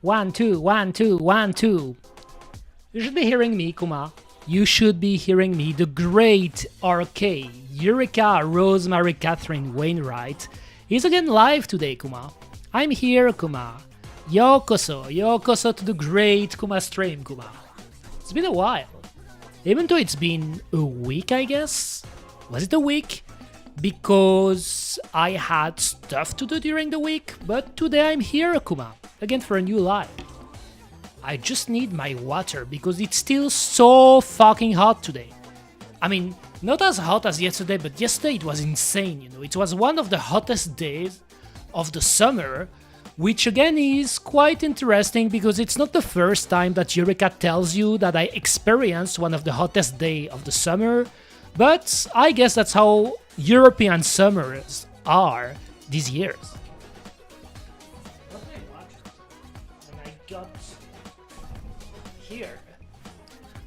1, 2, 1, 2, 1, 2. You should be hearing me, Kuma. You should be hearing me, the great RK, Eureka Rosemary Catherine Wainwright, is again live today, Kuma. I'm here, Kuma. Yokoso to the great Kuma stream, Kuma. It's been a while. Even though it's been a week, I guess? Was it a week? Because I had stuff to do during the week, but today I'm here, Kuma, again for a new live. I just need my water because it's still so fucking hot today. I mean, not as hot as yesterday, but yesterday it was insane, you know. It was one of the hottest days of the summer, which again is quite interesting because it's not the first time that Eureka tells you that I experienced one of the hottest days of the summer, but I guess that's how European summers are these years. What I watched and I got here.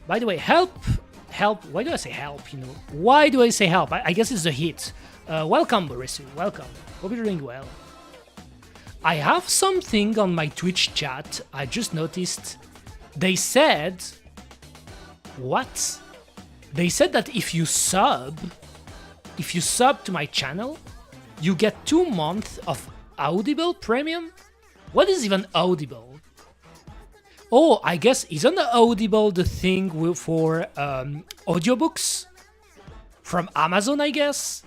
By the way, help. Why do I say help? You know, why do I say help? I guess it's the heat. Welcome, Borisu. Welcome. Hope you're doing well. I have something on my Twitch chat. I just noticed. They said, what? They said that if you sub to my channel, you get 2 months of Audible Premium. What is even Audible? Oh, I guess isn't Audible the thing for audiobooks from Amazon, I guess?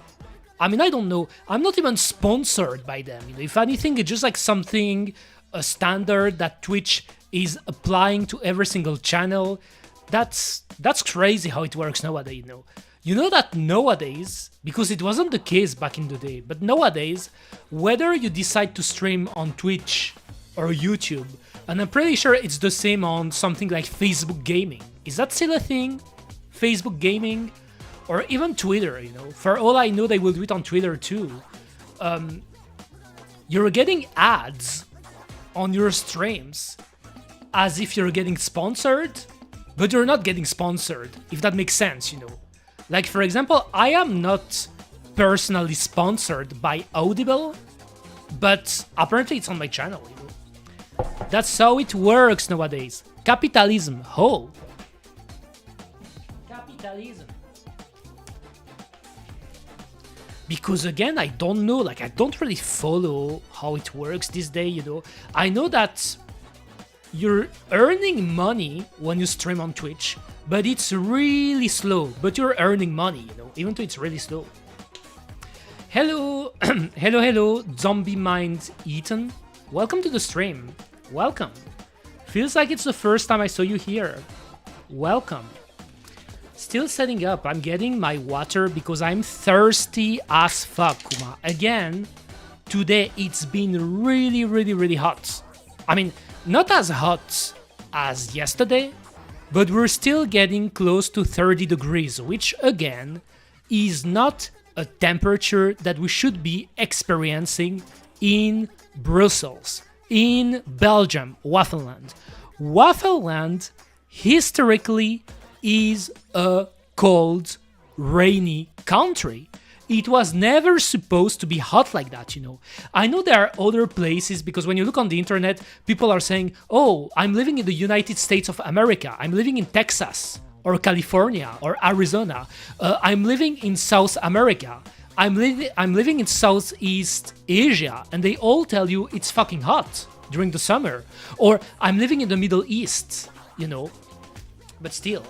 I mean, I don't know. I'm not even sponsored by them. You know, if anything, it's just like something, a standard that Twitch is applying to every single channel. That's crazy how it works nowadays, you know. You know that nowadays, because it wasn't the case back in the day, but nowadays, whether you decide to stream on Twitch or YouTube, and I'm pretty sure it's the same on something like Facebook Gaming. Is that still a thing? Facebook Gaming? Or even Twitter, you know? For all I know, they will do it on Twitter too. You're getting ads on your streams as if you're getting sponsored, but you're not getting sponsored, if that makes sense, you know? Like, for example, I am not personally sponsored by Audible, but apparently it's on my channel, you know? That's how it works nowadays. Capitalism. Oh. Capitalism. Because again, I don't know, like I don't really follow how it works this day, you know. I know that you're earning money when you stream on Twitch, but it's really slow. But you're earning money, you know, even though it's really slow. Hello, hello, Zombie Mind Eaton. Welcome to the stream. Welcome. Feels like it's the first time I saw you here. Welcome. Still setting up. I'm getting my water because I'm thirsty as fuck, Kuma. Again, today it's been really hot. I mean, not as hot as yesterday, but we're still getting close to 30 degrees, which again is not a temperature that we should be experiencing in Brussels, in Belgium, Wafelland. Wafelland historically is a cold, rainy country. It was never supposed to be hot like that, you know. I know there are other places because when you look on the internet, people are saying, oh, I'm living in the United States of America. I'm living in Texas or California or Arizona. I'm living in South America. I'm living in Southeast Asia, and they all tell you it's fucking hot during the summer. Or I'm living in the Middle East, you know. But still.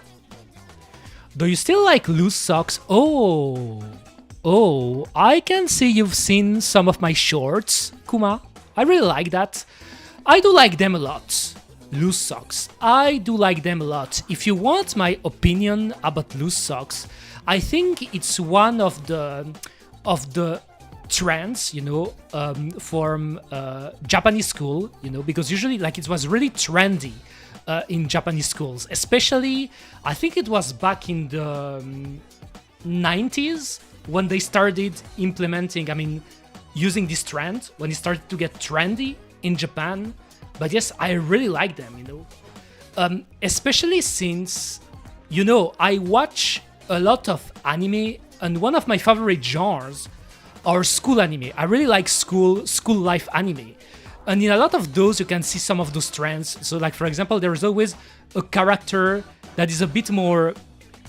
Do you still like loose socks? Oh, I can see you've seen some of my shorts, Kuma. I really like that. I do like them a lot. Loose socks. I do like them a lot. If you want my opinion about loose socks, I think it's one of the trends, you know, from Japanese school, you know, because usually like it was really trendy in Japanese schools, especially I think it was back in the 90s when they started implementing, I mean, using this trend, when it started to get trendy in Japan. But yes, I really like them, you know, especially since, you know, I watch a lot of anime, and one of my favorite genres are school anime. I really like school life anime. And in a lot of those, you can see some of those trends. So like, for example, there is always a character that is a bit more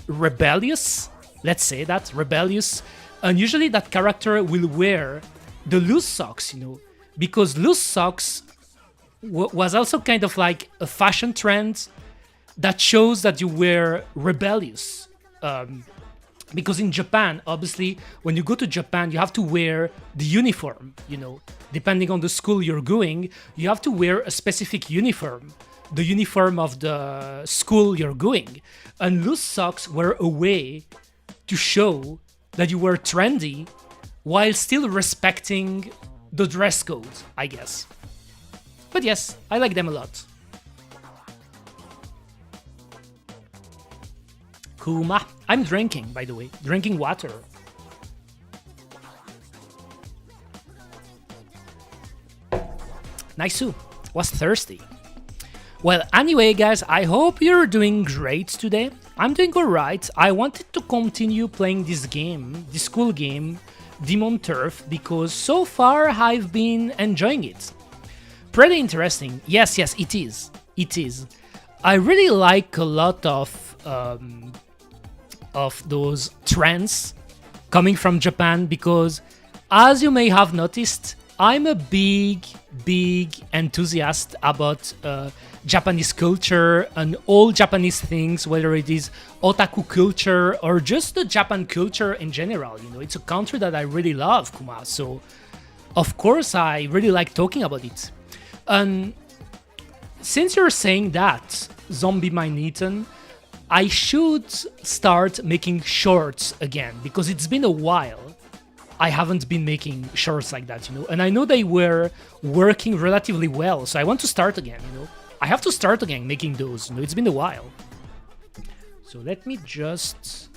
rebellious. Let's say that, rebellious. And usually that character will wear the loose socks, because loose socks was also kind of like a fashion trend that shows that you were rebellious. Because in Japan, obviously, when you go to Japan, you have to wear the uniform, Depending on the school you're going, you have to wear a specific uniform, the uniform of the school you're going. And loose socks were a way to show that you were trendy while still respecting the dress code, I guess. But yes, I like them a lot. Kuma. I'm drinking, by the way. Drinking water. Nice. Was thirsty. Well, anyway, guys, I hope you're doing great today. I'm doing alright. I wanted to continue playing this game, this cool game, Demon Turf, because so far I've been enjoying it. Pretty interesting. Yes, it is. It is. I really like a lot of those trends coming from Japan because, as you may have noticed, I'm a big enthusiast about Japanese culture and all Japanese things, whether it is otaku culture or just the Japan culture in general. It's a country that I really love, Kuma. So, of course, I really like talking about it. And since you're saying that, Zombie Mind Eaten, I should start making shorts again because it's been a while. I haven't been making shorts like that, and I know they were working relatively well, so I want to start again, I have to start again making those, it's been a while. So let me just...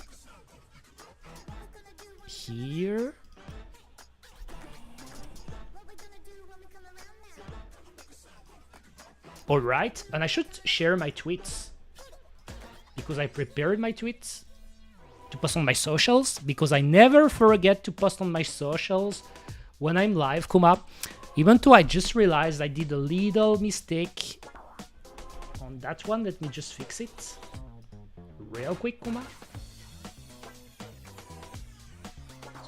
here... Alright, and I should share my tweets because I prepared my tweets to post on my socials, because I never forget to post on my socials when I'm live, Kuma. Even though I just realized I did a little mistake on that one. Let me just fix it real quick, Kuma.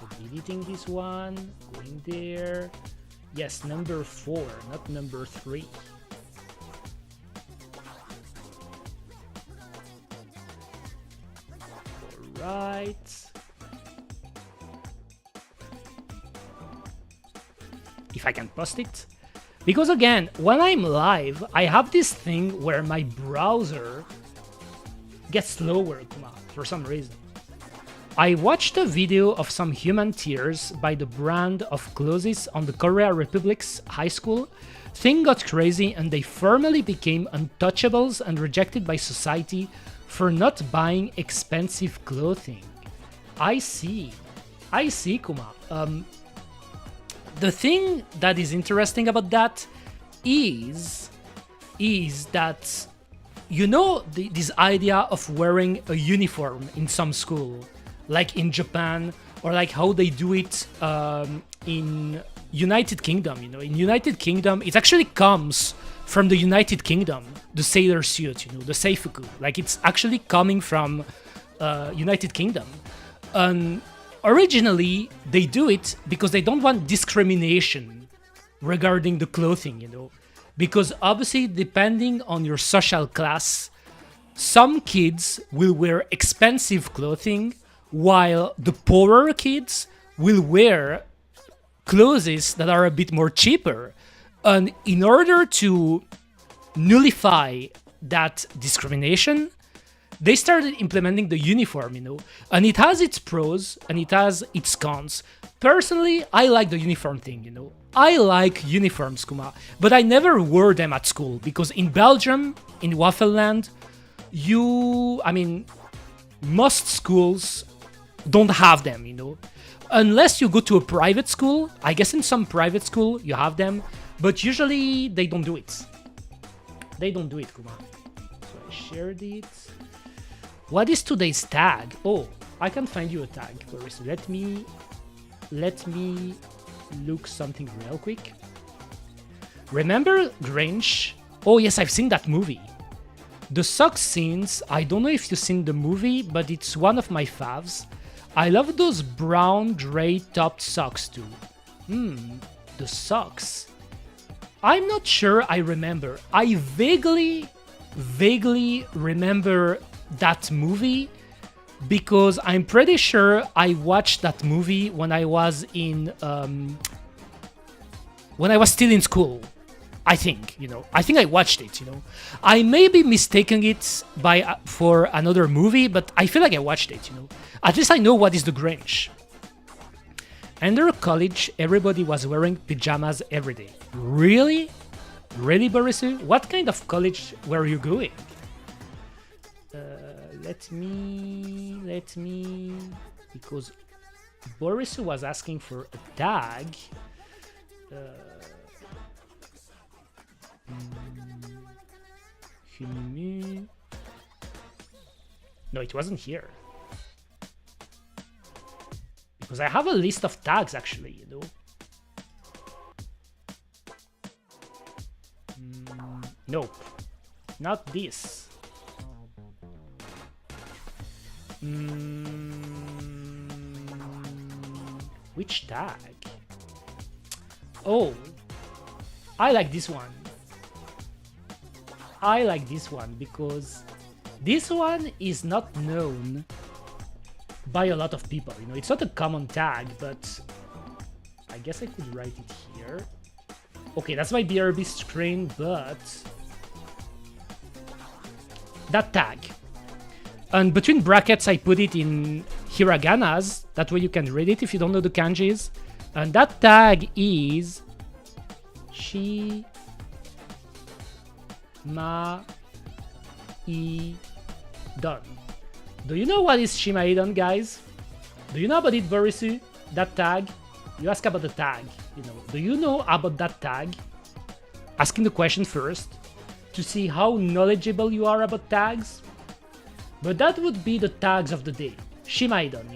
So deleting this one, going there. Yes, number 4, not number 3. Right. If I can post it. Because again, when I'm live, I have this thing where my browser gets slower, Kuma, for some reason. I watched a video of some human tears by the brand of clothes on the Korea Republic's high school. Thing got crazy and they formally became untouchables and rejected by society for not buying expensive clothing. I see, Kuma. The thing that is interesting about that is that, this idea of wearing a uniform in some school, like in Japan, or like how they do it in United Kingdom. In United Kingdom, it actually comes from the United Kingdom, the sailor suit, the seifuku. Like, it's actually coming from United Kingdom. And originally, they do it because they don't want discrimination regarding the clothing, Because obviously, depending on your social class, some kids will wear expensive clothing, while the poorer kids will wear clothes that are a bit more cheaper. And in order to nullify that discrimination, they started implementing the uniform, and it has its pros and it has its cons. Personally, I like the uniform thing, I like uniforms, Kuma, but I never wore them at school because in Belgium, in Wafelland, most schools don't have them, Unless you go to a private school. I guess in some private school you have them, but usually they don't do it. They don't do it, Kuma. So I shared it. What is today's tag? Oh, I can find you a tag. Where is it? Let me look something real quick. Remember Grinch? Oh yes, I've seen that movie. The socks scenes, I don't know if you've seen the movie, but it's one of my faves. I love those brown gray topped socks too. The socks. I'm not sure I remember. I vaguely remember that movie because I'm pretty sure I watched that movie when I was still in school. I think, I think I watched it, I may be mistaking it for another movie, but I feel like I watched it, At least I know what is the Grinch. Under college, everybody was wearing pajamas every day. Really? Really, Borisu? What kind of college were you going? Let me... Because Borisu was asking for a tag. No, it wasn't here. Because I have a list of tags actually, Nope. Not this. Which tag? Oh, I like this one. I like this one because this one is not known by a lot of people. It's not a common tag, but I guess I could write it here. Okay, that's my BRB screen, but that tag. And between brackets, I put it in hiraganas. That way you can read it if you don't know the kanjis. And that tag is shi ma I don. Do you know what is Shimaidon, guys? Do you know about it, Borisu? That tag? You ask about the tag, Do you know about that tag? Asking the question first to see how knowledgeable you are about tags. But that would be the tags of the day. Shimaidon,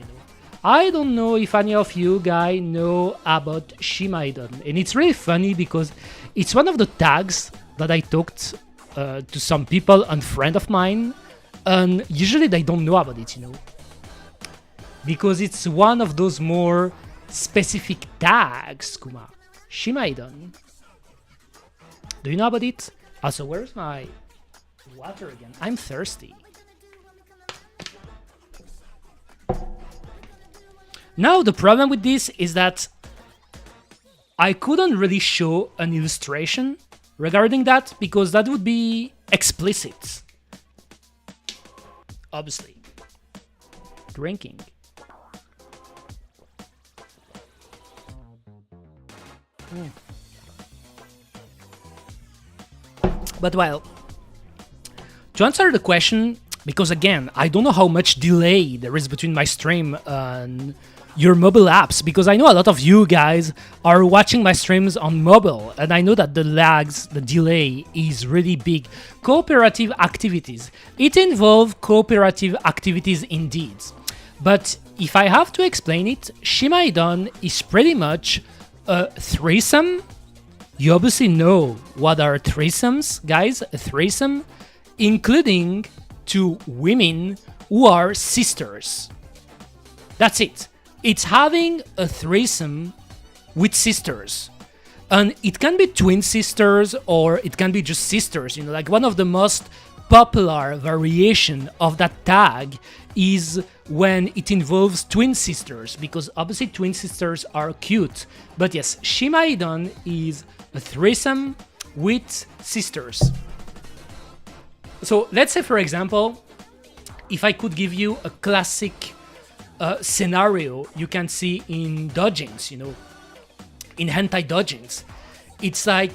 I don't know if any of you guys know about Shimaidon. And it's really funny because it's one of the tags that I talked to some people and friend of mine. And usually they don't know about it, Because it's one of those more specific tags, Kuma. Shimaidon. Do you know about it? Also, where's my water again? I'm thirsty. Now, the problem with this is that I couldn't really show an illustration regarding that because that would be explicit. Obviously. Drinking. But well, to answer the question, because again, I don't know how much delay there is between my stream and your mobile apps, because I know a lot of you guys are watching my streams on mobile, and I know that the delay is really big. Cooperative activities. It involves cooperative activities indeed. But if I have to explain it, Shimaidon is pretty much a threesome. You obviously know what are threesomes, guys. A threesome, including two women who are sisters. That's it. It's having a threesome with sisters. And it can be twin sisters or it can be just sisters. Like one of the most popular variation of that tag is when it involves twin sisters, because obviously twin sisters are cute. But yes, Shimaidon is a threesome with sisters. So let's say, for example, if I could give you a classic scenario you can see in doujins, in hentai doujins. It's like,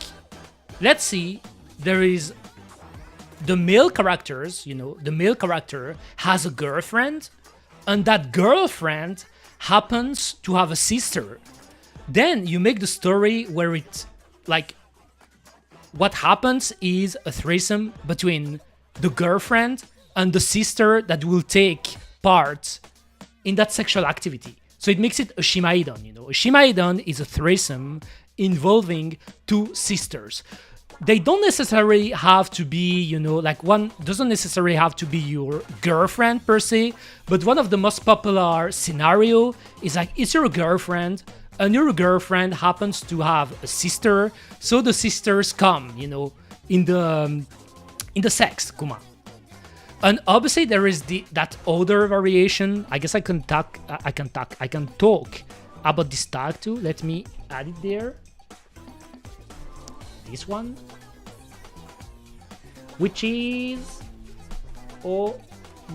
let's see, there is the male characters, the male character has a girlfriend, and that girlfriend happens to have a sister. Then you make the story where it, like, what happens is a threesome between the girlfriend and the sister that will take part in that sexual activity. So it makes it a Shimaidon, A Shimaidon is a threesome involving two sisters. They don't necessarily have to be, you know, like one doesn't necessarily have to be your girlfriend per se, but one of the most popular scenario is like it's your girlfriend and your girlfriend happens to have a sister, so the sisters come, you know, in the sex, kuma. And obviously there is that other variation. I guess I can talk about this tag too. Let me add it there. This one, which is oyako.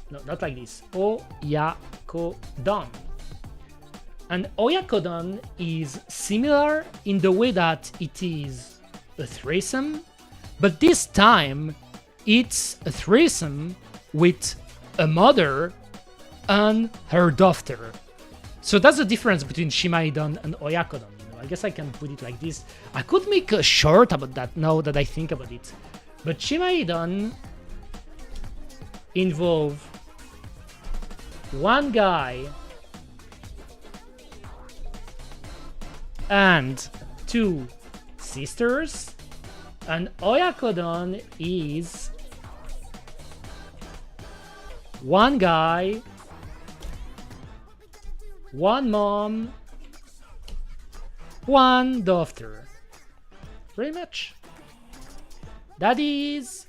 No, not like this. Oyakodon. And oyakodon is similar in the way that it is a threesome, but this time it's a threesome with a mother and her daughter. So that's the difference between shimaidon and oyakodon. I guess I can put it like this. I could make a short about that now that I think about it. But shimaidon involve one guy and two sisters, and oyakodon is one guy, one mom, one daughter. Pretty much. That is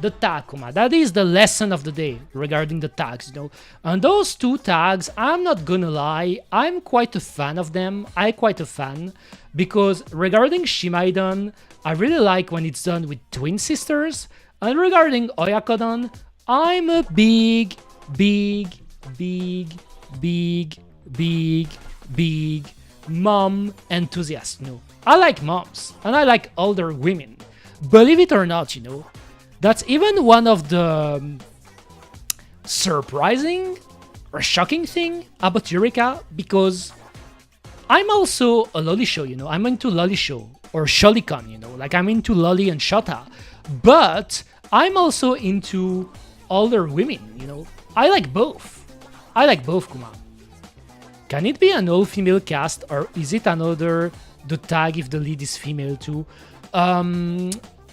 the tag, kuma. That is the lesson of the day regarding the tags, you know. And those two tags, I'm not gonna lie, I'm quite a fan of them. I'm quite a fan because regarding shimaidon, I really like when it's done with twin sisters. And regarding oyakodon, I'm a big mom enthusiast, you know. I like moms and I like older women. Believe it or not, you know, that's even one of the surprising or shocking thing about Eureka, because I'm also a lolly show, you know. I'm into lolly show or sholicon, you know, like I'm into lolly and shota, but I'm also into older women, you know. I like both. I like both, kuma. Can it be an all-female cast, or is it the tag if the lead is female too?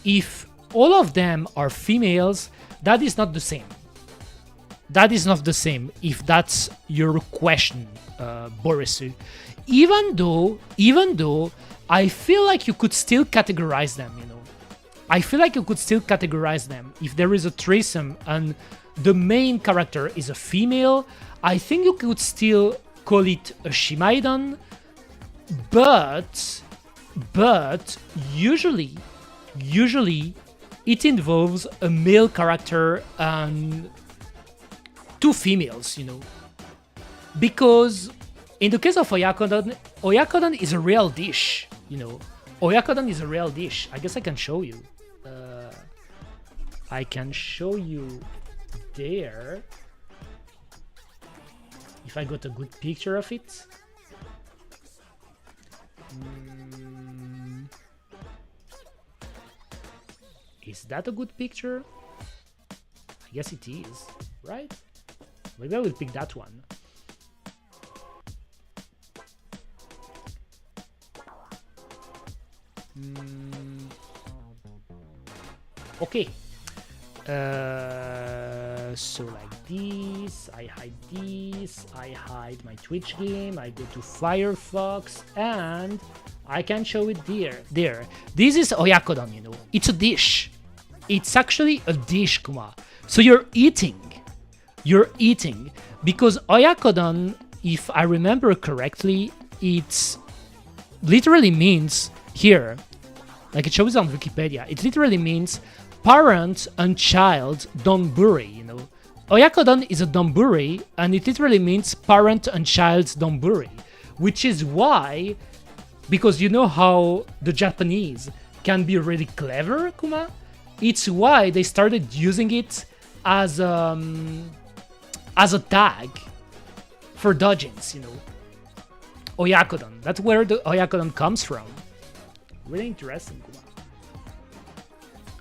If all of them are females, that is not the same. That is not the same, if that's your question, Boris. Even though I feel like you could still categorize them, you know. I feel like you could still categorize them. If there is a threesome and the main character is a female, I think you could still call it a shimaidon, but usually it involves a male character and two females, you know. Because in the case of oyakodon is a real dish, you know. Oyakodon is a real dish. I guess I can show you. I can show you there. If I got a good picture of it. Is that a good picture? I guess it is, right? Maybe I will pick that one. Okay. So like this, I hide my Twitch game, I go to Firefox, and I can show it there. This is oyakodon, you know. It's a dish. It's actually a dish, kuma. So you're eating, because oyakodon, if I remember correctly, it literally means here, like it shows on Wikipedia, it literally means parent and child donburi, you know. Oyakodon is a donburi, and it literally means parent and child donburi, which is why, because you know how the Japanese can be really clever, kuma? It's why they started using it as a tag for doujins, you know. Oyakodon, that's where the oyakodon comes from. Really interesting, kuma.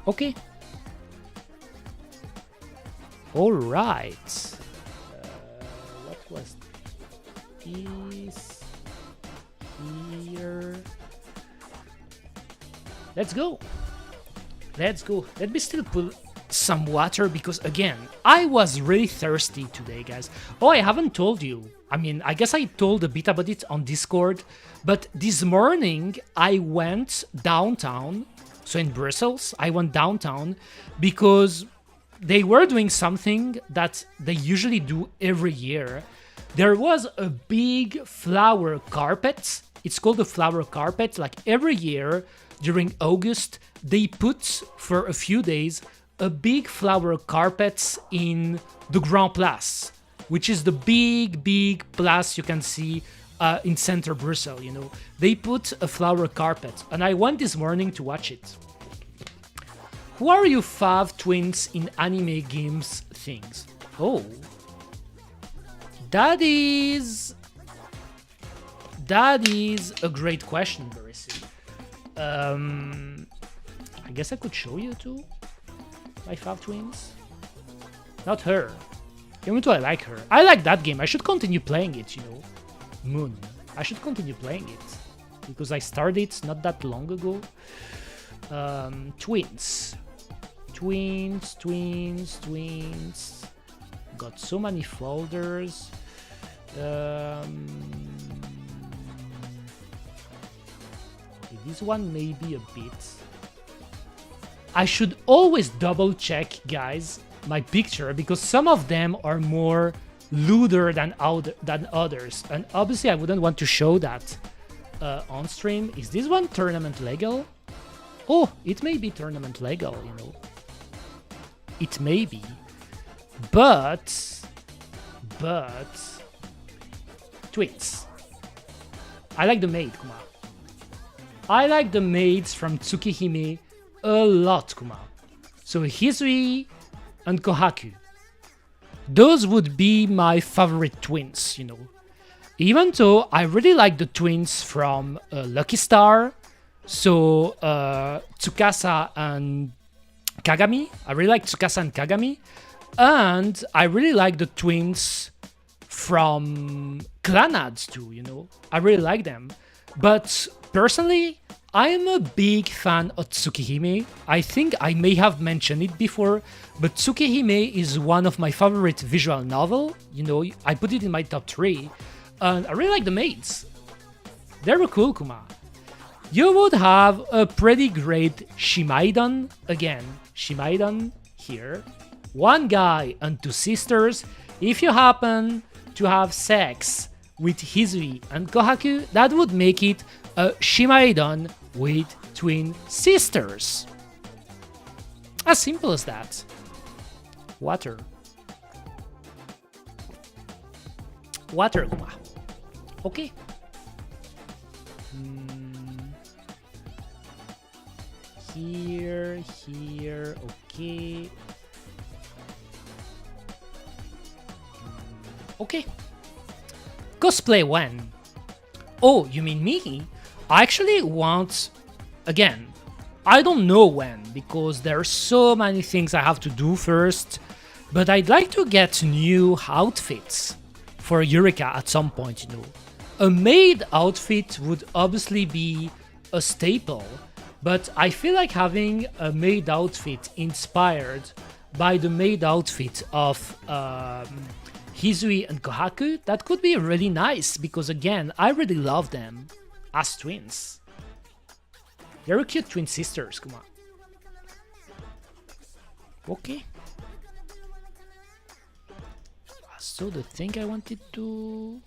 Okay. All right. What was this? here. Let's go. Let's go. Let me still pull some water because, again, I was really thirsty today, guys. Oh, I haven't told you. I mean, I guess I told a bit about it on Discord, but this morning I went downtown. So in Brussels, I went downtown because they were doing something that they usually do every year. There was a big flower carpet. It's called a flower carpet. Like every year during August, they put for a few days a big flower carpet in the Grand Place, which is the big place you can see in center Brussels, you know. They put a flower carpet, and I went this morning to watch it. Who are you fav twins in anime games things? Oh. That is a great question, Barisi. I guess I could show you too. My fav twins. Not her. Even though I like her. I like that game. I should continue playing it, you know. Moon. I should continue playing it. Because I started it not that long ago. Twins. Twins. Got so many folders. This one may be a bit. I should always double check, guys, my picture because some of them are more lewder than others, and obviously I wouldn't want to show that on stream. Is this one tournament legal? Oh, it may be tournament legal, you know. It may be, but twins. I like the maid, Kuma. I like the maids from Tsukihime a lot, Kuma. So Hisui and Kohaku. Those would be my favorite twins, you know. Even though I really like the twins from Lucky Star, so Tsukasa and Kagami. I really like Tsukasa and Kagami. And I really like the twins from Clannad too, you know. I really like them. But personally, I am a big fan of Tsukihime. I think I may have mentioned it before, but Tsukihime is one of my favorite visual novel. You know, I put it in my top 3. And I really like the maids. They're cool, Kuma. You would have a pretty great Shimaidan. Again, Shimaidan here. One guy and 2 sisters. If you happen to have sex with Hisui and Kohaku, that would make it a Shimaidan with twin sisters. As simple as that. Water. Water, Kuma. Okay. Here, okay. Okay. Cosplay when? Oh, you mean me? I actually want... Again, I don't know when, because there are so many things I have to do first, but I'd like to get new outfits for Eureka at some point, you know. A maid outfit would obviously be a staple, but I feel like having a maid outfit inspired by the maid outfit of Hisui and Kohaku, that could be really nice, because again, I really love them as twins. They're cute twin sisters, come on. Okay. So the thing I wanted to...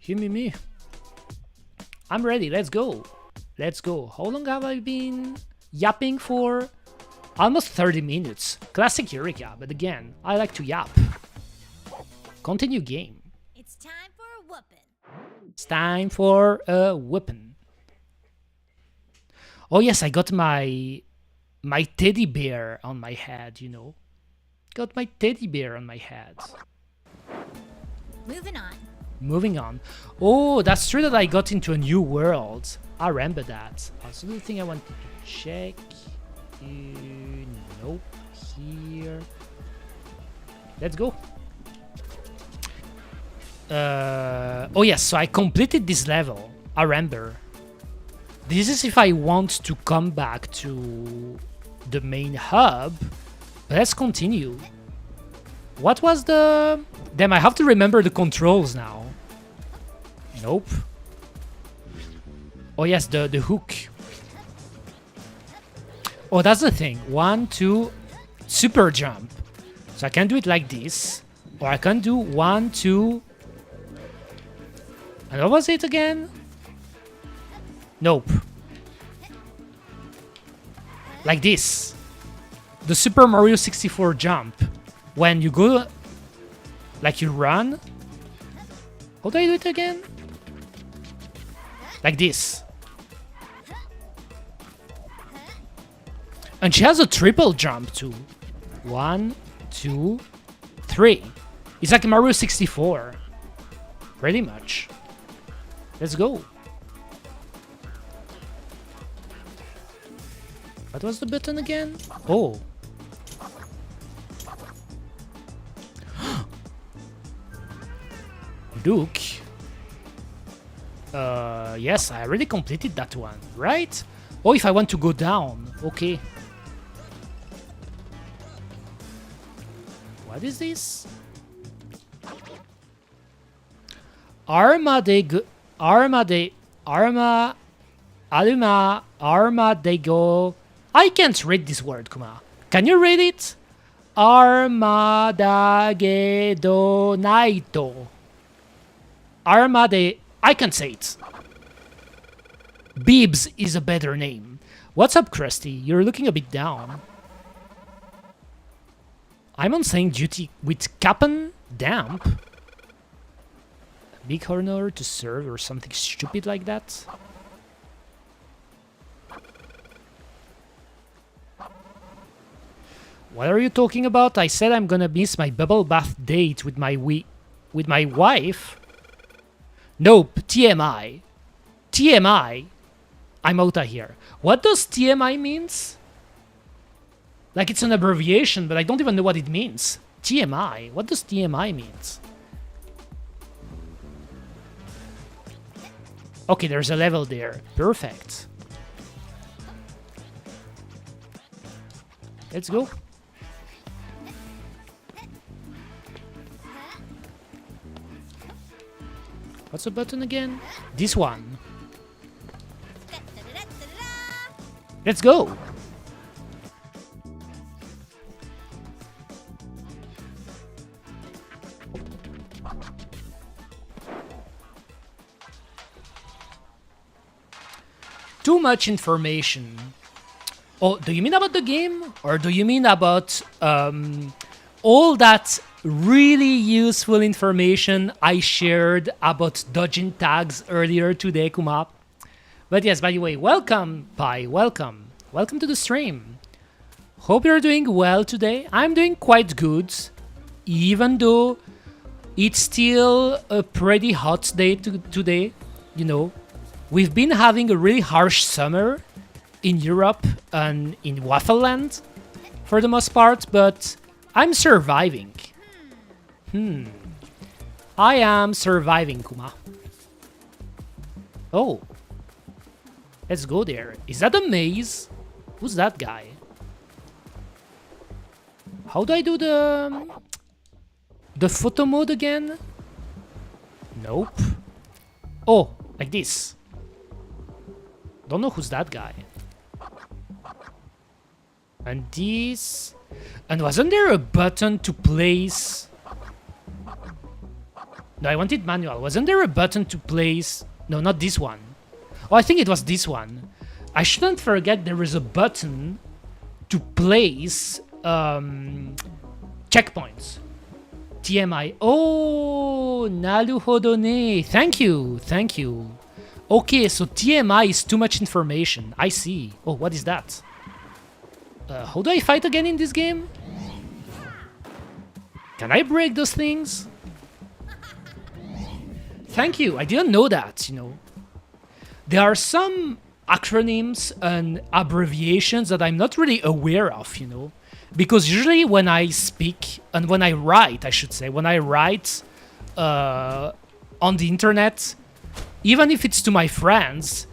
Me. I'm ready, let's go. Let's go. How long have I been yapping for? Almost 30 minutes. Classic Eureka, but again, I like to yap. Continue game. It's time for a whooping. It's time for a whooping. Oh yes, I got my teddy bear on my head, you know. Got my teddy bear on my head. Moving on. Oh, that's true that I got into a new world. I remember that. Also, the thing I wanted to check. Nope. Here. Let's go. Oh yes, so I completed this level. I remember. This is if I want to come back to the main hub. Let's continue. What was the... Damn, I have to remember the controls now. Nope. Oh yes, the hook. Oh, that's the thing. 1, 2, super jump. So I can do it like this. Or I can do 1, 2... And what was it again? Nope. Like this. The Super Mario 64 jump. When you go... Like you run. How do I do it again? Like this. And she has a triple jump too. 1, 2, 3. It's like Mario 64. Pretty much. Let's go. What was the button again? Oh. Luke. Yes, I already completed that one, right? Oh, if I want to go down. Okay. What is this? Armadego. I can't read this word, Kuma. Can you read it? Armadagedonaito. I can't say it. Bibbs is a better name. What's up, Krusty? You're looking a bit down. I'm on saying duty with Cap'n Damp. Big honor to serve or something stupid like that. What are you talking about? I said I'm gonna miss my bubble bath date with my wife. Nope, TMI. TMI. I'm out of here. What does TMI means? Like it's an abbreviation, but I don't even know what it means. TMI. What does TMI means? Okay, there's a level there. Perfect. Let's go. What's the button again? This one. Let's go. Too much information. Oh, do you mean about the game? Or do you mean about all that really useful information I shared about dodging tags earlier today, Kuma? But yes, by the way, welcome, Pi, welcome. Welcome to the stream. Hope you're doing well today. I'm doing quite good, even though it's still a pretty hot day today, you know. We've been having a really harsh summer in Europe and in Waffleland for the most part, but I'm surviving. I am surviving, Kuma. Oh. Let's go there. Is that a maze? Who's that guy? How do I do the photo mode again? Nope. Oh, like this. Don't know who's that guy. And this... And wasn't there a button to place... No, I wanted manual. Wasn't there a button to place... No, not this one. Oh, I think it was this one. I shouldn't forget there is a button to place checkpoints. TMI. Oh, naruhodo ne. Thank you. Thank you. Okay, so TMI is too much information. I see. Oh, what is that? How do I fight again in this game? Can I break those things? Thank you. I didn't know that, you know. There are some acronyms and abbreviations that I'm not really aware of, you know. Because usually when I speak, and when I write, I should say, when I write on the internet, even if it's to my friends,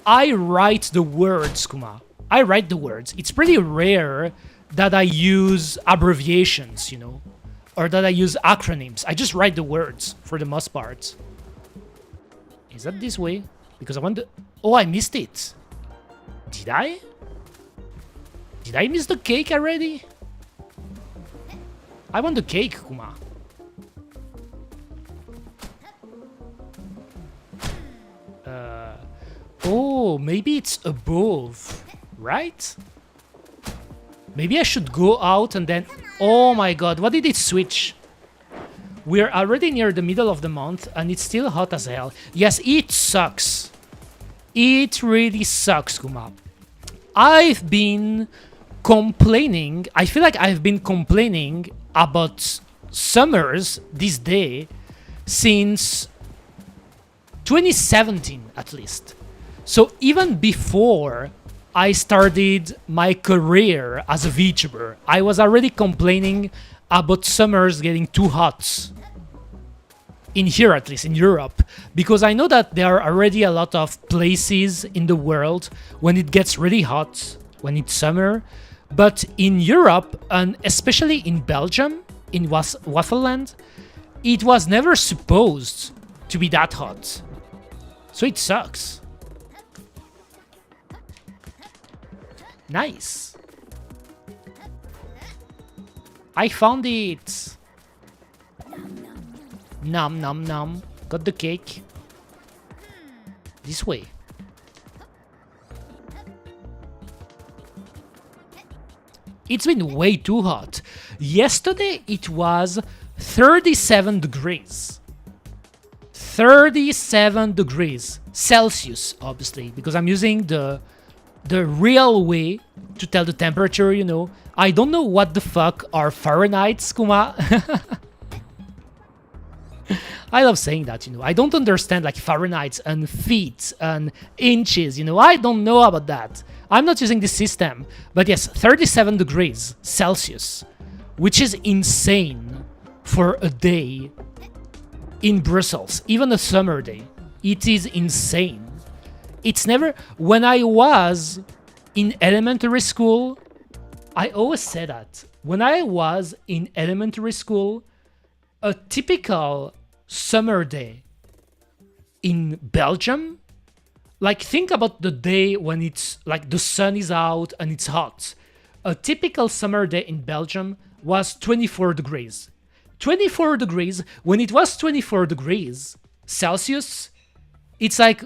I write the words, Kuma. I write the words. It's pretty rare that I use abbreviations, you know, or that I use acronyms. I just write the words for the most part. Is that this way? Because I want to... Oh, I missed it. Did I? Did I miss the cake already? I want the cake, Kuma. Oh, maybe it's above, right? Maybe I should go out and then... Oh my god, what did it switch? We're already near the middle of the month and it's still hot as hell. Yes, it sucks. It really sucks, Kuma. I've been complaining... I feel like I've been complaining about summers this day since 2017, at least. So even before I started my career as a VTuber, I was already complaining about summers getting too hot. In here, at least, in Europe. Because I know that there are already a lot of places in the world when it gets really hot, when it's summer. But in Europe, and especially in Belgium, in Wafelland, it was never supposed to be that hot. So it sucks. Nice. I found it. Nom nom nom. Got the cake. This way. It's been way too hot. Yesterday it was 37 degrees. 37 degrees Celsius, obviously, because I'm using the real way to tell the temperature, you know. I don't know what the fuck are Fahrenheit, Kuma. I love saying that, you know. I don't understand like Fahrenheit and feet and inches, you know. I don't know about that. I'm not using this system. But yes, 37 degrees Celsius, which is insane for a day in Brussels, even a summer day. It is insane. It's never... When I was in elementary school, I always say that. When I was in elementary school, a typical summer day in Belgium, like think about the day when it's like the sun is out and it's hot. A typical summer day in Belgium was 24 degrees. 24 degrees, when it was 24 degrees Celsius, it's like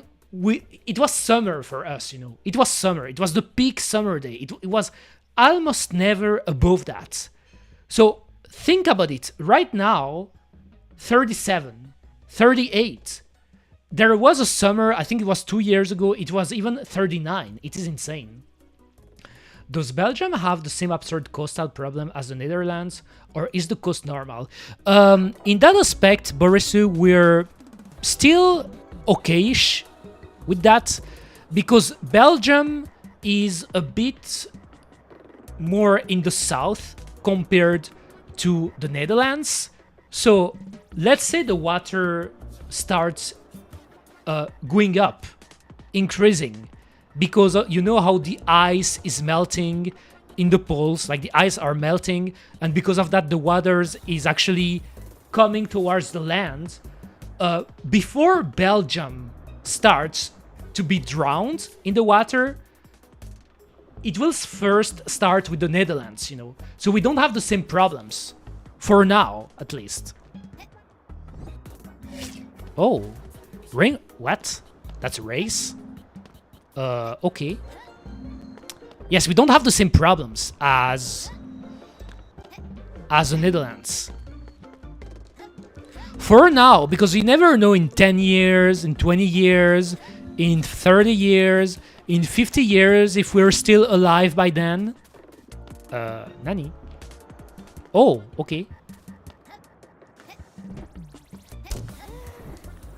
it was summer for us, you know. It was summer. It was the peak summer day. It was almost never above that. So think about it. Right now, 37, 38. There was a summer, I think it was 2 years ago, it was even 39. It is insane. Does Belgium have the same absurd coastal problem as the Netherlands, or is the coast normal? In that aspect, Borisu, we're still okay-ish with that, because Belgium is a bit more in the south compared to the Netherlands. So let's say the water starts going up, increasing, because you know how the ice is melting in the poles, like the ice are melting, and because of that the waters is actually coming towards the land. Before Belgium starts to be drowned in the water, it will first start with the Netherlands, you know. So we don't have the same problems, for now, at least. Oh, ring? What? That's a race? Okay. Yes, we don't have the same problems as the Netherlands. For now, because you never know in 10 years, in 20 years, in 30 years, in 50 years, if we're still alive by then. Nani? Oh, okay.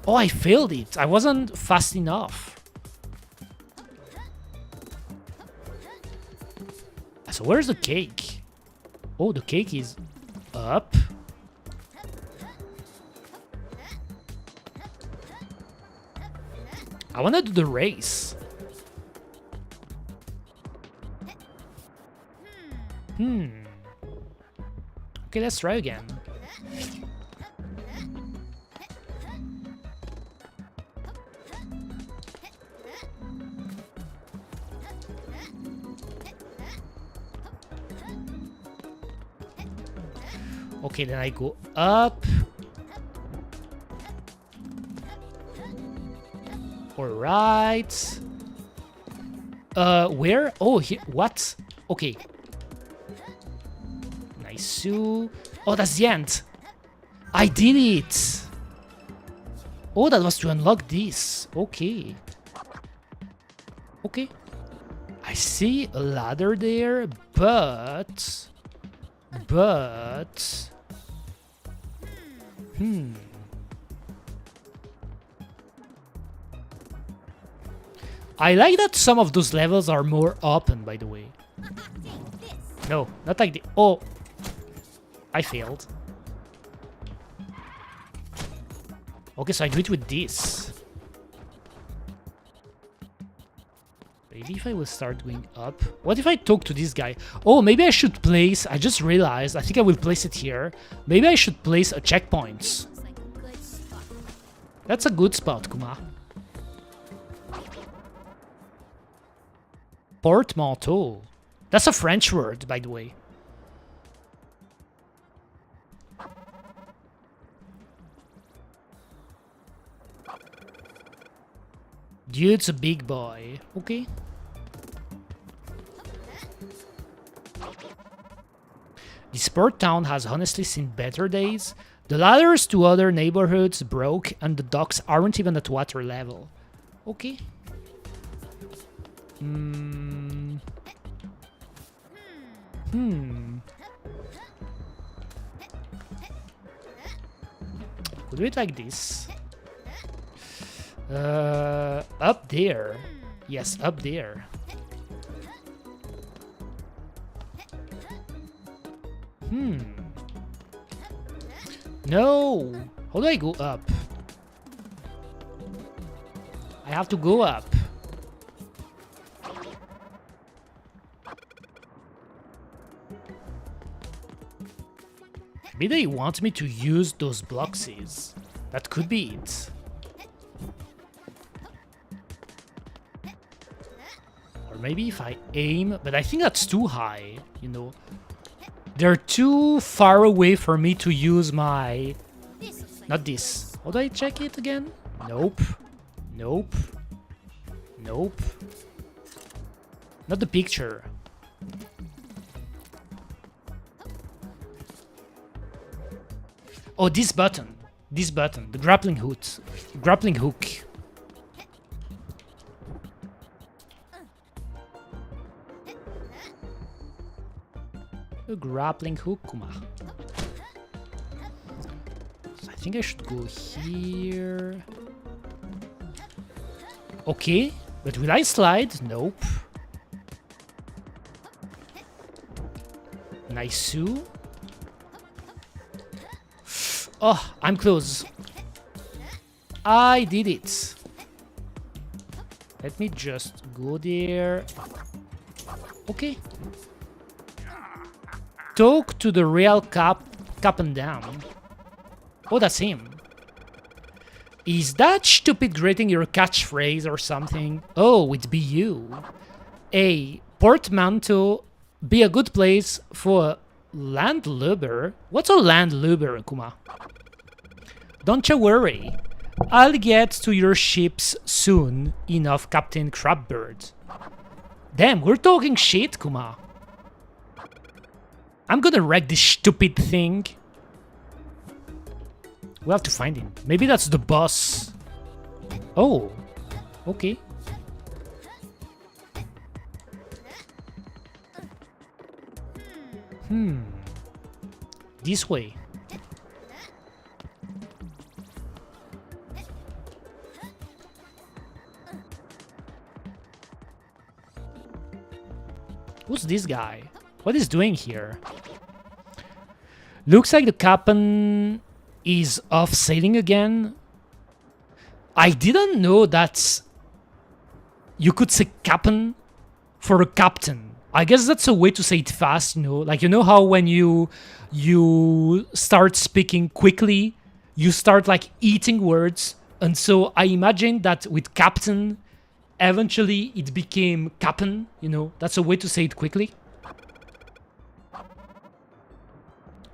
Oh, I failed it. I wasn't fast enough. So where's the cake? Oh, the cake is up. I wanna do the race. Okay, let's try again. Okay, then I go up. Alright. Where? Oh, here. What? Okay. Nice. Oh, that's the end. I did it. Oh, that was to unlock this. Okay. Okay. I see a ladder there, but... I like that some of those levels are more open, by the way. No, not like the... Oh! I failed. Okay, so I do it with this. Maybe if I will start going up... What if I talk to this guy? Oh, maybe I should place... I just realized, I think I will place it here. Maybe I should place a checkpoint. That's a good spot, Kuma. Portmanteau. That's a French word, by the way. Dude's a big boy. Okay. This port town has honestly seen better days. The ladders to other neighborhoods broke and the docks aren't even at water level. Okay. We'll do it like this. Up there. Yes, up there. No! How do I go up? I have to go up. Maybe they want me to use those blocks. That could be it. Or maybe if I aim, but I think that's too high, you know. They're too far away for me to use my... Not this. How do I check it again? Nope. Nope. Nope. Not the picture. Oh, this button. This button. The grappling hook. Grappling hook. A grappling hook, Kuma. So I think I should go here. Okay, but will I slide? Nope. Nice. Oh, I'm close. I did it. Let me just go there. Okay. Talk to the real cap and down. Oh, that's him. Is that stupid greeting your catchphrase or something? Oh, it be you. A portmanteau be a good place for landlubber. What's a landlubber, Kuma? Don't you worry. I'll get to your ships soon enough, Captain Crabbird. Damn, we're talking shit, Kuma. I'm gonna wreck this stupid thing. We'll have to find him. Maybe that's the boss. Oh, okay. This way. Who's this guy? What is doing here? Looks like the captain is off sailing again. I didn't know that you could say cap'n for a captain. I guess that's a way to say it fast, you know? Like, you know how when you start speaking quickly, you start like eating words. And so I imagine that with captain, eventually it became cap'n, you know? That's a way to say it quickly.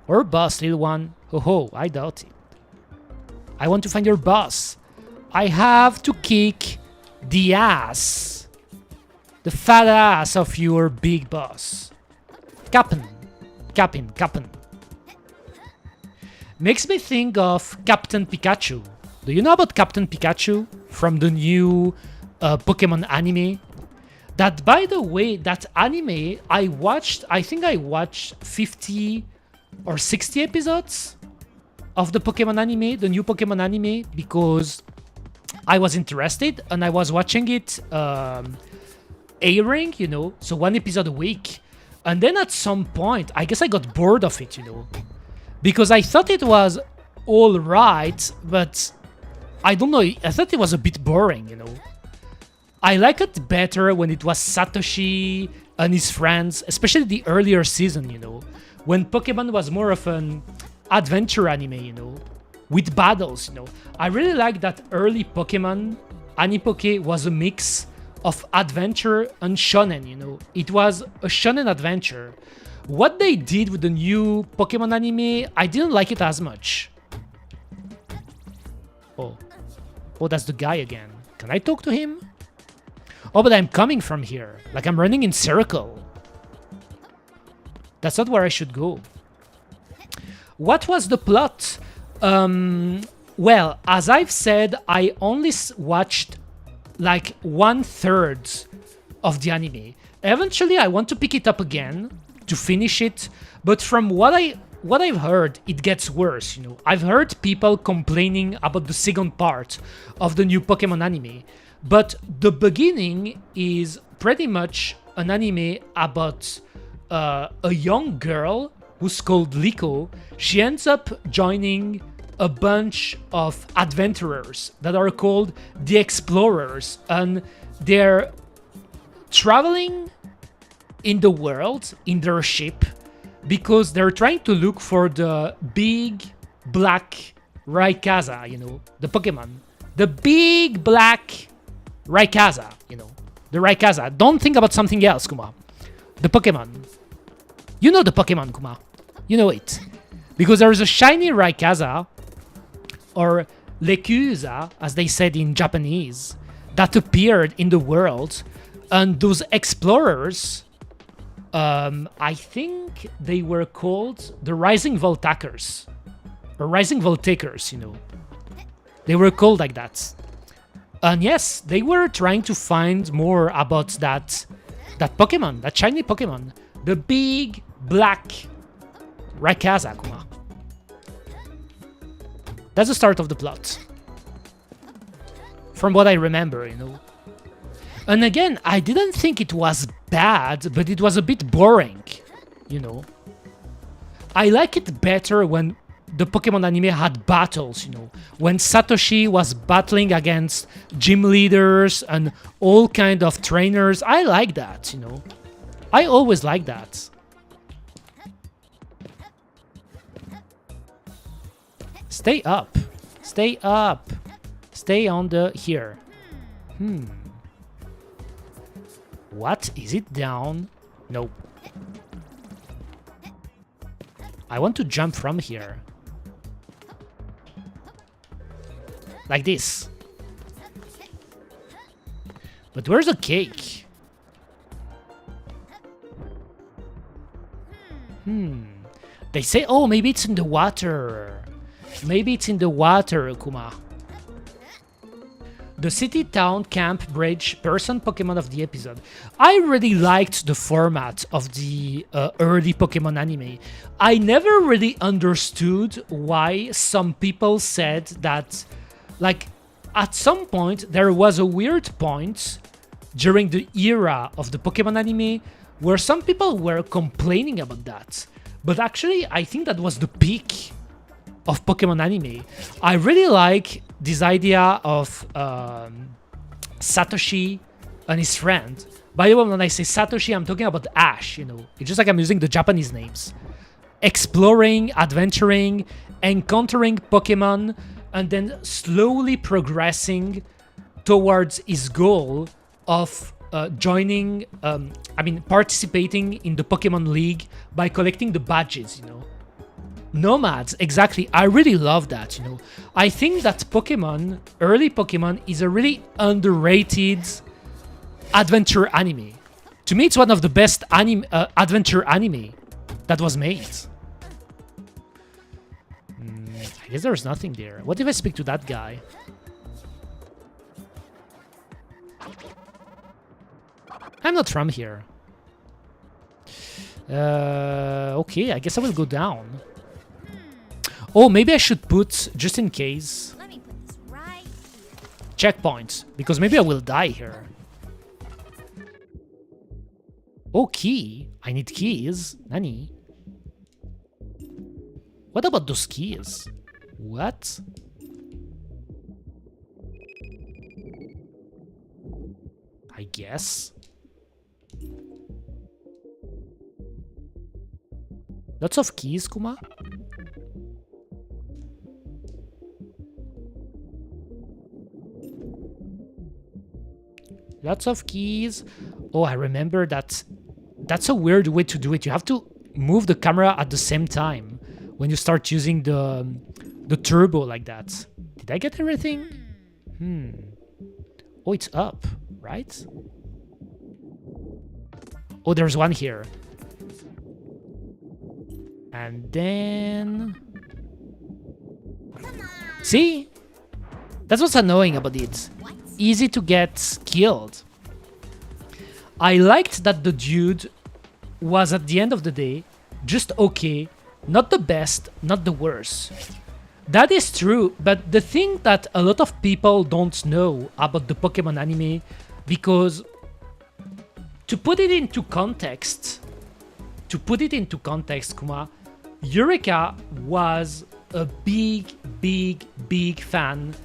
Or boss, little one. Ho ho, I doubt it. I want to find your boss. I have to kick the ass. The fat ass of your big boss. Cap'n. Cap'n. Cap'n. Makes me think of Captain Pikachu. Do you know about Captain Pikachu from the new Pokemon anime? That, by the way, that anime I think I watched 50 or 60 episodes of the Pokemon anime, the new Pokemon anime, because I was interested and I was watching it airing, you know, so one episode a week. And then at some point, I guess I got bored of it, you know, because I thought it was all right, but I don't know, I thought it was a bit boring, you know. I like it better when it was Satoshi and his friends, especially the earlier season, you know, when Pokemon was more of an adventure anime, you know, with battles, you know. I really like that early Pokemon, Anipoke was a mix of adventure and shonen, you know. It was a shonen adventure. What they did with the new Pokemon anime, I didn't like it as much. Oh, that's the guy again. Can I talk to him? Oh, but I'm coming from here. Like I'm running in circle. That's not where I should go. What was the plot? Well, as I've said, I only watched like 1/3 of the anime. Eventually, I want to pick it up again to finish it, but from what I've heard, it gets worse, you know. I've heard people complaining about the second part of the new Pokemon anime, but the beginning is pretty much an anime about a young girl who's called Liko. She ends up joining a bunch of adventurers that are called the Explorers, and they're traveling in the world in their ship because they're trying to look for the big black Rayquaza, you know, the Pokemon. The big black Rayquaza, you know, the Rayquaza. Don't think about something else, Kuma. The Pokemon. You know the Pokemon, Kuma. You know it. Because there is a shiny Rayquaza, or Lekuza, as they said in Japanese, that appeared in the world, and those explorers, I think they were called the Rising Voltakers, or Rising Voltakers, you know. They were called like that. And yes, they were trying to find more about that Pokemon, that shiny Pokemon, the big black Rayquaza, Kuma. That's the start of the plot. From what I remember, you know. And again, I didn't think it was bad, but it was a bit boring, you know. I like it better when the Pokemon anime had battles, you know. When Satoshi was battling against gym leaders and all kind of trainers. I like that, you know. I always like that. Stay up. Stay up. Stay on the here. What? Is it down? Nope. I want to jump from here. Like this. But where's the cake? They say, oh, maybe it's in the water. Maybe it's in the water, Kuma. The city, town, camp, bridge, person, Pokemon of the episode. I really liked the format of the early Pokemon anime. I never really understood why some people said that, like, at some point there was a weird point during the era of the Pokemon anime where some people were complaining about that. But actually, I think that was the peak of Pokemon anime. I really like this idea of Satoshi and his friend. By the way, when I say Satoshi, I'm talking about Ash, you know. It's just like I'm using the Japanese names. Exploring, adventuring, encountering Pokemon, and then slowly progressing towards his goal of participating in the Pokemon League by collecting the badges, you know. Nomads, exactly. I really love that, you know. I think that Pokemon, early Pokemon, is a really underrated adventure anime. To me, it's one of the best adventure anime that was made. I guess there's nothing there. What if I speak to that guy? I'm not from here. Okay, I guess I will go down. Oh, maybe I should put, just in case, Let me put this right here. checkpoints, because maybe I will die here. Oh, key. I need keys. Nani? What about those keys? What? I guess. Lots of keys, Kuma? Lots of keys. Oh, I remember that. That's a weird way to do it. You have to move the camera at the same time when you start using the turbo like that. Did I get everything? Oh, it's up, right? Oh, there's one here. And then... See? That's what's annoying about it. Easy to get killed. I liked that the dude was, at the end of the day, just okay. Not the best, not the worst. That is true, but the thing that a lot of people don't know about the Pokemon anime, because to put it into context, Kuma, Eureka was a big fan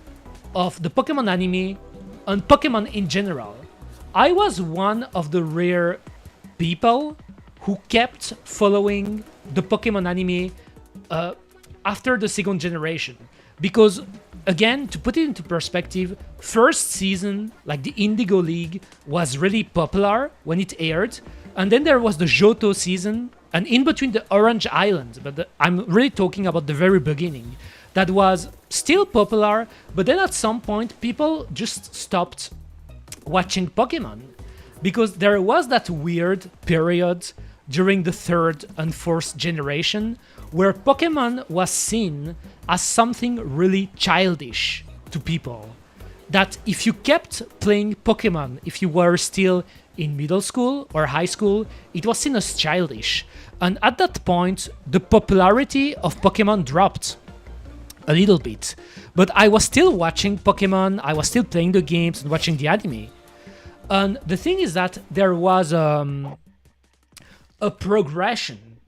of the Pokemon anime and Pokemon in general. I was one of the rare people who kept following the Pokemon anime after the second generation. Because, again, to put it into perspective, first season, like the Indigo League, was really popular when it aired. And then there was the Johto season, and in between the Orange Island, but I'm really talking about the very beginning, that was still popular, but then at some point people just stopped watching Pokemon. Because there was that weird period during the third and fourth generation where Pokemon was seen as something really childish to people. That if you kept playing Pokemon, if you were still in middle school or high school, it was seen as childish. And at that point, the popularity of Pokemon dropped a little bit. But I was still watching Pokemon, I was still playing the games and watching the anime. And the thing is that there was a progression,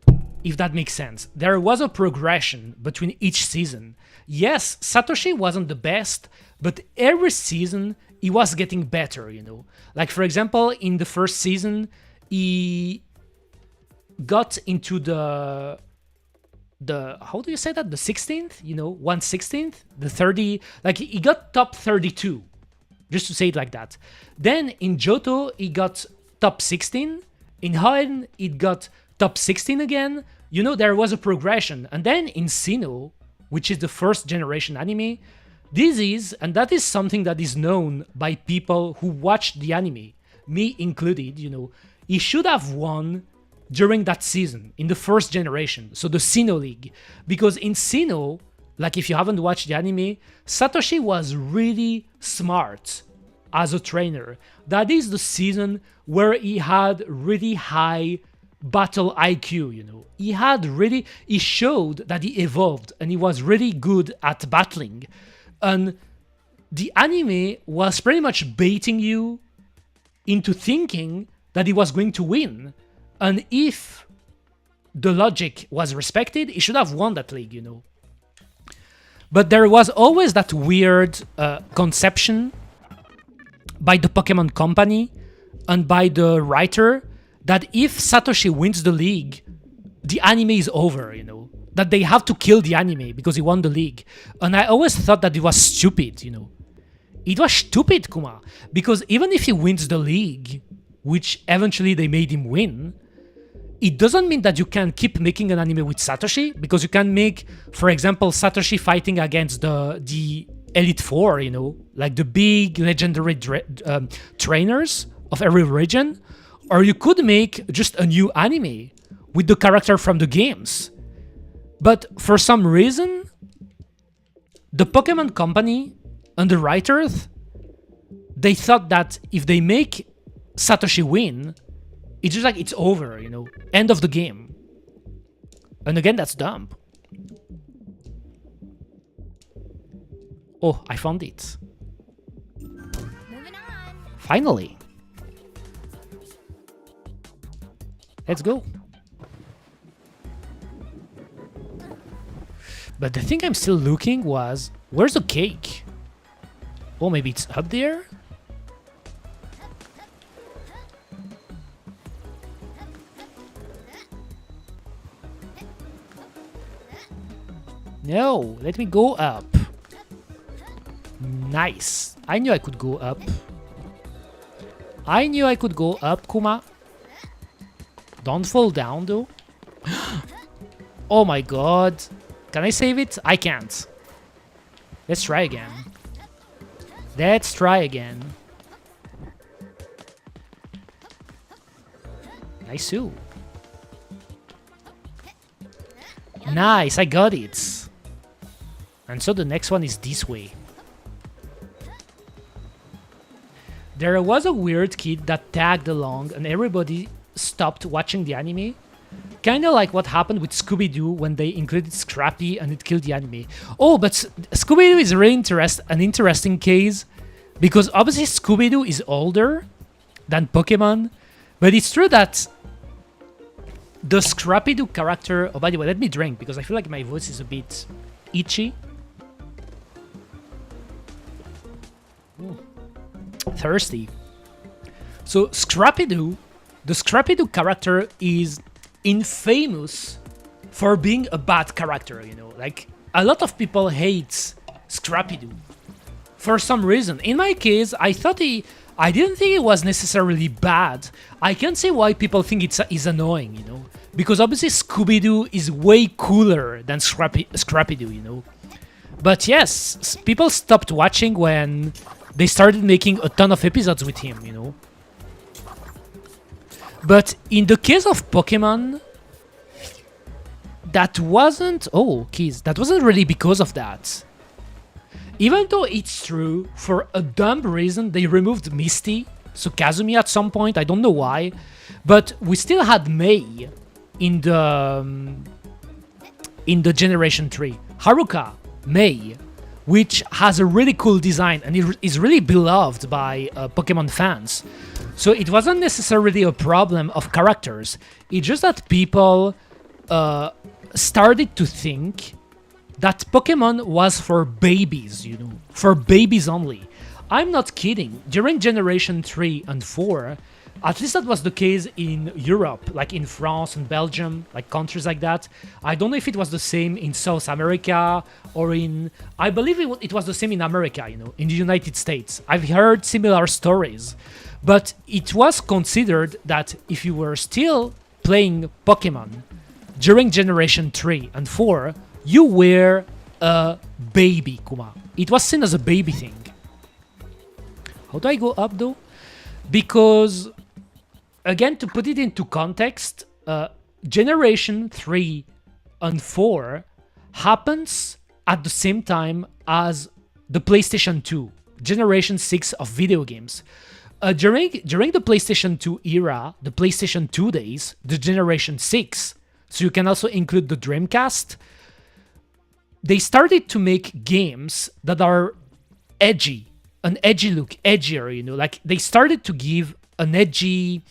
if that makes sense. There was a progression between each season. Yes, Satoshi wasn't the best, but every season he was getting better, you know. Like, for example, in the first season, he got into the how do you say that? The 16th, you know, 1/16th, the 30, like he got top 32, just to say it like that. Then in Johto, he got top 16. In Hoenn, it got top 16 again. You know, there was a progression. And then in Sinnoh, which is the first generation anime, that is something that is known by people who watched the anime, me included, you know, he should have won during that season, in the first generation, so the Sinnoh League. Because in Sinnoh, like if you haven't watched the anime, Satoshi was really smart as a trainer. That is the season where he had really high battle IQ, you know. He showed that he evolved and he was really good at battling. And the anime was pretty much baiting you into thinking that he was going to win. And if the logic was respected, he should have won that league, you know. But there was always that weird conception by the Pokemon Company and by the writer that if Satoshi wins the league, the anime is over, you know, that they have to kill the anime because he won the league. And I always thought that it was stupid, you know. It was stupid, Kuma, because even if he wins the league, which eventually they made him win, it doesn't mean that you can keep making an anime with Satoshi, because you can make, for example, Satoshi fighting against the Elite Four, you know, like the big legendary trainers of every region, or you could make just a new anime with the character from the games. But for some reason, the Pokemon Company and the writers, they thought that if they make Satoshi win, it's just like it's over, you know, end of the game. And again, that's dumb. Oh, I found it. Moving on. Finally. Let's go. But the thing I'm still looking was, where's the cake? Oh, maybe it's up there? No, let me go up. Nice. I knew I could go up. I knew I could go up, Kuma. Don't fall down, though. Oh my god. Can I save it? I can't. Let's try again. Let's try again. Nice too. Nice, I got it. And so the next one is this way. There was a weird kid that tagged along and everybody stopped watching the anime. Kinda like what happened with Scooby-Doo when they included Scrappy and it killed the anime. Oh, but Scooby-Doo is really an interesting case, because obviously Scooby-Doo is older than Pokemon, but it's true that the Scrappy-Doo character... Oh, by the way, let me drink, because I feel like my voice is a bit itchy. Ooh. Thirsty. So Scrappy-Doo, the Scrappy-Doo character is infamous for being a bad character, you know, like a lot of people hate Scrappy-Doo for some reason. In my case, I didn't think it was necessarily bad. I can see why people think it's annoying, you know, because obviously Scooby-Doo is way cooler than Scrappy-Doo, you know. But yes, people stopped watching when they started making a ton of episodes with him, you know. But in the case of Pokemon, that wasn't... Oh, keys. That wasn't really because of that. Even though it's true, for a dumb reason, they removed Misty, so Kazumi at some point, I don't know why. But we still had Mei in the Generation 3. Haruka, Mei, which has a really cool design and it is really beloved by Pokemon fans. So it wasn't necessarily a problem of characters. It's just that people started to think that Pokemon was for babies, you know, for babies only. I'm not kidding. During Generation 3 and 4, at least that was the case in Europe, like in France and Belgium, like countries like that. I don't know if it was the same in South America or in... I believe it was the same in America, you know, in the United States. I've heard similar stories. But it was considered that if you were still playing Pokemon during Generation 3 and 4, you were a baby, Kuma. It was seen as a baby thing. How do I go up, though? Because, again, to put it into context, Generation 3 and 4 happens at the same time as the PlayStation 2, Generation 6 of video games. During the PlayStation 2 era, the PlayStation 2 days, the Generation 6, so you can also include the Dreamcast, they started to make games that are edgy, an edgy look, edgier, you know, like they started to give an edgy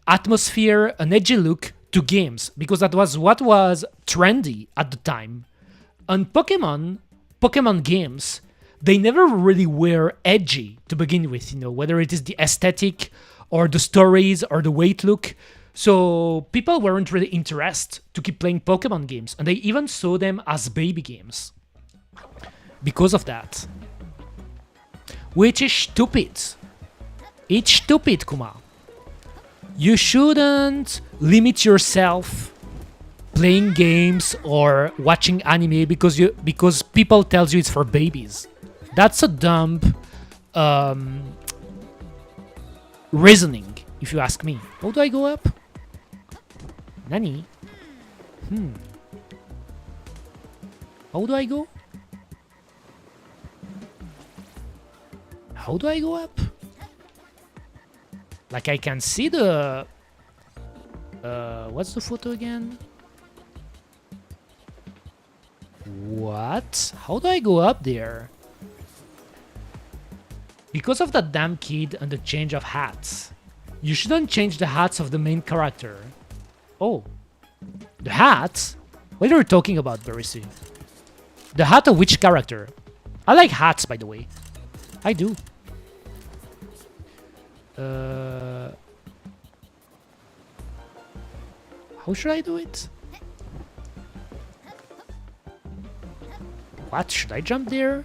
atmosphere, an edgy look to games, because that was what was trendy at the time. And Pokemon games, they never really were edgy to begin with, you know, whether it is the aesthetic or the stories or the way it look. So people weren't really interested to keep playing Pokemon games, and they even saw them as baby games because of that. Which is stupid. It's stupid, Kuma. You shouldn't limit yourself playing games or watching anime because people tells you it's for babies. That's a dumb reasoning, if you ask me. How do I go up? Nani? How do I go? How do I go up? Like I can see the... what's the photo again? What? How do I go up there? Because of that damn kid and the change of hats. You shouldn't change the hats of the main character. Oh. The hats? What are you talking about, Barisu? The hat of which character? I like hats, by the way. I do. How should I do it? What? Should I jump there?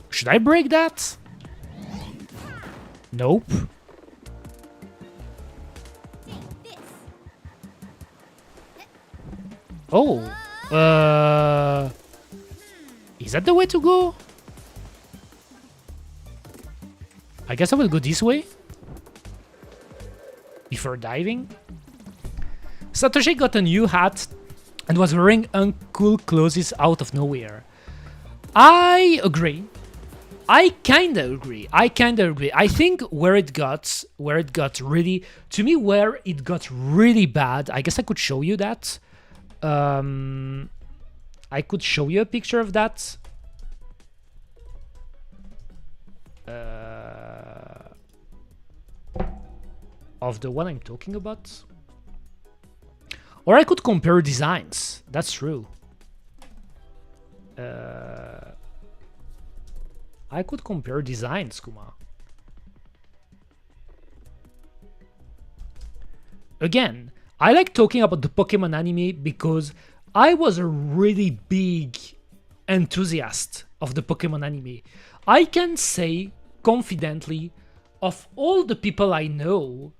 Should I break that? Nope. Oh. Is that the way to go? I guess I will go this way. Before diving. Satoshi got a new hat and was wearing uncool clothes out of nowhere. I agree. I kinda agree. I think where it got really, to me, where it got really bad, I guess I could show you that. I could show you a picture of that. Of the one I'm talking about. Or I could compare designs. That's true. I could compare designs, Kuma. Again, I like talking about the Pokemon anime because I was a really big enthusiast of the Pokemon anime. I can say confidently, of all the people I know,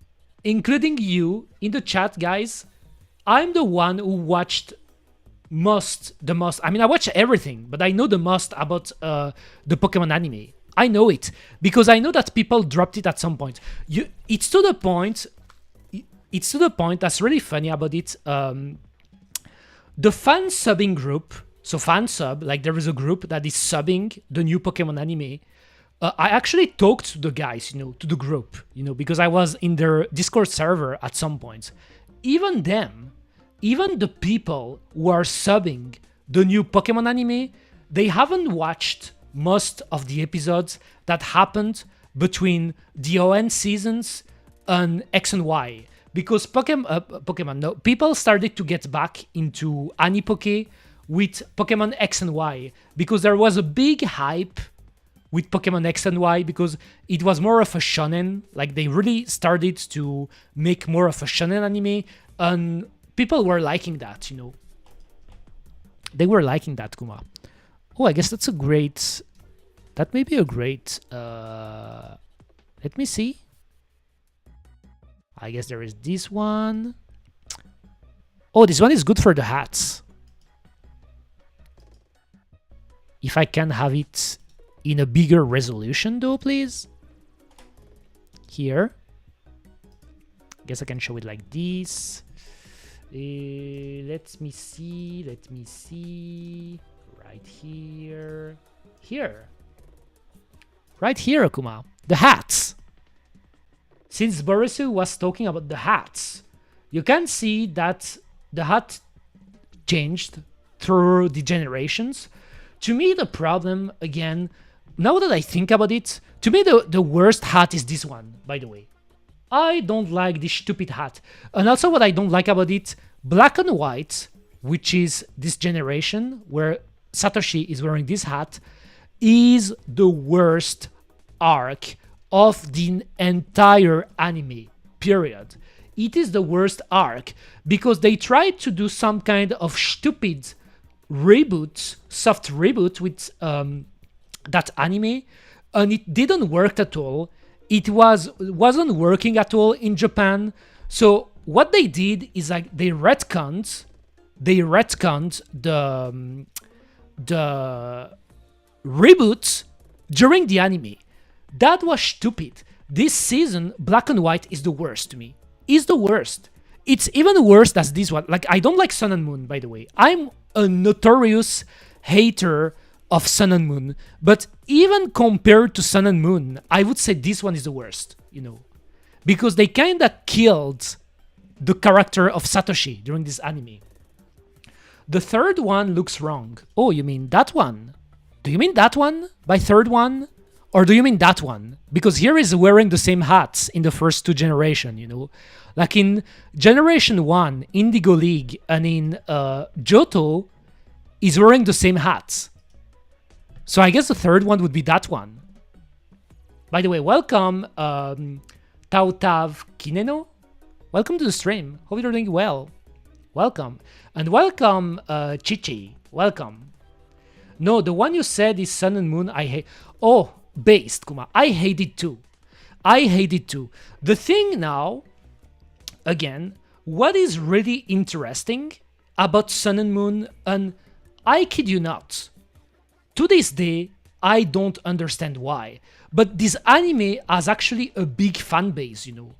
including you in the chat, guys, I'm the one who watched the most. I mean, I watch everything, but I know the most about the Pokemon anime. I know it because I know that people dropped it at some point. It's to the point that's really funny about it. The fan subbing group, so fan sub, like there is a group that is subbing the new Pokemon anime. I actually talked to the guys, to the group, because I was in their Discord server at some point. Even them, even the people who are subbing the new Pokemon anime, they haven't watched most of the episodes that happened between the ON seasons and X and Y. Because people started to get back into Anipoke with Pokemon X and Y. Because there was a big hype with Pokemon X and Y because it was more of a shonen. Like they really started to make more of a shonen anime, and people were liking that, They were liking that, Kuma. Oh, I guess that may be a great, let me see. I guess there is this one. Oh, this one is good for the hats. If I can have it in a bigger resolution though, please. Here. Guess I can show it like this. Let me see. Right here. Right here, Akuma. The hats. Since Borisu was talking about the hats, you can see that the hat changed through the generations. To me, the problem, again, now that I think about it, to me, the worst hat is this one, by the way. I don't like this stupid hat. And also what I don't like about it, black and white, which is this generation, where Satoshi is wearing this hat, is the worst arc of the entire anime, period. It is the worst arc because they tried to do some kind of stupid reboot, soft reboot with that anime, and it didn't work at all. It wasn't working at all in Japan. So what they did is like they retconned the reboots during the anime. That was stupid. This season, Black and White is the worst to me. Is the worst. It's even worse than this one. Like, I don't like Sun and Moon, by the way. I'm a notorious hater of Sun and Moon. But even compared to Sun and Moon, I would say this one is the worst, you know. Because they kind of killed the character of Satoshi during this anime. The third one looks wrong. Oh, you mean that one? Do you mean that one by third one? Or do you mean that one? Because here is wearing the same hats in the first two generations, you know? Like in Generation 1, Indigo League, and in Johto, is wearing the same hats. So I guess the third one would be that one. By the way, welcome, Tautav Kineno. Welcome to the stream. Hope you're doing well. Welcome. And welcome, Chichi. Welcome. No, the one you said is Sun and Moon. I hate. Oh, based, Kuma. I hate it too. I hate it too. The thing now, again, what is really interesting about Sun and Moon, and I kid you not, to this day, I don't understand why. But this anime has actually a big fan base, you know.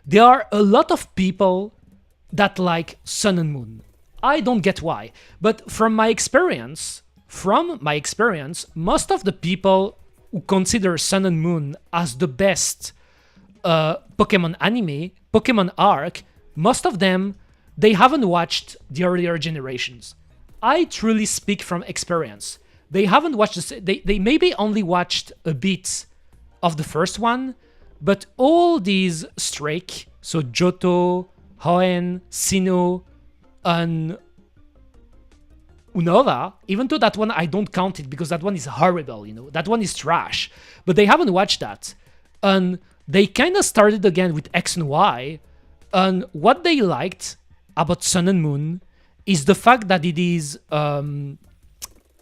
There are a lot of people that like Sun and Moon. I don't get why. But from my experience, most of the people who consider Sun and Moon as the best Pokemon anime, Pokemon arc, most of them, they haven't watched the earlier generations. I truly speak from experience. They haven't watched this, they maybe only watched a bit of the first one, but all these Strike, so Johto, Hoenn, Sinnoh, and Unova, even though that one I don't count it because that one is horrible, you know, that one is trash, but they haven't watched that. And they kind of started again with X and Y, and what they liked about Sun and Moon is the fact that it is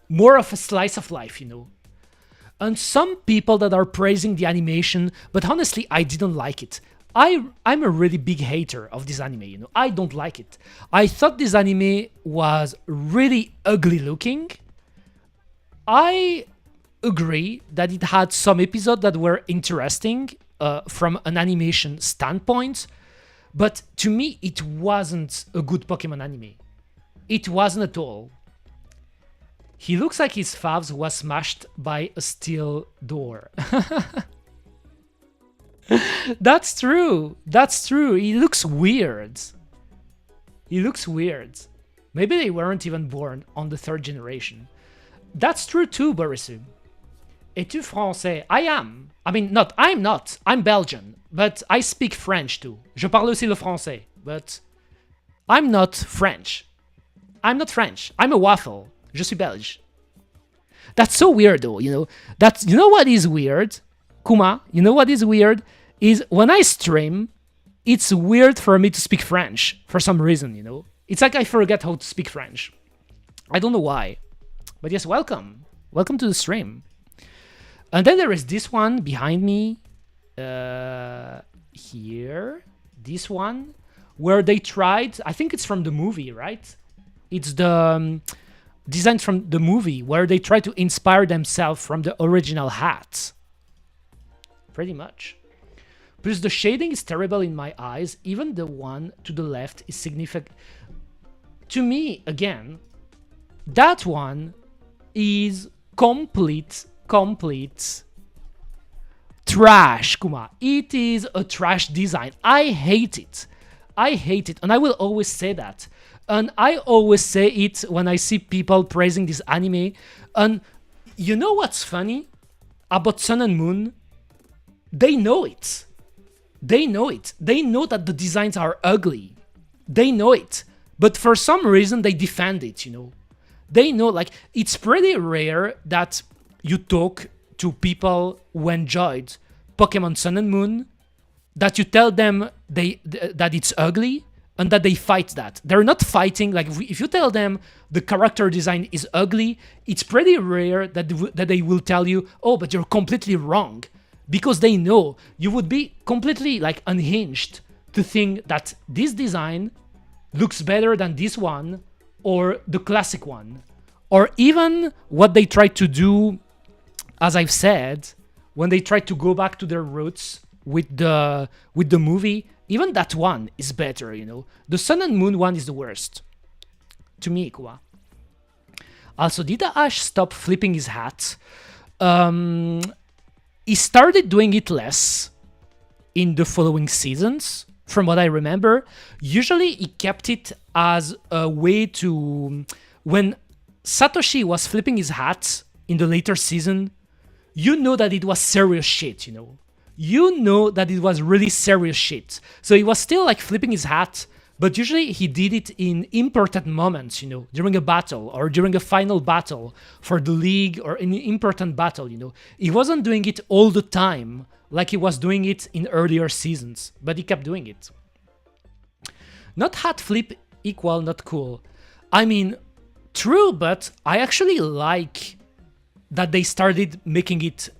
more of a slice of life, you know. And some people that are praising the animation, but honestly, I didn't like it. I'm a really big hater of this anime, you know. I don't like it. I thought this anime was really ugly looking. I agree that it had some episodes that were interesting from an animation standpoint, but to me, it wasn't a good Pokemon anime. It wasn't at all. He looks like his favs was smashed by a steel door. That's true. That's true. He looks weird. He looks weird. Maybe they weren't even born on the third generation. That's true too, Borisu. Es-tu français? I am. I mean, not. I'm not. I'm Belgian. But I speak French too. Je parle aussi le français. But I'm not French. I'm not French. I'm a waffle. Je suis belge. That's so weird though, you know. That's, you know what is weird? Kuma, you know what is weird? Is when I stream, it's weird for me to speak French for some reason, you know? It's like I forget how to speak French. I don't know why. But yes, welcome. Welcome to the stream. And then there is this one behind me. Here. This one. Where they tried, I think it's from the movie, right? It's the design from the movie where they try to inspire themselves from the original hats. Pretty much. Plus the shading is terrible in my eyes. Even the one to the left is significant. To me, again, that one is complete trash, Kuma. It is a trash design. I hate it. I hate it. And I will always say that. And I always say it when I see people praising this anime. And you know what's funny about Sun and Moon? They know it. They know it. They know that the designs are ugly. They know it. But for some reason, they defend it, you know. They know, like, it's pretty rare that you talk to people who enjoyed Pokemon Sun and Moon, that you tell them that it's ugly, and that they fight that. They're not fighting, like if you tell them the character design is ugly, it's pretty rare that they will tell you, oh, but you're completely wrong. Because they know you would be completely like unhinged to think that this design looks better than this one or the classic one. Or even what they try to do, as I've said, when they try to go back to their roots with the movie, even that one is better, you know. The Sun and Moon one is the worst. To me, kuma. Also, did Ash stop flipping his hat? He started doing it less in the following seasons, from what I remember. Usually he kept it as a way to... When Satoshi was flipping his hat in the later season, you know that it was serious shit, you know. You know that it was really serious shit. So he was still like flipping his hat, but usually he did it in important moments, you know, during a battle or during a final battle for the league or an important battle, you know. He wasn't doing it all the time like he was doing it in earlier seasons, but he kept doing it. Not hat flip equal not cool. I mean, true, but I actually like that they started making it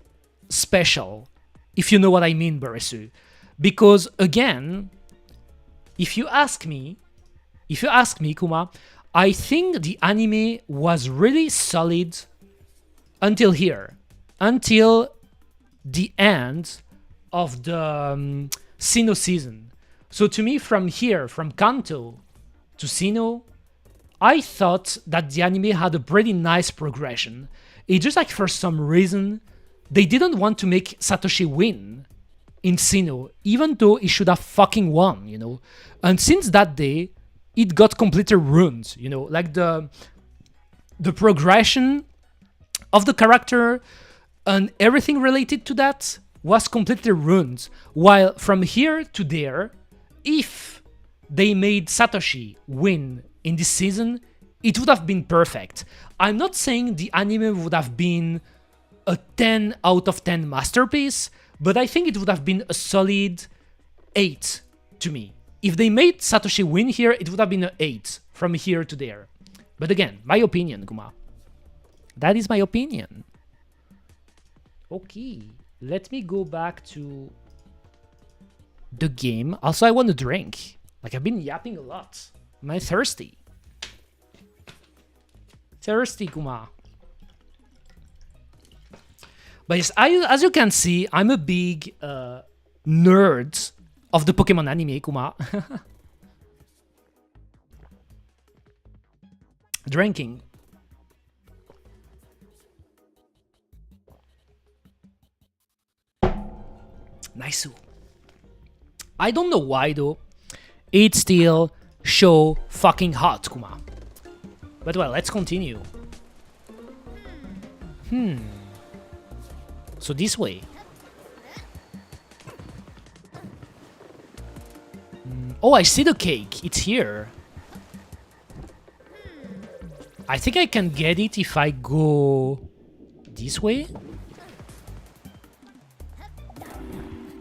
special, if you know what I mean, Barisu. Because again, if you ask me, Kuma, I think the anime was really solid until here, until the end of the Sinnoh season. So to me, from here, from Kanto to Sinnoh, I thought that the anime had a pretty nice progression. It's just like for some reason, they didn't want to make Satoshi win in Sinnoh, even though he should have fucking won, you know. And since that day, it got completely ruined, you know. Like the progression of the character and everything related to that was completely ruined. While from here to there, if they made Satoshi win in this season, it would have been perfect. I'm not saying the anime would have been a 10 out of 10 masterpiece, but I think it would have been a solid 8 to me. If they made Satoshi win here, it would have been an 8 from here to there. But again, my opinion, Kuma. That is my opinion. Okay, let me go back to the game. Also, I want to drink. Like, I've been yapping a lot. Am I thirsty? Thirsty, Kuma. But yes, as you can see, I'm a big nerd of the Pokemon anime, Kuma. Drinking. Nice. I don't know why though. It's still so fucking hot, Kuma. But well, let's continue. So this way. Oh, I see the cake. It's here. I think I can get it if I go this way.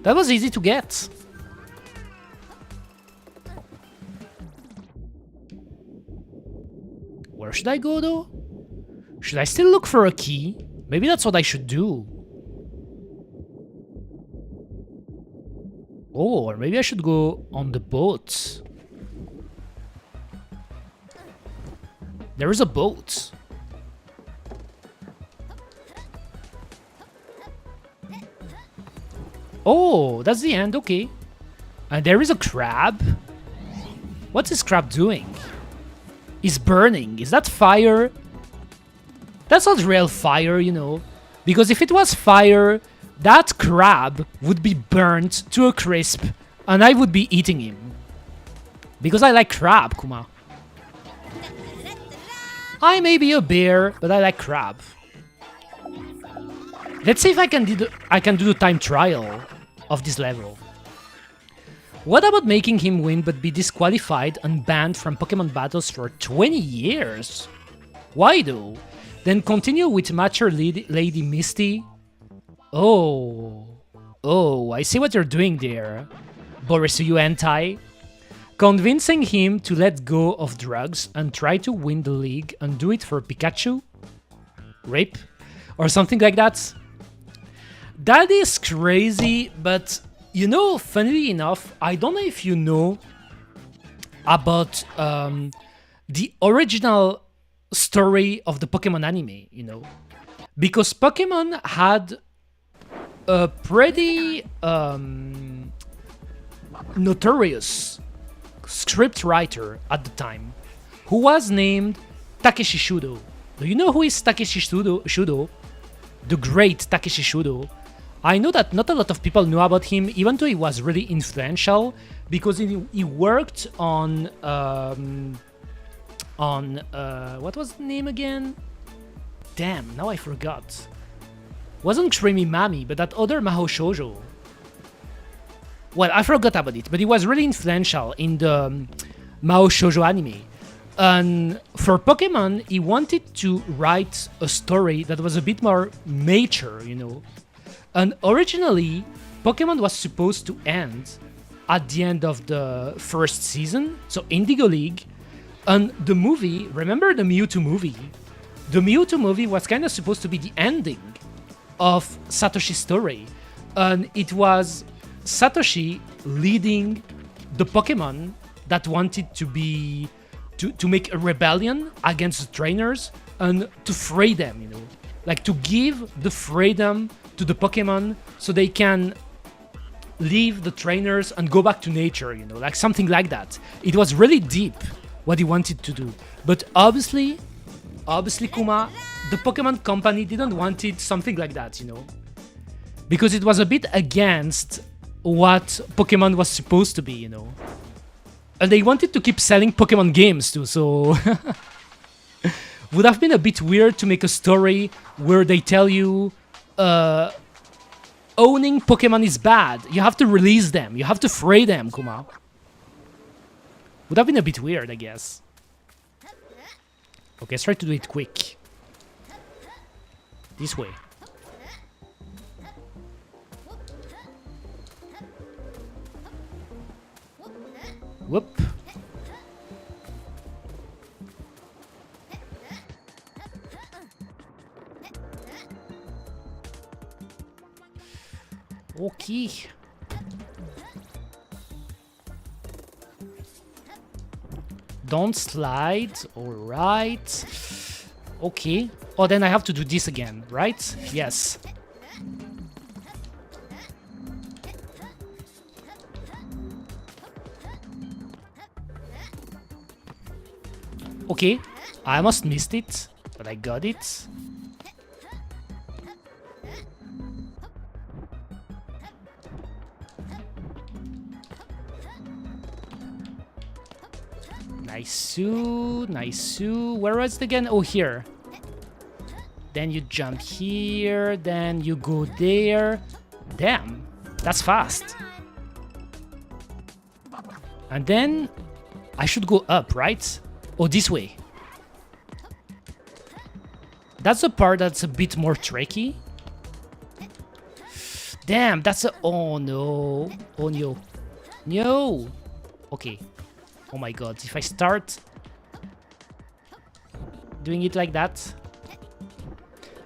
That was easy to get. Where should I go though? Should I still look for a key? Maybe that's what I should do. Oh, or maybe I should go on the boat. There is a boat. Oh, that's the end, okay. And there is a crab. What's this crab doing? He's burning. Is that fire? That's not real fire, you know. Because if it was fire, that crab would be burnt to a crisp and I would be eating him. Because I like crab, Kuma. I may be a bear, but I like crab. Let's see if I can do the time trial of this level. What about making him win but be disqualified and banned from Pokemon battles for 20 years? Why though? Then continue with mature Lady Misty. Oh, I see what you're doing there, Borisu, you anti. Convincing him to let go of drugs and try to win the league and do it for Pikachu? Rape? Or something like that? That is crazy, but you know, funnily enough, I don't know if you know about the original story of the Pokemon anime, you know? Because Pokemon had a pretty notorious script writer at the time who was named Takeshi Shudo. Do you know who is Takeshi Shudo? The great Takeshi Shudo. I know that not a lot of people know about him, even though he was really influential, because he worked on what was the name again? Damn, now I forgot. Wasn't Creamy Mami, but that other Mahou Shoujo. Well, I forgot about it, but he was really influential in the Mahou Shoujo anime. And for Pokemon, he wanted to write a story that was a bit more mature, you know. And originally, Pokemon was supposed to end at the end of the first season, so Indigo League. And the movie, remember the Mewtwo movie? The Mewtwo movie was kind of supposed to be the ending of Satoshi's story. And it was Satoshi leading the Pokemon that wanted to be to make a rebellion against the trainers and to free them, you know, like to give the freedom to the Pokemon so they can leave the trainers and go back to nature, you know, like something like that. It was really deep what he wanted to do, but obviously Kuma, the Pokemon company didn't want it something like that, you know, because it was a bit against what Pokemon was supposed to be, you know. And they wanted to keep selling Pokemon games too, so would have been a bit weird to make a story where they tell you owning Pokemon is bad. You have to release them. You have to free them, Kuma. Would have been a bit weird, I guess. Okay, let's try to do it quick. This way. Whoop. Okay. Don't slide. All right. Okay. Oh, then I have to do this again, right? Yes. Okay, I almost missed it, but I got it. Nice. Where was it again? Oh, here. Then you jump here, then you go there. Damn, that's fast. And then I should go up, right? Oh, this way. That's the part that's a bit more tricky. Damn, that's a... Oh, no. Oh, no. No. Okay. Oh, my God. If I start doing it like that...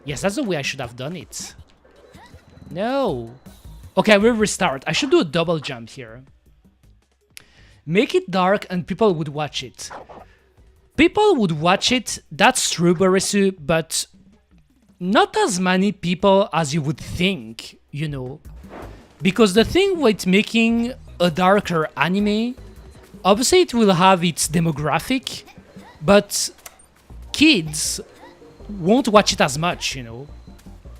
Yes, that's the way I should have done it. No. Okay, I will restart. I should do a double jump here. Make it dark and people would watch it. People would watch it, that's true, Borisu, but not as many people as you would think, you know. Because the thing with making a darker anime, obviously it will have its demographic, but kids won't watch it as much, you know,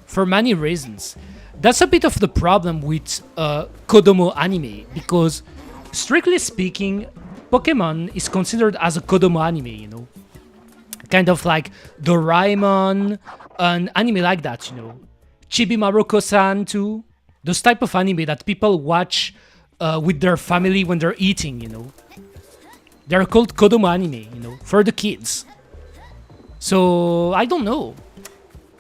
for many reasons. That's a bit of the problem with Kodomo anime, because strictly speaking, Pokemon is considered as a Kodomo anime, you know? Kind of like Doraemon, an anime like that, you know? Chibi Maruko-san too. Those type of anime that people watch with their family when they're eating, you know? They're called Kodomo anime, you know, for the kids. So, I don't know.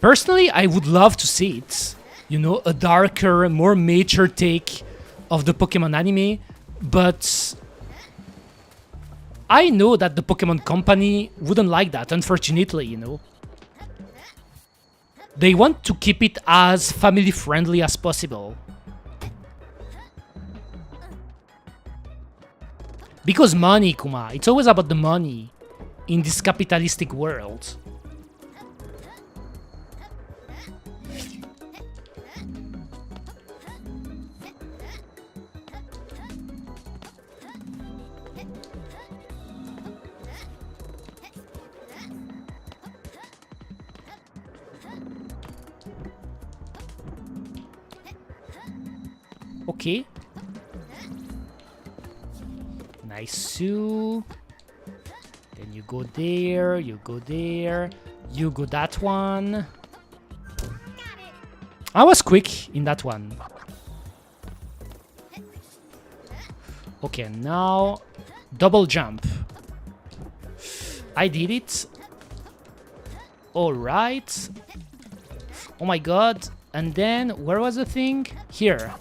Personally, I would love to see it. You know, a darker, more mature take of the Pokemon anime, but I know that the Pokemon Company wouldn't like that, unfortunately, you know. They want to keep it as family-friendly as possible. Because money, Kuma. It's always about the money in this capitalistic world. Okay. Nice Sue. Then you go there, you go there, you go that one. I was quick in that one. Okay, now double jump. I did it. All right. Oh my god. And then where was the thing? Here.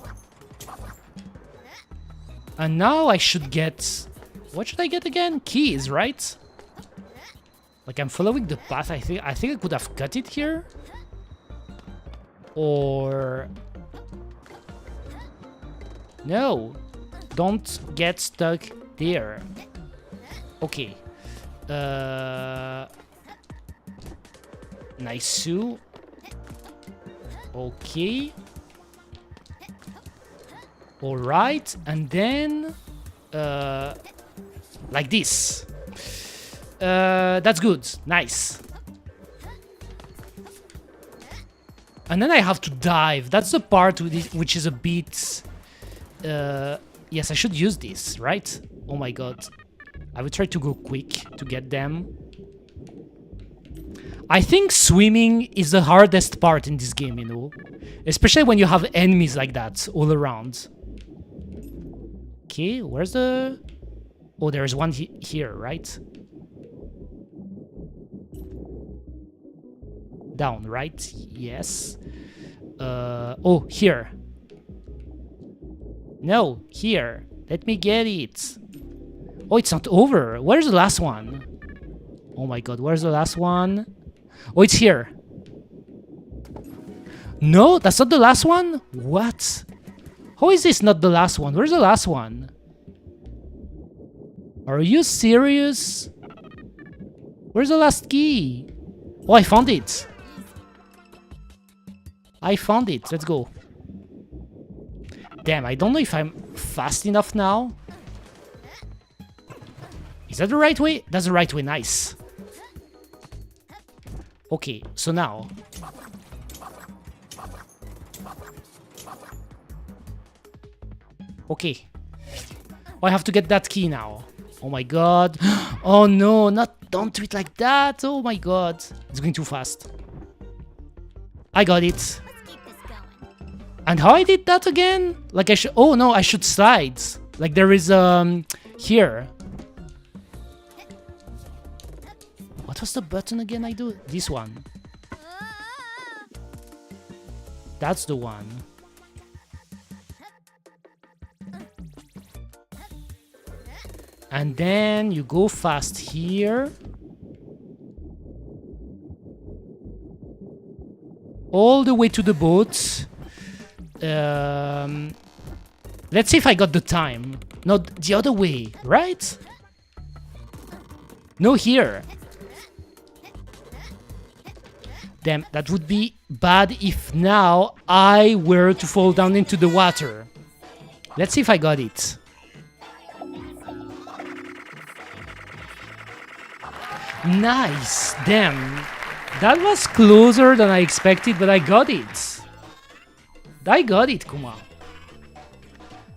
And now I should get... What should I get again? Keys, right? Like, I'm following the path. I think I could have cut it here. Or... No. Don't get stuck there. Okay. Nice Sue. Okay. Alright, and then like this. That's good. Nice. And then I have to dive. That's the part which is a bit... yes, I should use this, right? Oh my god. I will try to go quick to get them. I think swimming is the hardest part in this game, you know? Especially when you have enemies like that all around. Okay, where's the... Oh, there's one here, right? Down, right? Yes. Oh, here. No, here. Let me get it. Oh, it's not over. Where's the last one? Oh my god, where's the last one? Oh, it's here. No, that's not the last one? What? How is this not the last one? Where's the last one? Are you serious? Where's the last key? Oh, I found it. I found it. Let's go. Damn, I don't know if I'm fast enough now. Is that the right way? That's the right way. Nice. Okay, so now... Okay. Oh, I have to get that key now. Oh my god. Oh no, don't do it like that. Oh my god. It's going too fast. I got it. Let's keep this going. And how I did that again? Like I should... Oh no, I should slide. Like there is, here. What was the button again I do? This one. That's the one. And then you go fast here. All the way to the boat. Let's see if I got the time. No, the other way, right? No, here. Damn, that would be bad if now I were to fall down into the water. Let's see if I got it. Nice! Damn! That was closer than I expected, but I got it! I got it, Kuma!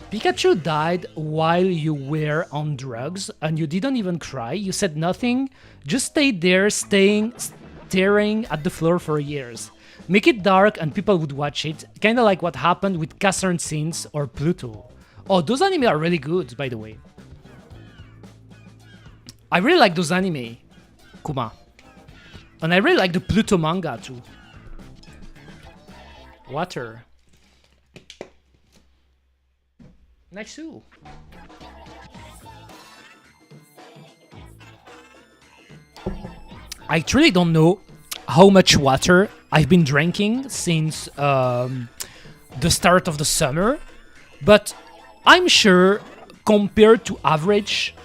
Pikachu died while you were on drugs, and you didn't even cry, you said nothing, just stayed there staring at the floor for years. Make it dark and people would watch it, kinda like what happened with Casern Sins or Pluto. Oh, those anime are really good, by the way. I really like those anime, Kuma. And I really like the Pluto manga too. Water. Nice too. I truly don't know how much water I've been drinking since the start of the summer, but I'm sure compared to average,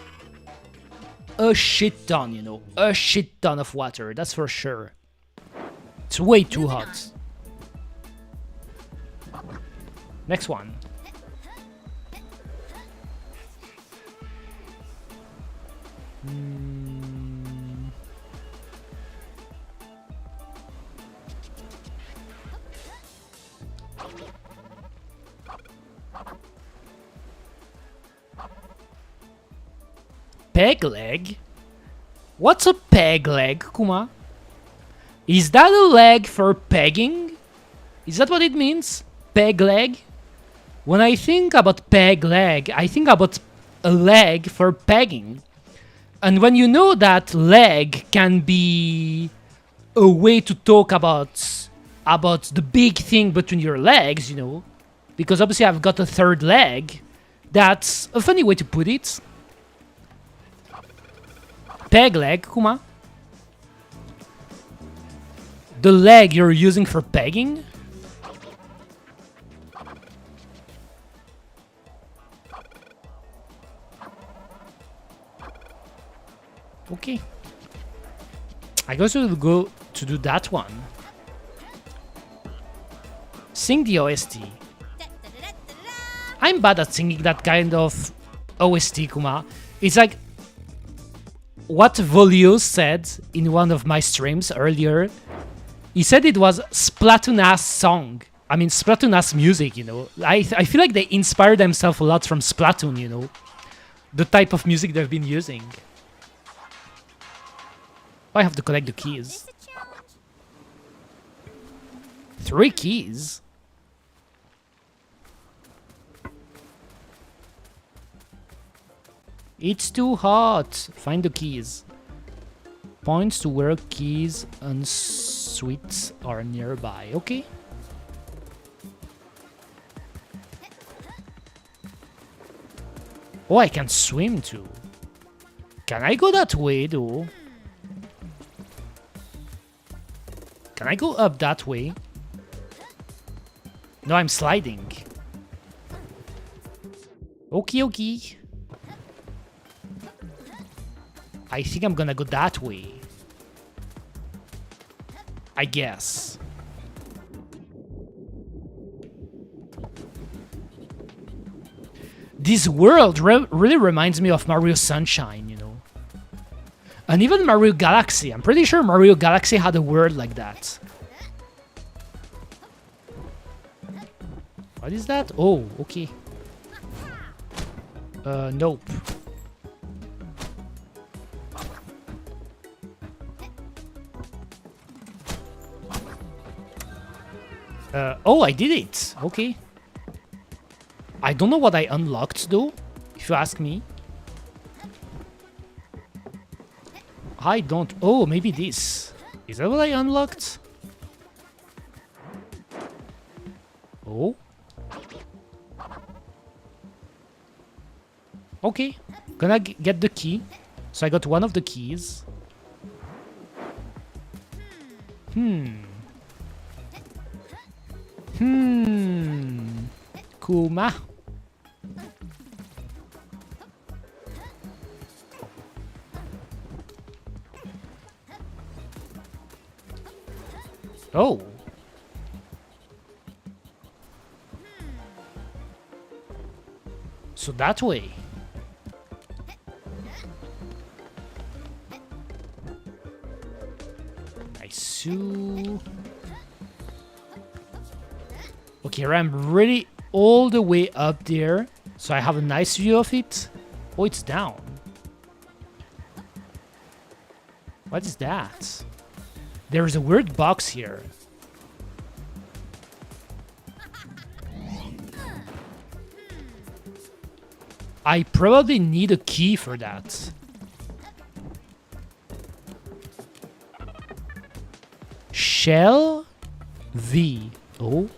a shit ton, you know, a shit ton of water, that's for sure. It's way too hot. Next one. Peg leg? What's a peg leg, Kuma? Is that a leg for pegging? Is that what it means? Peg leg? When I think about peg leg, I think about a leg for pegging. And when you know that leg can be a way to talk about the big thing between your legs, you know, because obviously I've got a third leg, that's a funny way to put it. Peg leg, Kuma? The leg you're using for pegging? Okay. I guess we'll go to do that one. Sing the OST. I'm bad at singing that kind of OST, Kuma. It's like what Volio said in one of my streams earlier. He said it was Splatoon-ass song. I mean, Splatoon-ass music, you know. I feel like they inspired themselves a lot from Splatoon, you know. The type of music they've been using. I have to collect the keys. 3 keys? It's too hot. Find the keys. Points to where keys and sweets are nearby. Okay. Oh, I can swim too. Can I go that way though? Can I go up that way? No, I'm sliding. Okay, okay. I think I'm gonna go that way. I guess. This world really reminds me of Mario Sunshine, you know. And even Mario Galaxy. I'm pretty sure Mario Galaxy had a world like that. What is that? Oh, okay. Nope. Oh, I did it. Okay. I don't know what I unlocked though, if you ask me. I don't... Oh, maybe this. Is that what I unlocked? Oh. Okay. Gonna get the key. So I got one of the keys. Kuma. Oh. So that way. Nice. Okay, I'm really all the way up there, so I have a nice view of it. Oh, it's down. What is that? There is a weird box here. I probably need a key for that. Shell V. Oh.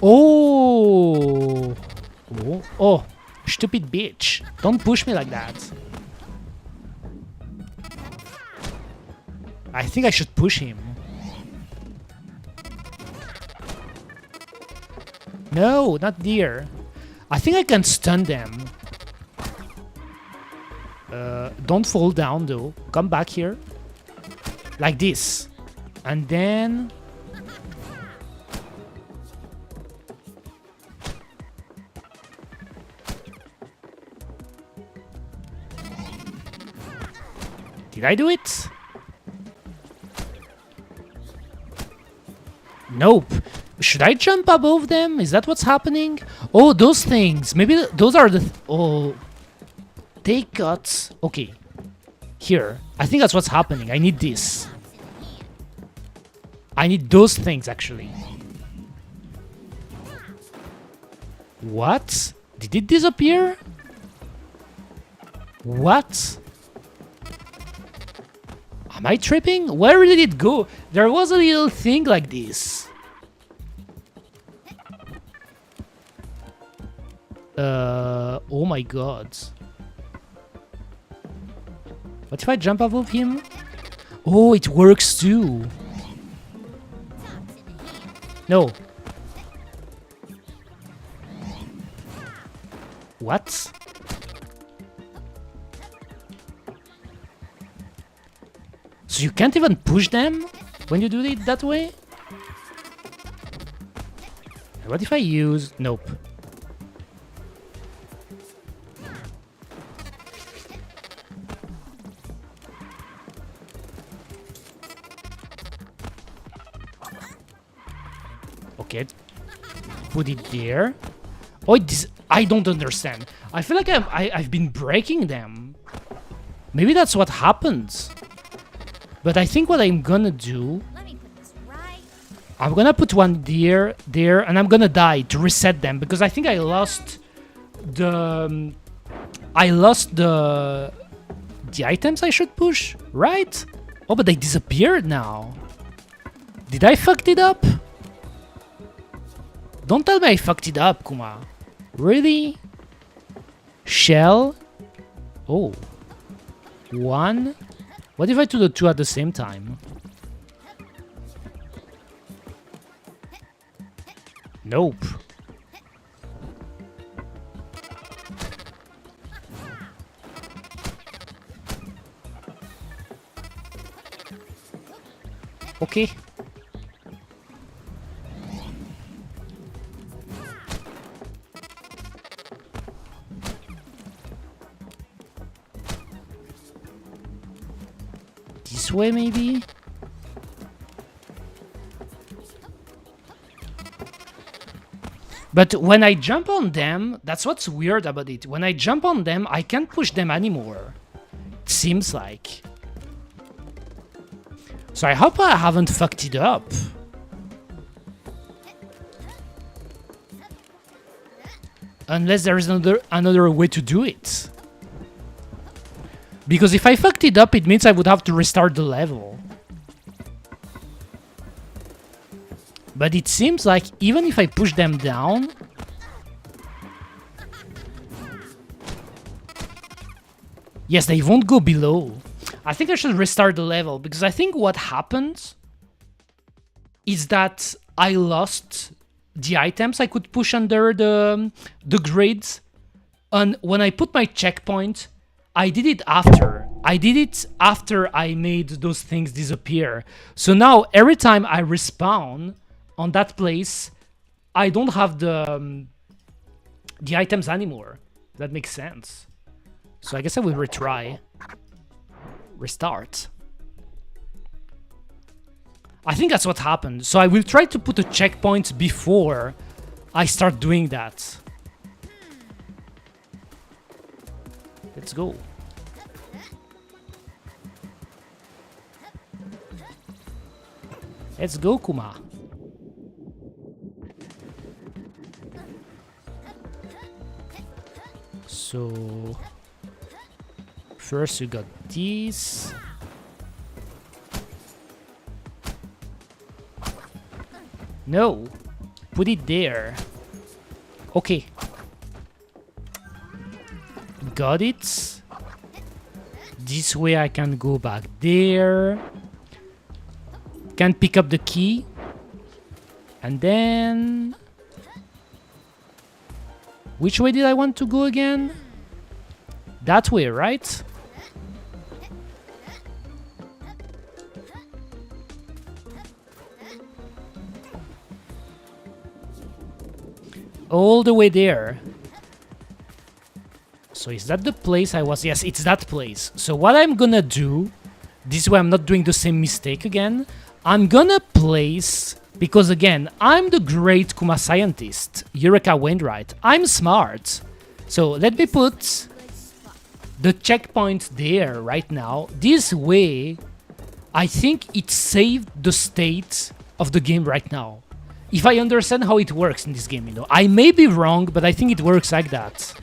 Oh. Oh, stupid bitch. Don't push me like that. I think I should push him. No, not there. I think I can stun them. Don't fall down though. Come back here. Like this. And then... Did I do it? Nope. Should I jump above them? Is that what's happening? Oh, those things. Maybe those are the... oh. They got... Okay. Here. I think that's what's happening. I need this. I need those things, actually. What? Did it disappear? What? Am I tripping? Where did it go? There was a little thing like this. Oh my god. What if I jump above him? Oh, it works too. No. What? So you can't even push them when you do it that way? What if I use... Nope. Okay. Put it there. Oh, I don't understand. I feel like I've been breaking them. Maybe that's what happens. But I think what I'm gonna do... Let me put this right. I'm gonna put one there, and I'm gonna die to reset them. Because I think I lost the... the items I should push, right? Oh, but they disappeared now. Did I fucked it up? Don't tell me I fucked it up, Kuma. Really? Shell? Oh. One? What if I do the two at the same time? Nope. Okay. This way, maybe? But when I jump on them, that's what's weird about it. When I jump on them, I can't push them anymore. It seems like. So I hope I haven't fucked it up. Unless there is another way to do it. Because if I fucked it up, it means I would have to restart the level. But it seems like even if I push them down... Yes, they won't go below. I think I should restart the level, because I think what happened is that I lost the items I could push under the grids. And when I put my checkpoint, I did it after. I did it after I made those things disappear. So now every time I respawn on that place, I don't have the items anymore. That makes sense. So I guess I will retry. Restart. I think that's what happened. So I will try to put a checkpoint before I start doing that. Let's go. Let's go, Kuma. So first you got these. No. put it there. Okay. Got it. This way I can go back there. Can pick up the key. And then... Which way did I want to go again? That way, right? All the way there. So is that the place I was? Yes, it's that place. So what I'm gonna do, this way I'm not doing the same mistake again, I'm gonna place, because again, I'm the great Kuma scientist, Eureka Wainwright. I'm smart. So let me put the checkpoint there right now. This way, I think it saved the state of the game right now. If I understand how it works in this game, you know. I may be wrong, but I think it works like that.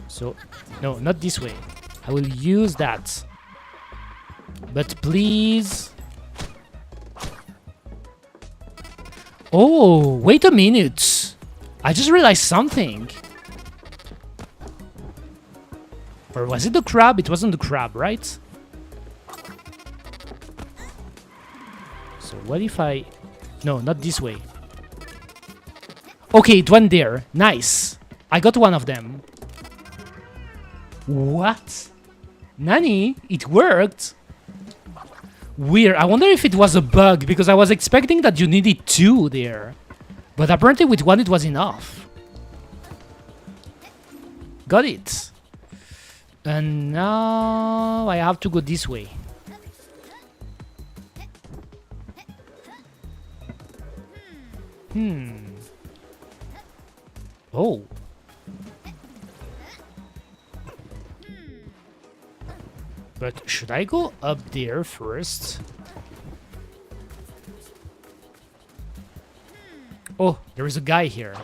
So, no, not this way. I will use that. But please... Oh, wait a minute. I just realized something. Or was it the crab? It wasn't the crab, right? So what if I... No, not this way. Okay, it went there. Nice. I got one of them. What? Nani? It worked? Weird. I wonder if it was a bug, because I was expecting that you needed two there. But apparently with one it was enough. Got it. And now I have to go this way. Oh. But should I go up there first? Oh, there is a guy here.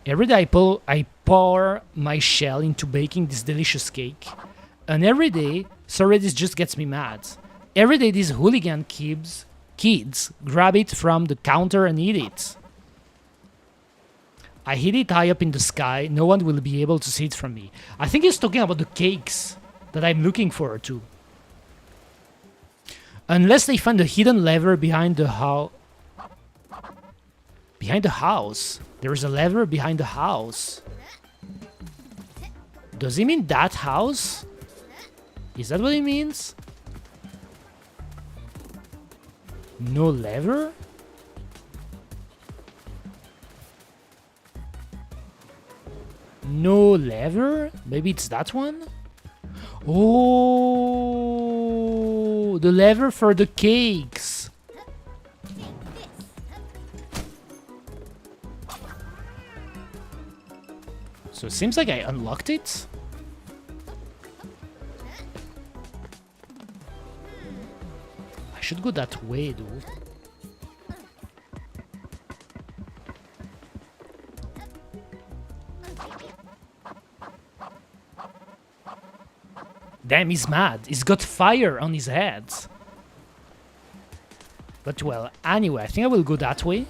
Every day I pour my shell into baking this delicious cake. And every day, sorry, this just gets me mad. Every day these hooligan kids grab it from the counter and eat it. I hid it high up in the sky, no one will be able to see it from me. I think he's talking about the cakes that I'm looking for too. Unless they find a hidden lever behind the house. Behind the house? There is a lever behind the house. Does he mean that house? Is that what he means? No lever? No lever? Maybe it's that one? Oh, the lever for the cakes. So it seems like I unlocked it. I should go that way though. Damn, he's mad. He's got fire on his head. But well, anyway, I think I will go that way.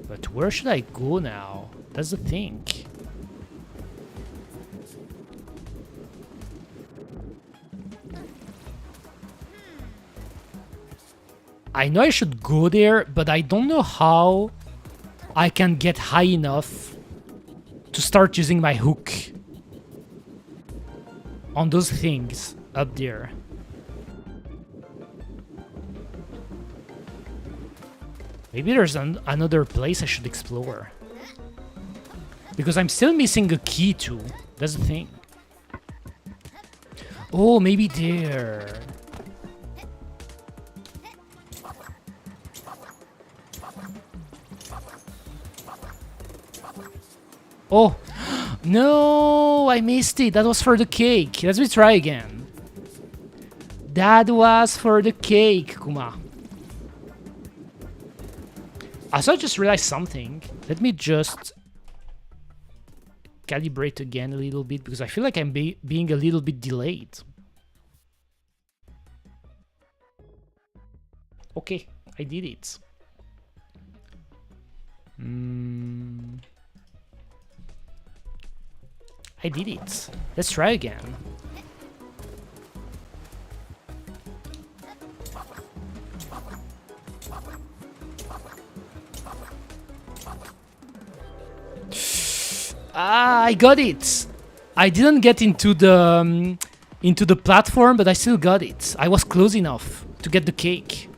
But where should I go now? That's the thing. I know I should go there, but I don't know how I can get high enough to start using my hook on those things up there. Maybe there's another place I should explore. Because I'm still missing a key too. That's the thing. Oh, maybe there. Oh, no, I missed it. That was for the cake. Let's try again. That was for the cake, Kuma. Also, I just realized something. Let me just calibrate again a little bit because I feel like I'm being a little bit delayed. Okay, I did it. I did it. Let's try again. Ah, I got it. I didn't get into the platform, but I still got it. I was close enough to get the cake.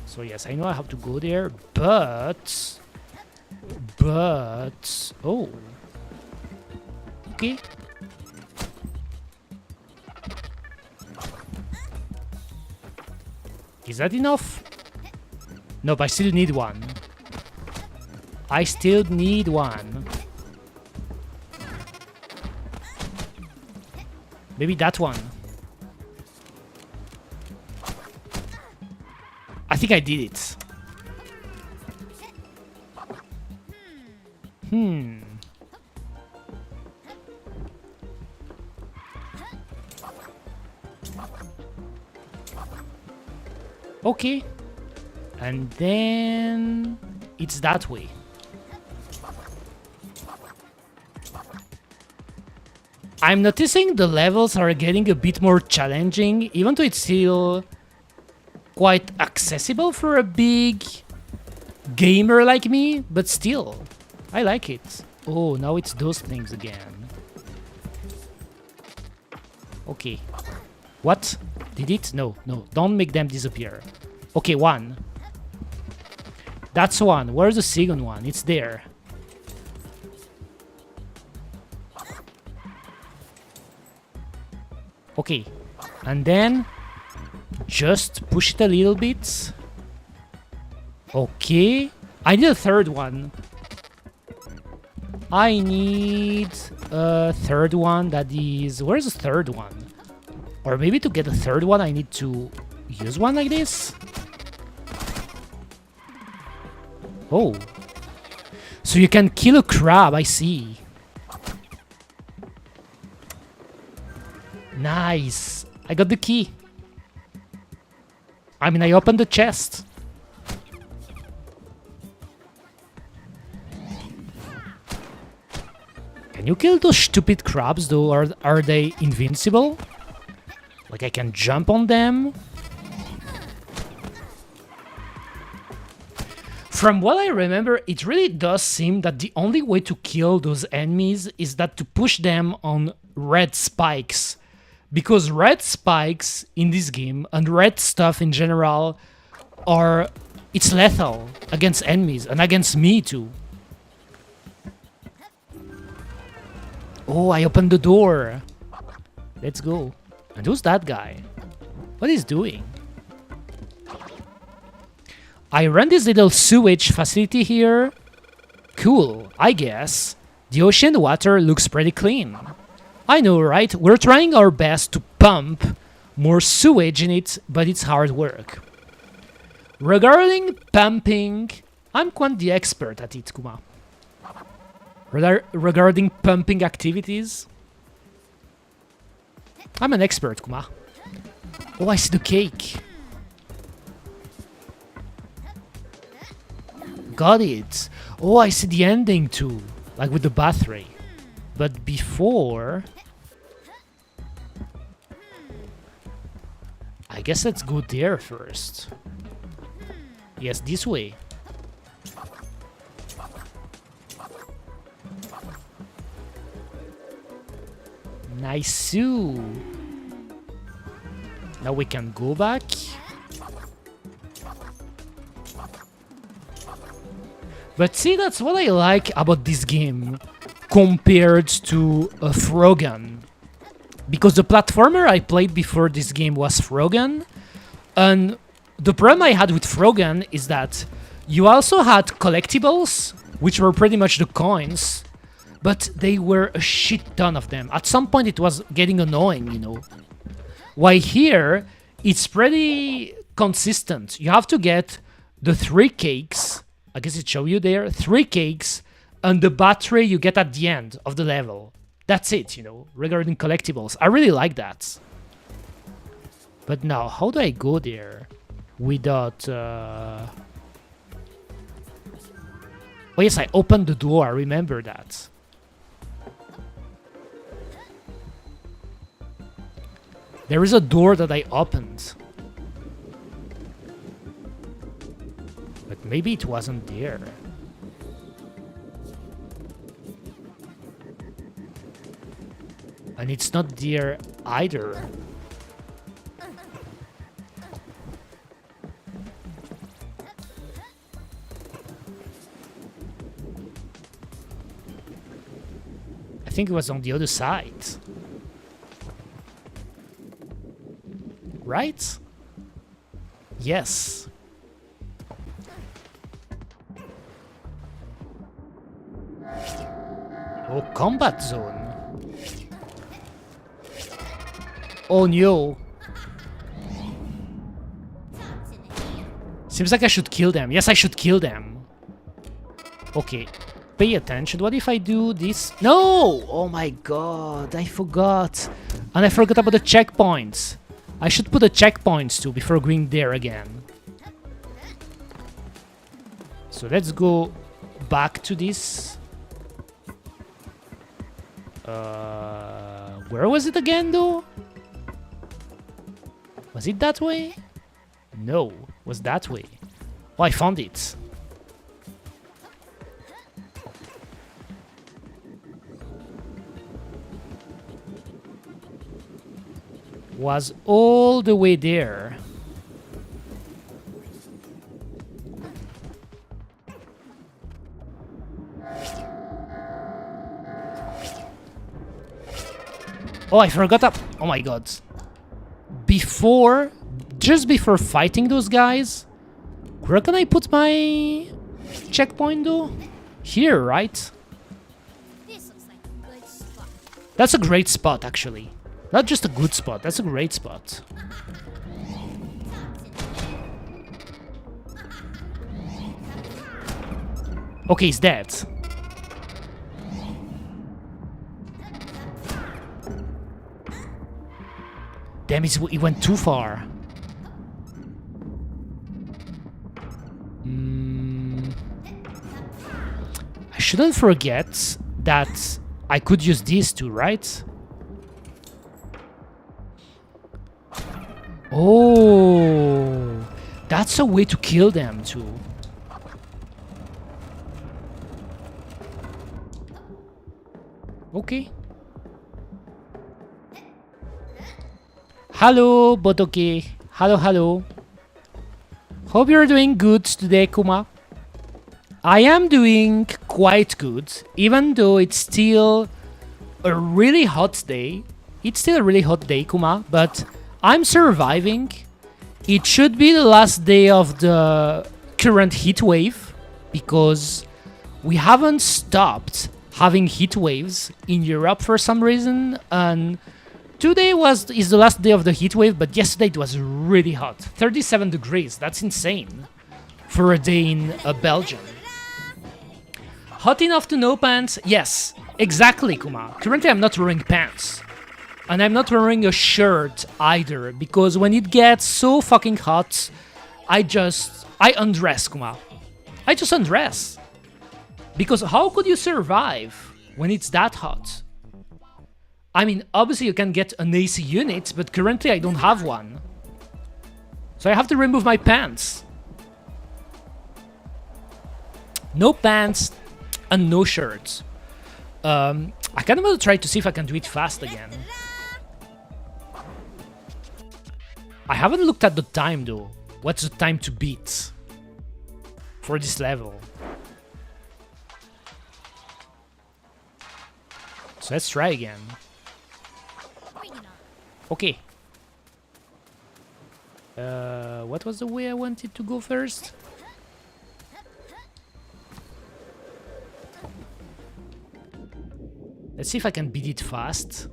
So yes, I know I have to go there, but oh, okay. Is that enough? Nope, I still need one. I still need one. Maybe that one. I think I did it. Okay. And then it's that way. I'm noticing the levels are getting a bit more challenging, even though it's still quite accessible for a big gamer like me, but still, I like it. Oh, now it's those things again. Okay. What? Did it? No, no, don't make them disappear. Okay, one. That's one. Where's the second one? It's there. Okay, and then just push it a little bit. Okay, I need a third one. I need a third one that is... Where's the third one? Or maybe to get a third one I need to use one like this? Oh. So you can kill a crab, I see. Nice. I got the key. I mean, I opened the chest. Can you kill those stupid crabs though? Are they invincible? Like I can jump on them? From what I remember, it really does seem that the only way to kill those enemies is that to push them on red spikes. Because red spikes in this game, and red stuff in general, it's lethal against enemies, and against me too. Oh, I opened the door. Let's go. And who's that guy? What is doing? I run this little sewage facility here. Cool, I guess. The ocean water looks pretty clean. I know, right? We're trying our best to pump more sewage in it, but it's hard work. Regarding pumping, I'm quite the expert at it, Kuma. Regarding pumping activities, I'm an expert, Kuma. Oh, I see the cake. Got it. Oh, I see the ending too, like with the bath ray. But before... I guess let's go there first. Yes, this way. Nice. Now we can go back. But see, that's what I like about this game compared to a Frogan. Because the platformer I played before this game was Frogan, and the problem I had with Frogan is that you also had collectibles, which were pretty much the coins, but they were a shit ton of them. At some point it was getting annoying, you know. While here, it's pretty consistent. You have to get the 3 cakes I guess it show you there, 3 cakes, and the battery you get at the end of the level. That's it, you know, regarding collectibles. I really like that. But now, how do I go there without... Oh yes, I opened the door, I remember that. There is a door that I opened. But maybe it wasn't there. And it's not there either. I think it was on the other side. Right? Yes. Oh, combat zone. Oh no. Seems like I should kill them. Yes, I should kill them. Okay. Pay attention. What if I do this? No! Oh my god, I forgot. And I forgot about the checkpoints. I should put the checkpoints too before going there again. So let's go back to this. Where was it again though? Was it that way? No, it was that way. Oh, I found it. Was all the way there. Oh, I forgot up. Oh my god. Just before fighting those guys, where can I put my checkpoint though? Here, right? This looks like a good spot. That's a great spot, actually. Not just a good spot, that's a great spot. Okay, he's dead. Damn, he went too far. I shouldn't forget that I could use these two, right? Oh, that's a way to kill them too. Okay. Hello, Botoke. Hello, hello. Hope you're doing good today, Kuma. I am doing quite good, even though it's still a really hot day. It's still a really hot day, Kuma, but I'm surviving. It should be the last day of the current heat wave, because we haven't stopped having heat waves in Europe for some reason, and today is the last day of the heat wave, but yesterday it was really hot. 37 degrees, that's insane for a day in Belgium. Hot enough to no pants? Yes, exactly, Kuma. Currently I'm not wearing pants. And I'm not wearing a shirt either, because when it gets so fucking hot, I undress, Kuma. I just undress. Because how could you survive when it's that hot? I mean, obviously you can get an AC unit, but currently I don't have one. So I have to remove my pants. No pants and no shirts. I kind of want to try to see if I can do it fast again. I haven't looked at the time though. What's the time to beat for this level? So let's try again. Bring it on. Okay. What was the way I wanted to go first? Let's see if I can beat it fast.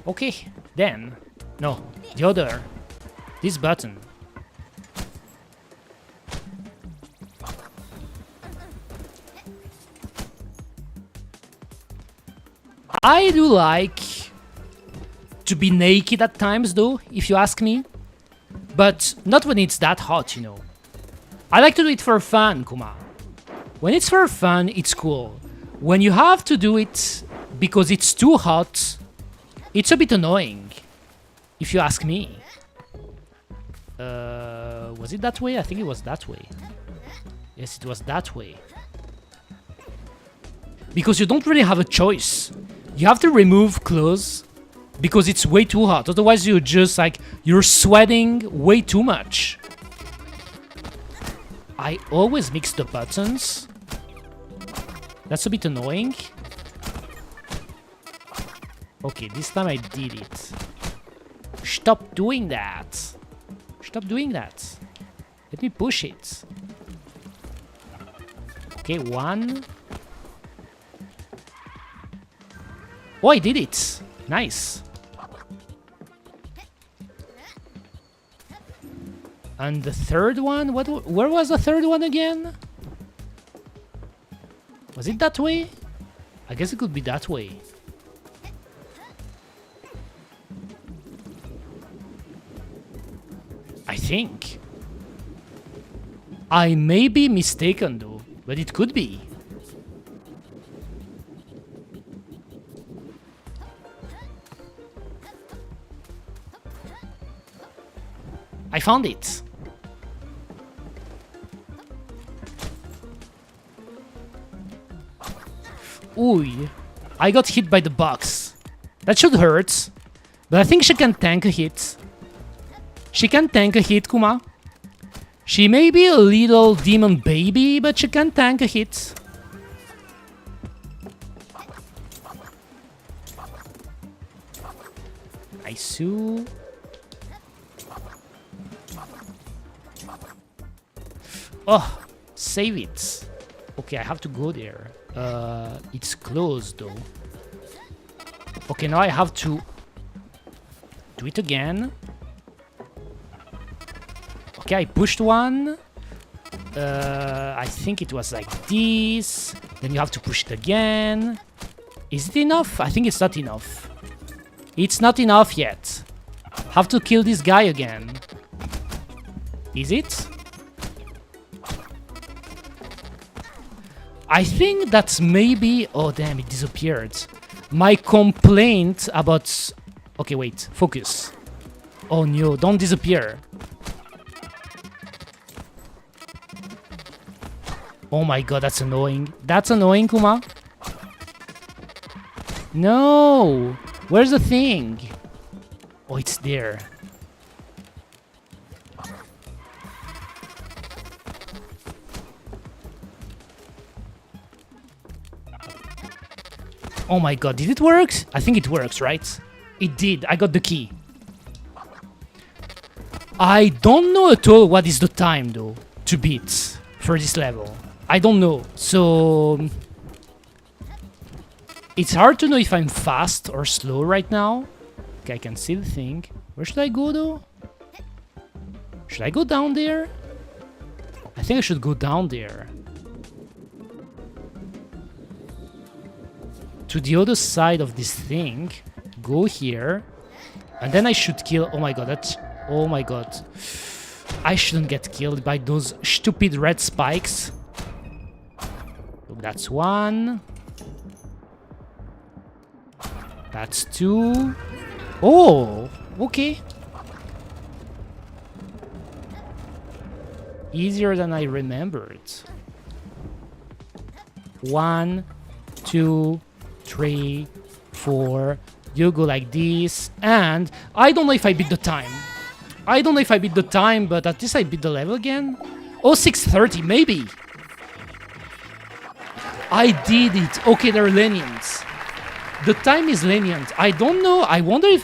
Okay, then. No, the other. This button. I do like to be naked at times, though, if you ask me. But not when it's that hot, you know. I like to do it for fun, Kuma. When it's for fun, it's cool. When you have to do it because it's too hot, it's a bit annoying, if you ask me. Was it that way? I think it was that way. Yes, it was that way. Because you don't really have a choice. You have to remove clothes because it's way too hot. Otherwise, you're just like, you're sweating way too much. I always mix the buttons. That's a bit annoying. Okay, this time I did it. Stop doing that. Stop doing that. Let me push it. Okay, one. Oh, I did it. Nice. And the third one? Where was the third one again? Was it that way? I guess it could be that way. I think. I may be mistaken though, but it could be. I found it. Ooh, I got hit by the box. That should hurt. But I think she can tank a hit. She can tank a hit, Kuma. She may be a little demon baby, but she can tank a hit. Nice. Oh, save it. Okay, I have to go there. It's closed though. Okay, now I have to do it again. Okay, I pushed one. I think it was like this. Then you have to push it again. Is it enough? I think it's not enough. It's not enough yet. Have to kill this guy again. Is it? I think that's maybe... Oh, damn, it disappeared. My complaint about... Okay, wait. Focus. Oh, no. Don't disappear. Oh my god, that's annoying. That's annoying, Kuma. No! Where's the thing? Oh, it's there. Oh my god, did it work? I think it works, right? It did. I got the key. I don't know at all what is the time, though, to beat for this level. I don't know. So... It's hard to know if I'm fast or slow right now. Okay, I can see the thing. Where should I go, though? Should I go down there? I think I should go down there. To the other side of this thing. Go here. And then I should kill... Oh my god, that's... Oh my god. I shouldn't get killed by those stupid red spikes. Look, that's one. That's two. Oh, okay. Easier than I remembered. 1, 2, 3, 4. You go like this. And I don't know if I beat the time. I don't know if I beat the time, but at least I beat the level again. Oh, 6:30, maybe. I did it. Okay, they're lenient. The time is lenient. I don't know. I wonder if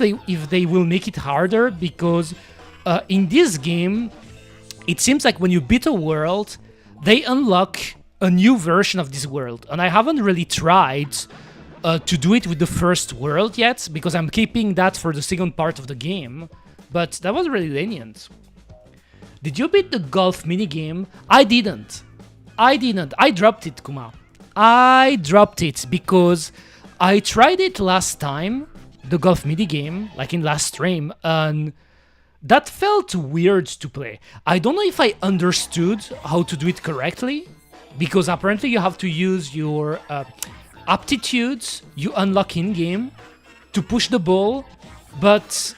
they will make it harder, because in this game, it seems like when you beat a world, they unlock a new version of this world. And I haven't really tried to do it with the first world yet, because I'm keeping that for the second part of the game, but that was really lenient. Did you beat the golf minigame? I didn't. I dropped it, Kuma. I dropped it because I tried it last time, the golf minigame, like in last stream, and that felt weird to play. I don't know if I understood how to do it correctly, because apparently you have to use your aptitudes you unlock in-game to push the ball, but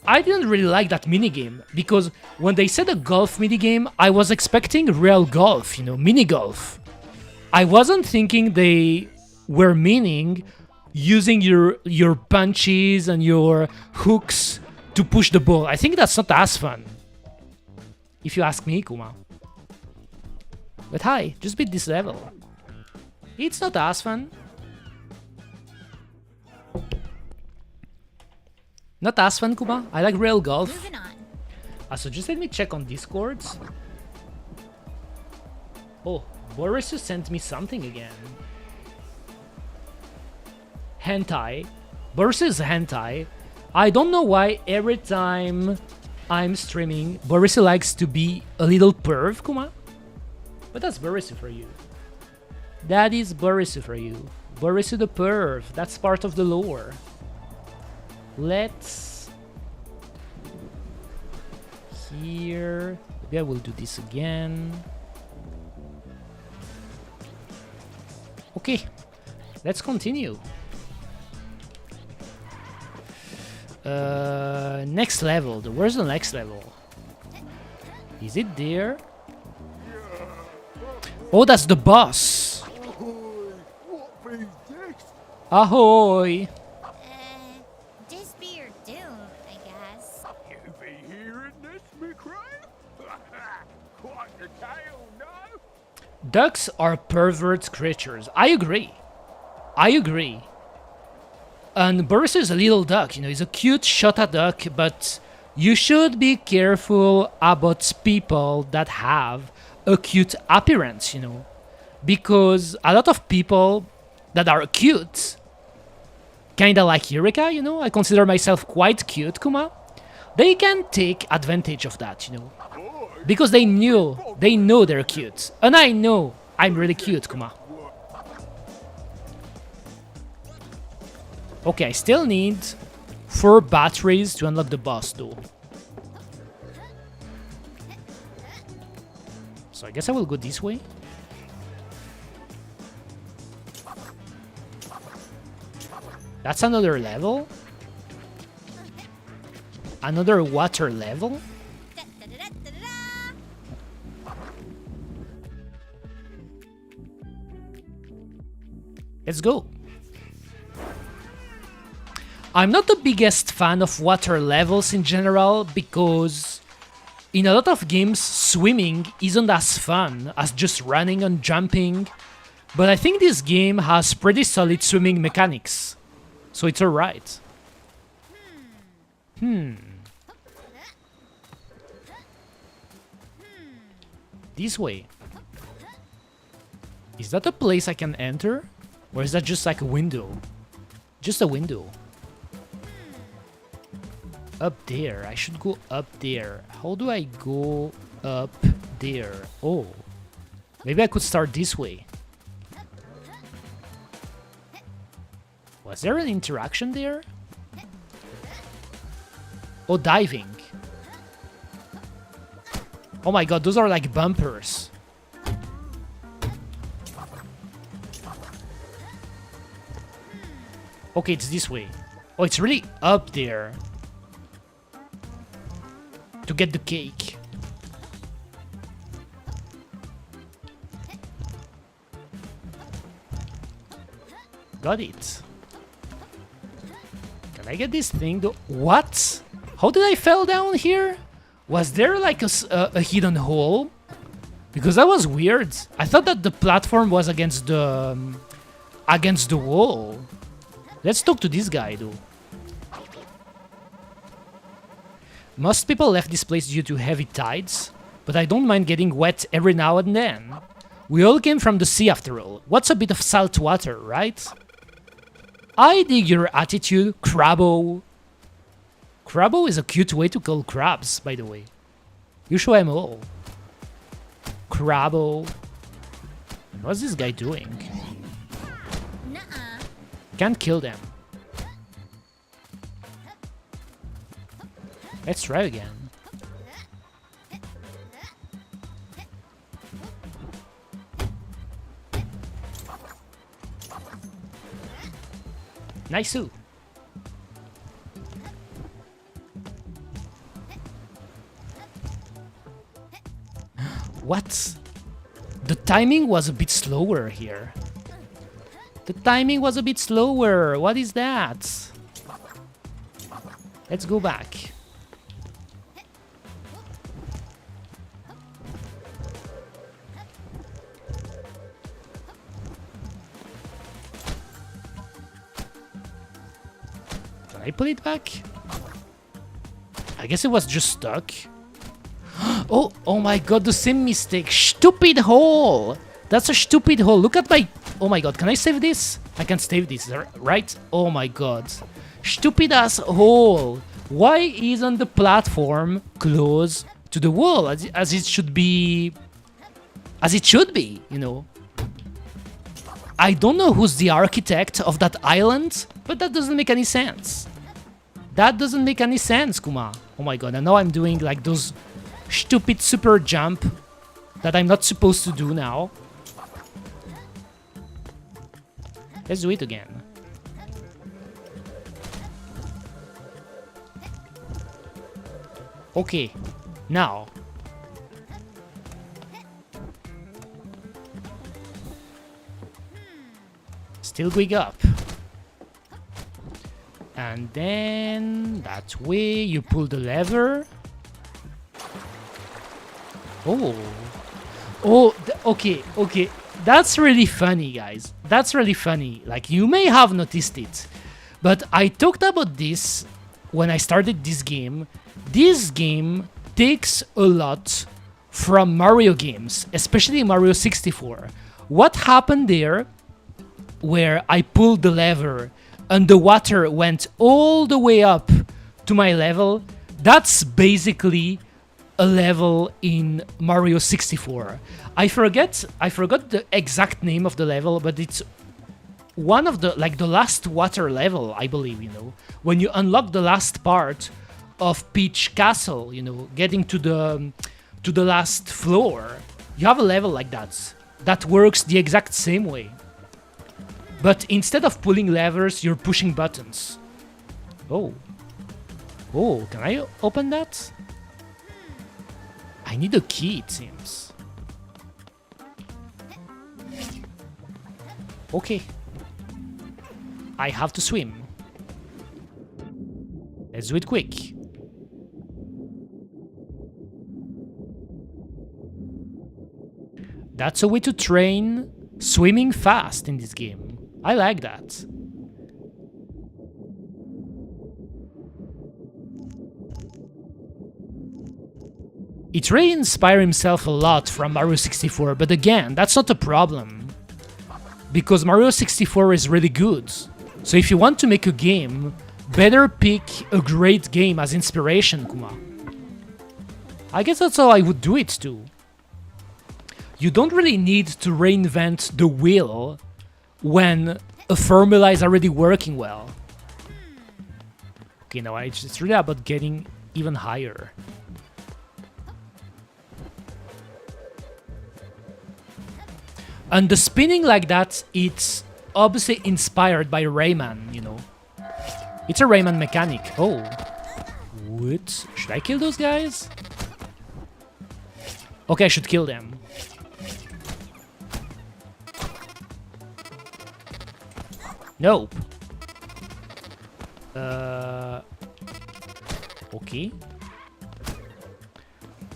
I didn't really like that minigame, because when they said a golf minigame, I was expecting real golf, you know, mini-golf. I wasn't thinking they were meaning using your punches and your hooks to push the ball. I think that's not as fun, if you ask me, Kuma. But hi, just beat this level. It's not as fun. Not as fun, Kuma. I like real golf. Moving on. So just let me check on Discord. Oh, Boris sent me something again. Hentai. Boris' hentai. I don't know why every time I'm streaming, Boris likes to be a little perv, Kuma. But that's Boris for you. That is Boris for you. Boris the perv. That's part of the lore. Let's... Here... Maybe I will do this again. Okay. Let's continue. Next level. Where's the next level? Is it there? Oh, that's the boss. Ahoy! This be your doom, I guess. You be hearing this, McRae? Quite the tale, no? Ducks are pervert creatures. I agree. I agree. And Boris is a little duck, you know, he's a cute shota duck, but you should be careful about people that have a cute appearance, you know, because a lot of people that are cute, kinda like Eureka, you know, I consider myself quite cute, Kuma, they can take advantage of that, you know, because they know they're cute, and I know I'm really cute, Kuma. Okay, I still need 4 batteries to unlock the boss, though. So I guess I will go this way. That's another level. Another water level. Let's go. I'm not the biggest fan of water levels in general because in a lot of games swimming isn't as fun as just running and jumping, but I think this game has pretty solid swimming mechanics, so it's alright. This way. Is that a place I can enter? Or is that just like a window? Just a window. Up there. I should go up there. How do I go up there? Oh. Maybe I could start this way. Was there an interaction there? Oh, diving. Oh my god, those are like bumpers. Okay, it's this way. Oh, it's really up there. To get the cake. Got it. Can I get this thing though? What? How did I fall down here? Was there like a hidden hole? Because that was weird. I thought that the platform was against the wall. Let's talk to this guy though. Most people left this place due to heavy tides, but I don't mind getting wet every now and then. We all came from the sea after all. What's a bit of salt water, right? I dig your attitude, Crabbo. Crabbo is a cute way to call crabs, by the way. You show them all. Crabbo. What's this guy doing? Nuh-uh. Can't kill them. Let's try again. Nice too. What? The timing was a bit slower here. The timing was a bit slower. What is that? Let's go back. Can I put it back? I guess it was just stuck. Oh my god, the same mistake. Stupid hole! That's a stupid hole. Look at my... Oh my god, can I save this? I can save this, right? Oh my god. Stupid ass hole. Why isn't the platform close to the wall as it should be? As it should be, you know. I don't know who's the architect of that island, but that doesn't make any sense. That doesn't make any sense, Kuma. Oh my god, I know I'm doing like those stupid super jump that I'm not supposed to do now. Let's do it again. Okay, now. Still going up. And then that way you pull the lever. Okay. That's really funny, guys. That's really funny. Like, you may have noticed it, but I talked about this when I started this game. This game takes a lot from Mario games, especially Mario 64. What happened there, where I pulled the lever and the water went all the way up to my level, that's basically a level in Mario 64. I forgot the exact name of the level, but it's one of the, like, the last water level, I believe, you know, when you unlock the last part of Peach Castle, you know, getting to the last floor, you have a level like that works the exact same way. But instead of pulling levers, you're pushing buttons. Oh, can I open that? I need a key, it seems. Okay. I have to swim. Let's do it quick. That's a way to train swimming fast in this game. I like that. It really inspired himself a lot from Mario 64, but again, that's not a problem. Because Mario 64 is really good. So if you want to make a game, better pick a great game as inspiration, Kuma. I guess that's how I would do it too. You don't really need to reinvent the wheel when a formula is already working well. Okay, now it's really about getting even higher. And the spinning like that, it's obviously inspired by Rayman, you know. It's a Rayman mechanic. Oh. What? Should I kill those guys? Okay, I should kill them. Nope. Okay.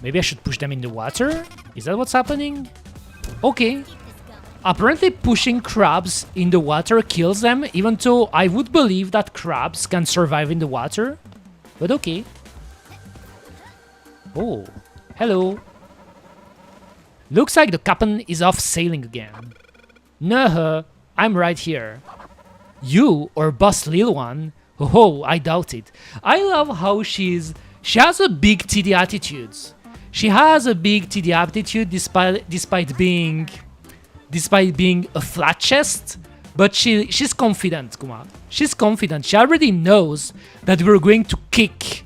Maybe I should push them in the water? Is that what's happening? Okay. Apparently pushing crabs in the water kills them, even though I would believe that crabs can survive in the water. But okay. Oh, hello. Looks like the captain is off sailing again. Nuh-uh, I'm right here. You or Boss Lil One? Oh, I doubt it. I love how she has a big TD attitude. She has a big TD attitude despite being a flat chest, but she's confident, Kuma. She's confident. She already knows that we're going to kick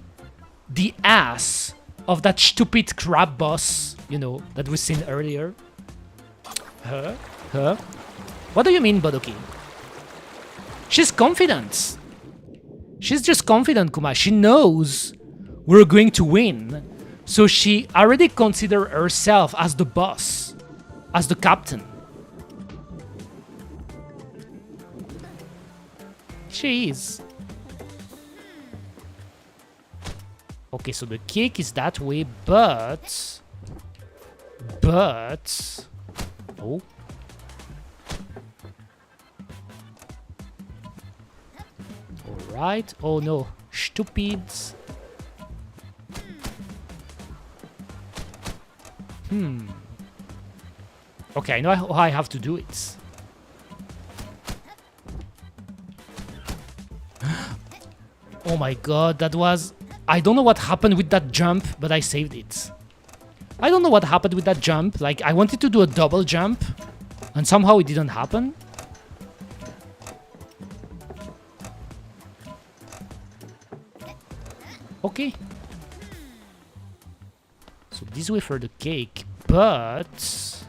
the ass of that stupid crab boss, you know, that we've seen earlier. Huh? What do you mean, Bodoki? She's confident. She's just confident, Kuma. She knows we're going to win. So she already considers herself as the boss, as the captain. She is. Okay, so the kick is that way, but... Oh. Alright. Oh no. Stupids. Okay, I know how I have to do it. Oh my god, that was... I don't know what happened with that jump, but I saved it. I don't know what happened with that jump. Like, I wanted to do a double jump, and somehow it didn't happen. Okay. So this way for the cake, but...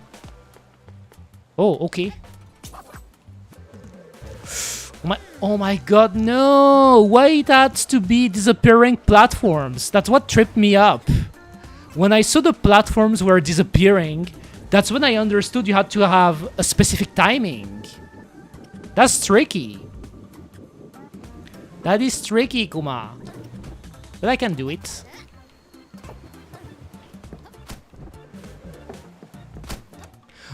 Oh, okay. Oh my god, no! Why it had to be disappearing platforms? That's what tripped me up. When I saw the platforms were disappearing, that's when I understood you had to have a specific timing. That's tricky. That is tricky, Kuma. But I can do it.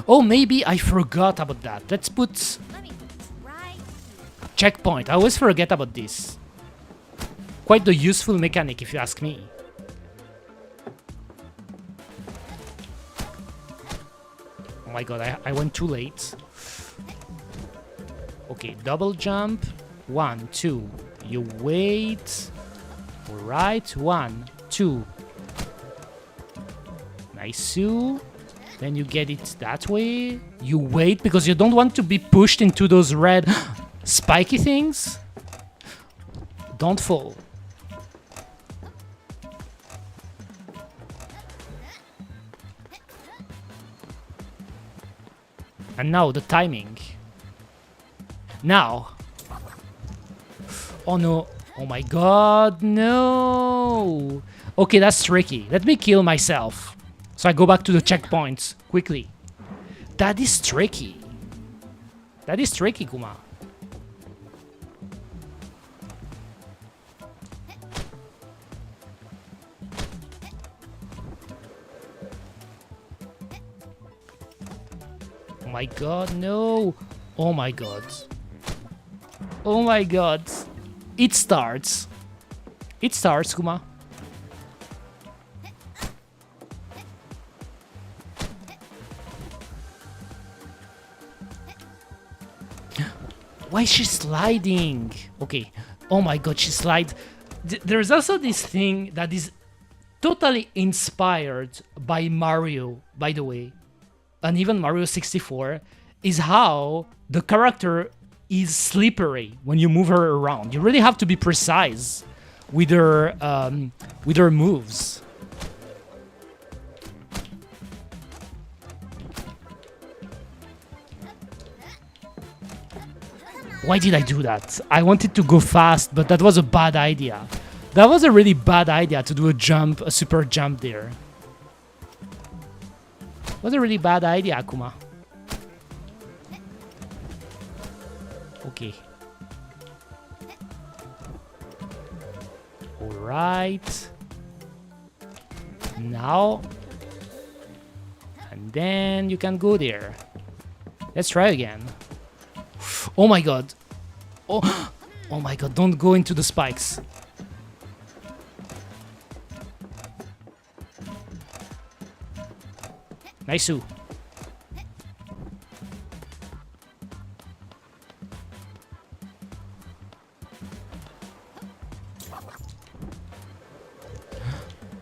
Oh, maybe I forgot about that. Let's put... checkpoint. I always forget about this. Quite the useful mechanic, if you ask me. Oh my god, I went too late. Okay, double jump. 1, 2. You wait. Alright, 1, 2. Nice. Then you get it that way. You wait because you don't want to be pushed into those red spiky things. Don't fall. And now the timing. Now. Oh no. Oh my god, no. Okay, that's tricky. Let me kill myself. So I go back to the checkpoints quickly. That is tricky. That is tricky, Kuma. Oh my god, no. Oh my god. Oh my god. It starts. It starts, Kuma. Why is she sliding? Okay. Oh my god, she slides. There's also this thing that is totally inspired by Mario, by the way. And even Mario 64, is how the character is slippery when you move her around. You really have to be precise with her moves. Why did I do that? I wanted to go fast, but that was a bad idea. That was a really bad idea to do a jump, a super jump there. It was a really bad idea, Akuma. Okay. Alright. Now. And then you can go there. Let's try again. Oh my god. Oh, oh my god, don't go into the spikes. Nice.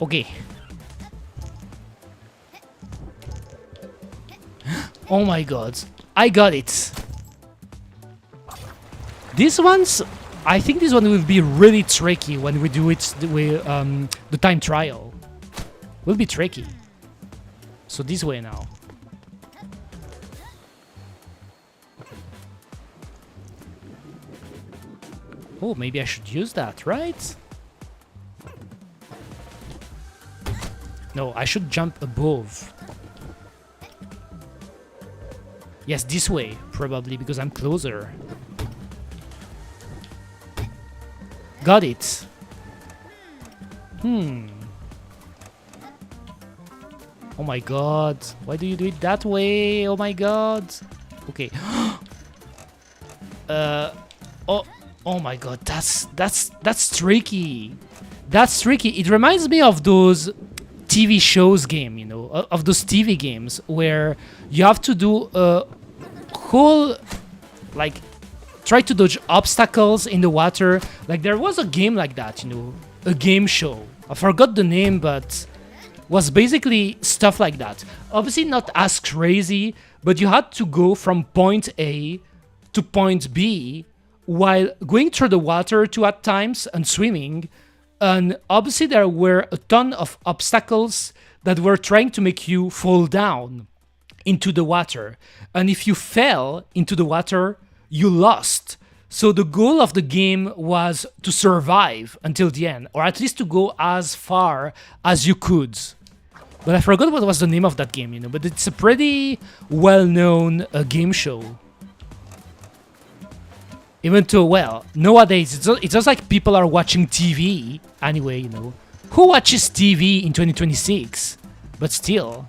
Okay. Oh my god. I got it. This one's... I think this one will be really tricky when we do it with the time trial. Will be tricky. So this way now. Oh, maybe I should use that, right? No, I should jump above. Yes, this way, probably, because I'm closer. Got it. Oh my god. Why do you do it that way? Oh my god. Okay. Oh my god. That's tricky. That's tricky. It reminds me of those TV shows game, you know, of those TV games where you have to do a whole, like, try to dodge obstacles in the water. Like, there was a game like that, you know, a game show. I forgot the name, but was basically stuff like that. Obviously not as crazy, but you had to go from point A to point B while going through the water too at times and swimming. And obviously there were a ton of obstacles that were trying to make you fall down into the water. And if you fell into the water, you lost. So the goal of the game was to survive until the end, or at least to go as far as you could. But I forgot what was the name of that game, you know, but it's a pretty well-known game show. Even though, well, nowadays, it's just like people are watching TV. Anyway, you know. Who watches TV in 2026? But still.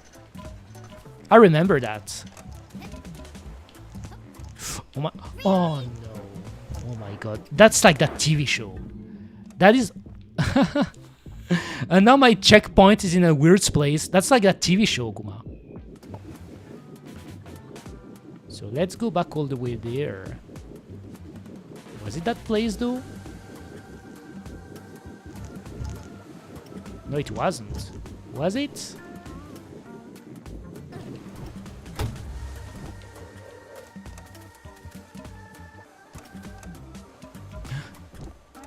I remember that. Oh my... Oh no. Oh my god. That's like that TV show. That is... And now my checkpoint is in a weird place. That's like that TV show, Kuma. So let's go back all the way there. Was it that place though? No, it wasn't. Was it?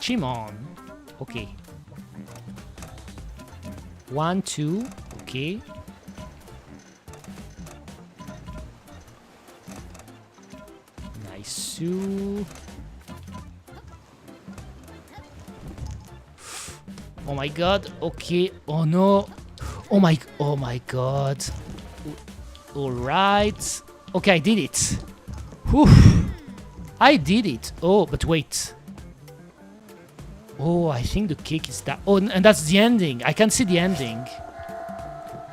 Chimon. Okay. 1, 2. Okay. Nice. Oh my god. Okay. Oh no. Oh my god. All right. Okay, I did it. Whew. I did it. Oh, but wait. Oh, I think the cake is that. Oh, and that's the ending. I can see the ending.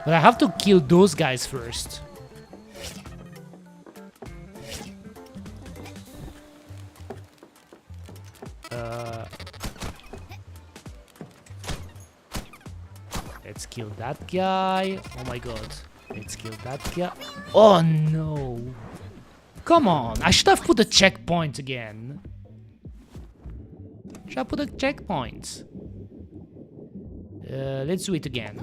But I have to kill those guys first. Let's kill that guy. Oh my god. Let's kill that guy. Oh no. Come on. I should have put a checkpoint again. Should I put a checkpoint? Let's do it again.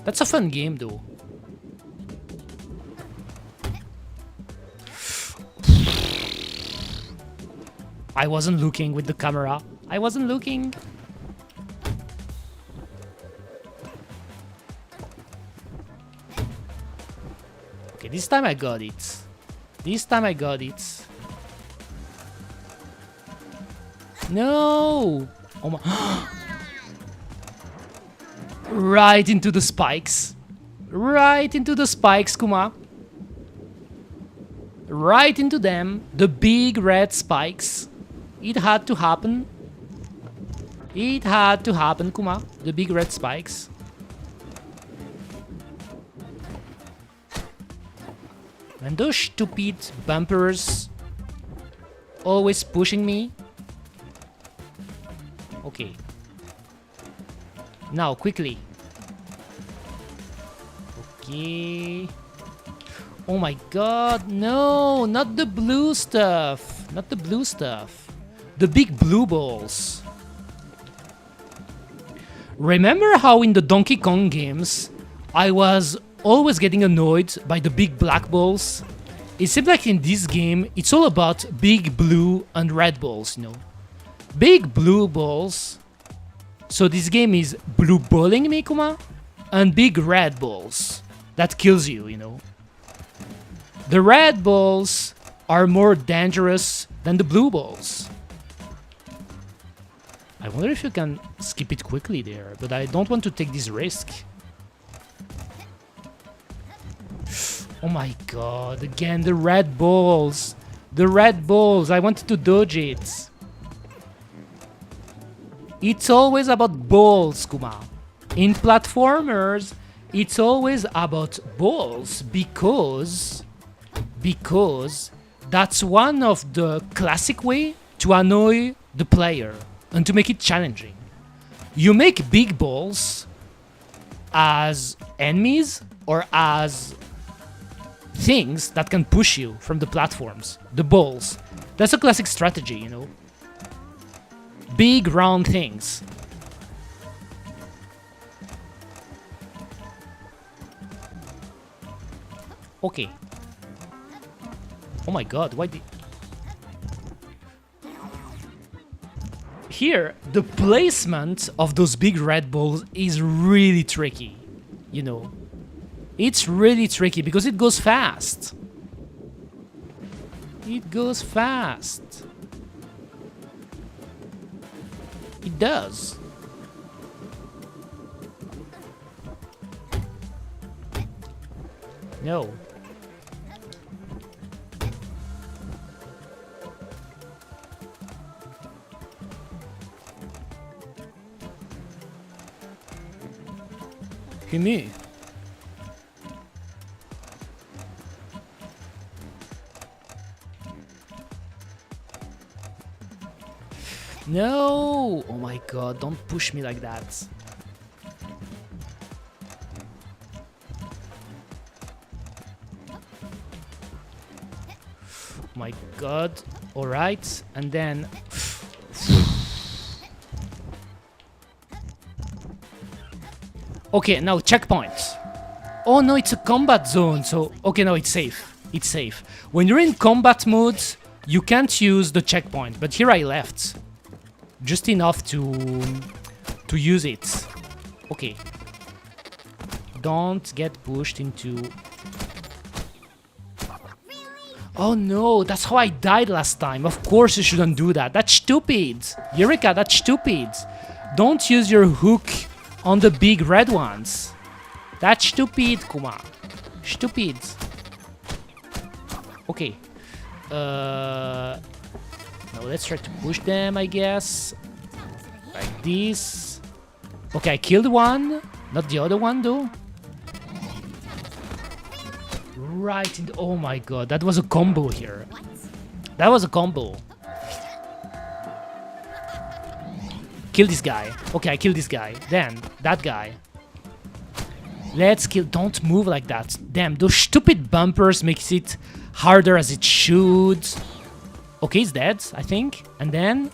That's a fun game though. I wasn't looking with the camera. I wasn't looking. Okay, this time I got it. This time I got it. No! Oh my... Right into the spikes. Right into the spikes, Kuma. Right into them. The big red spikes. It had to happen. It had to happen, Kuma. The big red spikes. And those stupid bumpers always pushing me. Okay. Now, quickly. Okay. Oh my god, no, not the blue stuff. Not the blue stuff. The big blue balls. Remember how in the Donkey Kong games, I was always getting annoyed by the big black balls? It seems like in this game, it's all about big blue and red balls, you know. Big blue balls. So this game is blue balling me, Kuma, and big red balls. That kills you, you know. The red balls are more dangerous than the blue balls. I wonder if you can skip it quickly there, but I don't want to take this risk. Oh my god, again, the red balls. The red balls, I wanted to dodge it. It's always about balls, Kuma. In platformers, it's always about balls because that's one of the classic way to annoy the player and to make it challenging. You make big balls as enemies or as things that can push you from the platforms. The balls. That's a classic strategy, you know. Big round things. Okay. Oh my god, why did... Here, the placement of those big red balls is really tricky, you know. It's really tricky because it goes fast. It goes fast. It does. No. Kumu. No! Oh my god, don't push me like that. Oh my god. Alright, and then... Okay, now checkpoint. Oh no, it's a combat zone, so... Okay, no, it's safe. It's safe. When you're in combat mode, you can't use the checkpoint, but here I left. Just enough to use it. Okay. Don't get pushed into... Oh no, that's how I died last time. Of course you shouldn't do that. That's stupid. Eureka, that's stupid. Don't use your hook on the big red ones. That's stupid, Kuma. Stupid. Okay. Now let's try to push them, I guess. Like this. Okay, I killed one. Not the other one, though. Right in the... Oh my god, that was a combo here. That was a combo. Kill this guy. Okay, I killed this guy. Then, that guy. Let's kill... Don't move like that. Damn, those stupid bumpers makes it harder as it should. Okay, he's dead, I think. And then...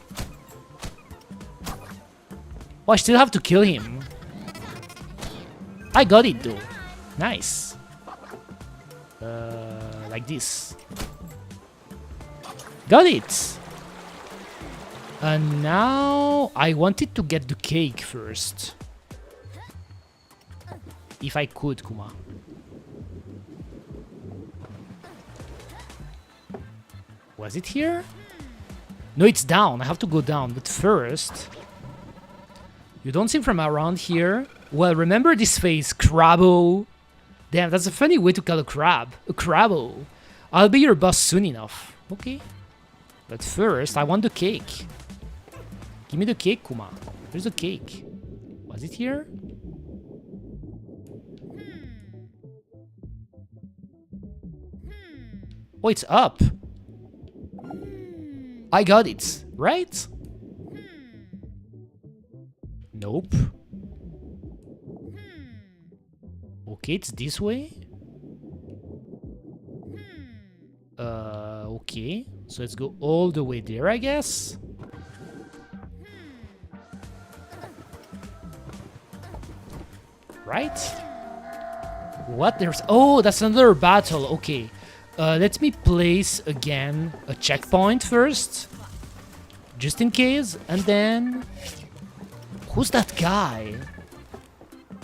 Oh, I still have to kill him. I got it, though. Nice. Like this. Got it! And now... I wanted to get the cake first. If I could, Kuma. Was it here? No, it's down. I have to go down. But first... You don't see him from around here? Well, remember this face, Crabbo. Damn, that's a funny way to call a crab. A Crabbo. I'll be your boss soon enough. Okay. But first, I want the cake. Give me the cake, Kuma. Where's the cake? Was it here? Oh, it's up. I got it, right? Nope. Okay, it's this way. Okay. So let's go all the way there, I guess. Right? What? There's... Oh, that's another battle. Okay. Let me place again a checkpoint first. Just in case. And then... Who's that guy?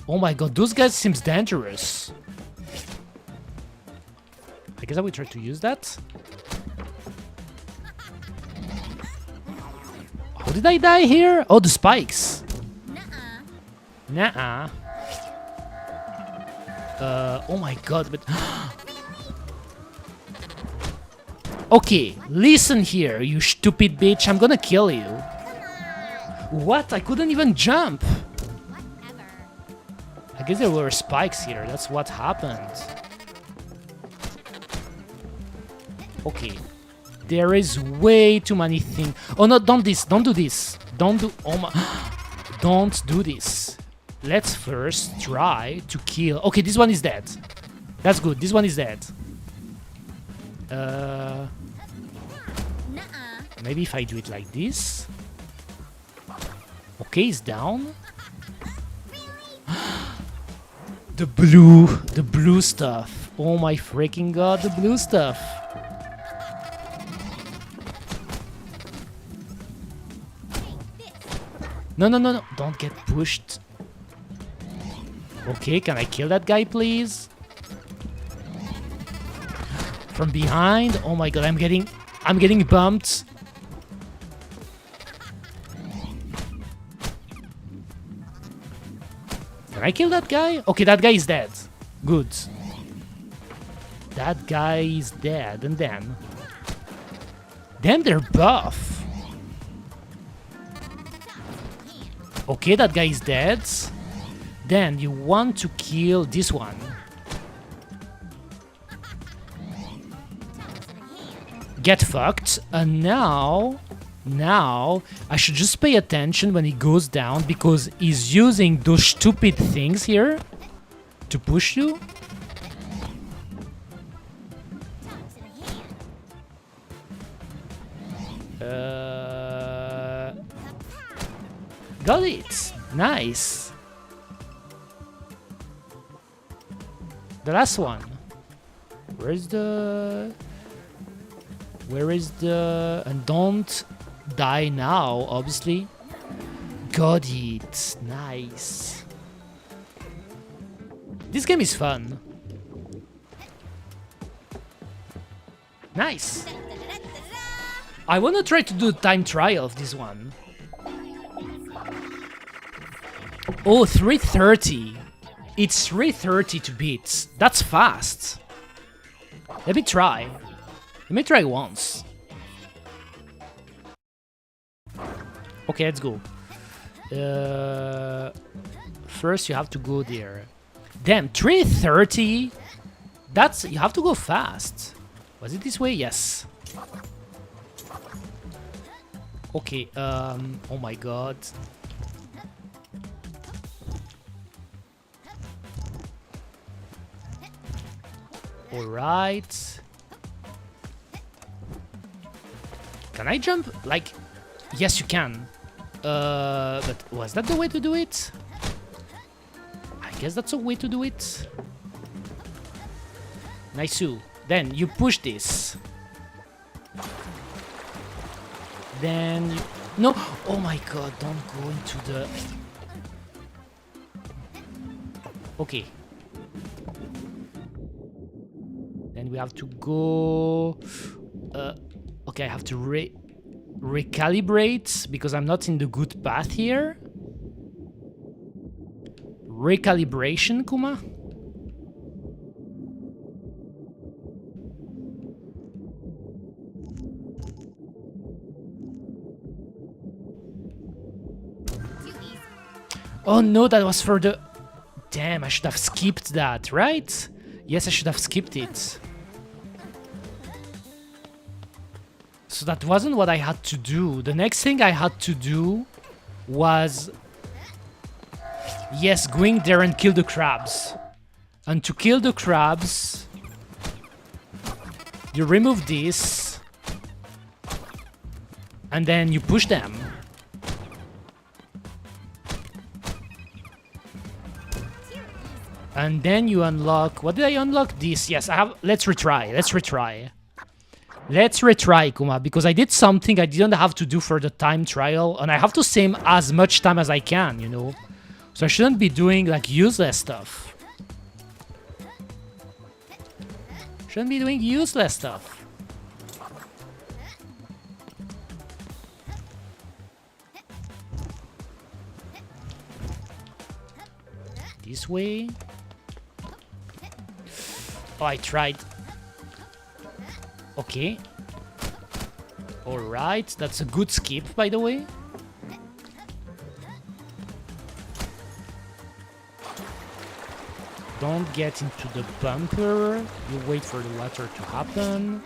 Oh my god, those guys seems dangerous. I guess I will try to use that. How did I die here? Oh, the spikes. Nuh-uh. Oh my god, but... Okay, listen here, you stupid bitch. I'm gonna kill you. What? I couldn't even jump. I guess there were spikes here. That's what happened. Okay. There is way too many things. Oh no, don't this. Don't do this. Don't do... Oh my... Don't do this. Let's first try to kill... Okay, this one is dead. That's good. This one is dead. Maybe if I do it like this. Okay, he's down. The blue stuff. Oh my freaking god, the blue stuff. No, no, no, no, don't get pushed. Okay, can I kill that guy, please? From behind? Oh my god, I'm getting bumped. Can I kill that guy? Okay, that guy is dead. Good. That guy is dead, and then... Damn, they're buff. Okay, that guy is dead. Then you want to kill this one. Get fucked. And now I should just pay attention when he goes down, because he's using those stupid things here to push you. Got it. Nice. The last one. Where is the... And don't die now, obviously. Got it. Nice. This game is fun. Nice. I wanna try to do a time trial of this one. Oh, 3:30. It's 3:30 to beat. That's fast. Let me try. Let me try once. Okay, let's go. First, you have to go there. Damn, 3:30? That's... You have to go fast. Was it this way? Yes. Okay, oh my god. Alright. Can I jump? Like... Yes, you can. But was that the way to do it? I guess that's a way to do it. Nice. Then you push this. Then you... No! Oh my god, don't go into the... Okay. Then we have to go... Okay, I have to recalibrate, because I'm not in the good path here. Recalibration, Kuma? Oh no, that was for the... Damn, I should have skipped that, right? Yes, I should have skipped it. So that wasn't what I had to do. The next thing I had to do was... Yes, going there and kill the crabs. And to kill the crabs, you remove this. And then you push them. And then you unlock... What did I unlock? This. Yes, I have... Let's retry. Let's retry. Let's retry, Kuma, because I did something I didn't have to do for the time trial, and I have to save as much time as I can, you know? So I shouldn't be doing, like, useless stuff. Shouldn't be doing useless stuff. This way. Oh, I tried. Okay. Alright, that's a good skip, by the way. Don't get into the bumper. You wait for the water to happen.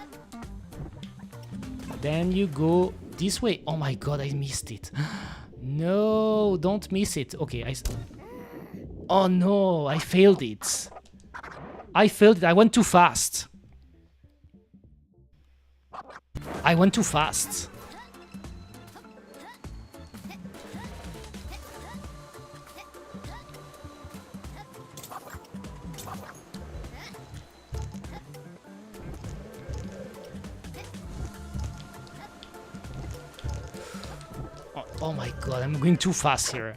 Then you go this way. Oh my god, I missed it. No, don't miss it. Okay, oh no, I failed it. I failed it. I went too fast. I went too fast. Oh my god, I'm going too fast here.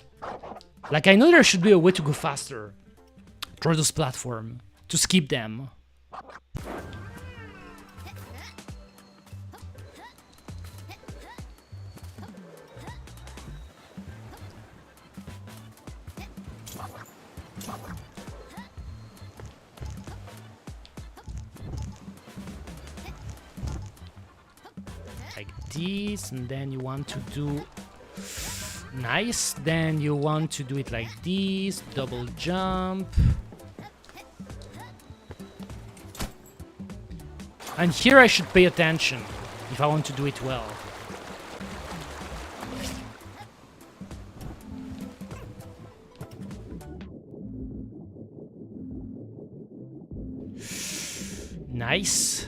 Like, I know there should be a way to go faster through this platform to skip them. Like this, and then you want to do nice, then you want to do it like this, double jump. And here I should pay attention if I want to do it well. Nice.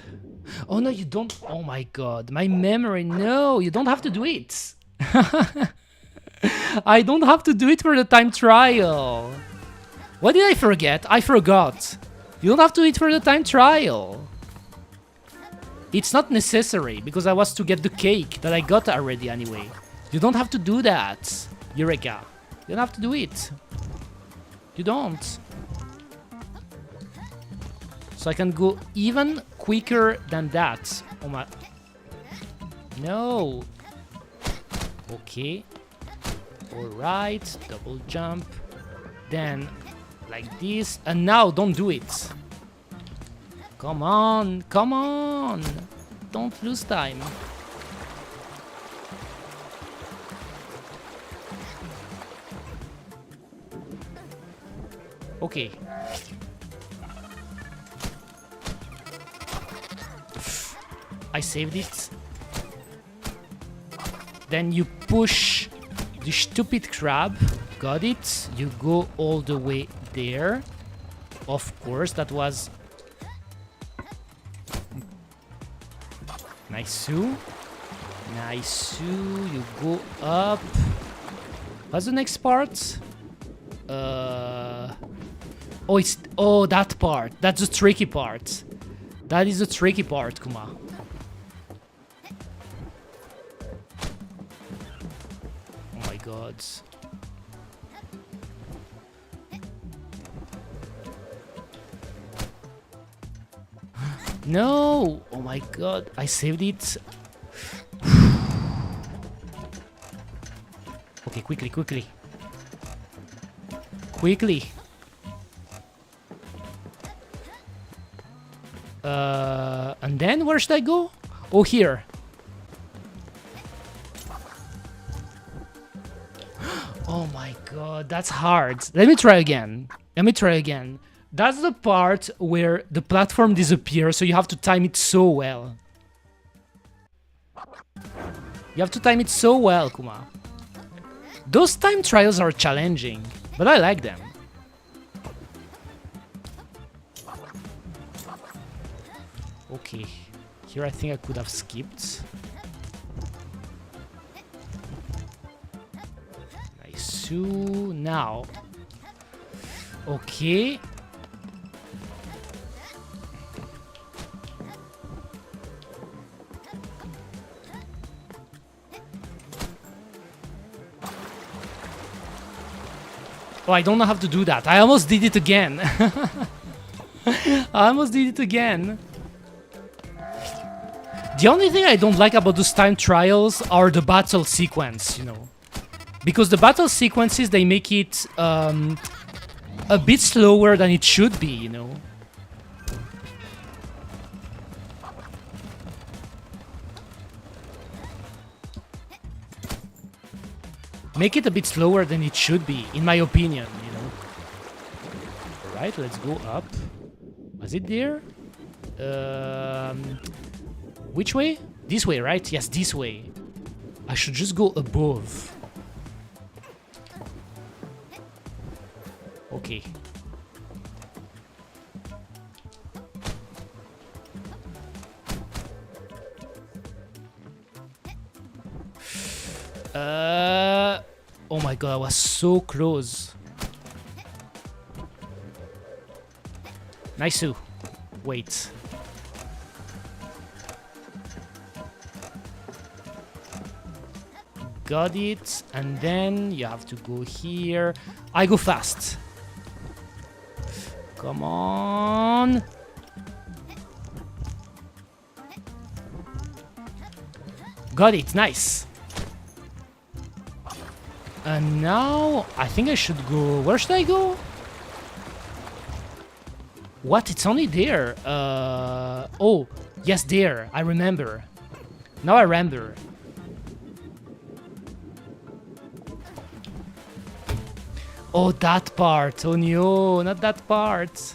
Oh no, you don't. Oh my god, my memory. No, you don't have to do it. I don't have to do it for the time trial. What did I forget? I forgot. You don't have to do it for the time trial. It's not necessary because I was to get the cake that I got already anyway. You don't have to do that, Eureka. You don't have to do it. You don't. So I can go even quicker than that. Oh my... No. Okay. Alright, double jump. Then, like this. And now, don't do it. Come on, come on. Don't lose time. Okay. I saved it. Then you push the stupid crab. Got it. You go all the way there. Of course, that was... Nice-oo. Nice-oo. You go up. What's the next part? Oh, it's... Oh, that part. That's the tricky part. That is the tricky part, Kuma. Oh my god. No! Oh my god, I saved it. Okay, quickly, quickly. Quickly. And then where should I go? Oh, here. Oh my god, that's hard. Let me try again. Let me try again. That's the part where the platform disappears, so you have to time it so well. You have to time it so well, Kuma. Those time trials are challenging, but I like them. Okay. Here I think I could have skipped. Nice. Now. Okay. Oh, I don't know how to do that. I almost did it again. I almost did it again. The only thing I don't like about those time trials are the battle sequence, you know. Because the battle sequences, they make it a bit slower than it should be, you know. Make it a bit slower than it should be, in my opinion, you know. Alright, let's go up. Was it there? Which way? This way, right? Yes, this way. I should just go above. Okay. Oh my god, I was so close. Nice. Wait. Got it. And then you have to go here. I go fast. Come on. Got it. Nice. And now I think I should go. Where should I go? What? It's only there. Oh, yes, there. I remember. Now I remember. Oh, that part. Oh no, not that part.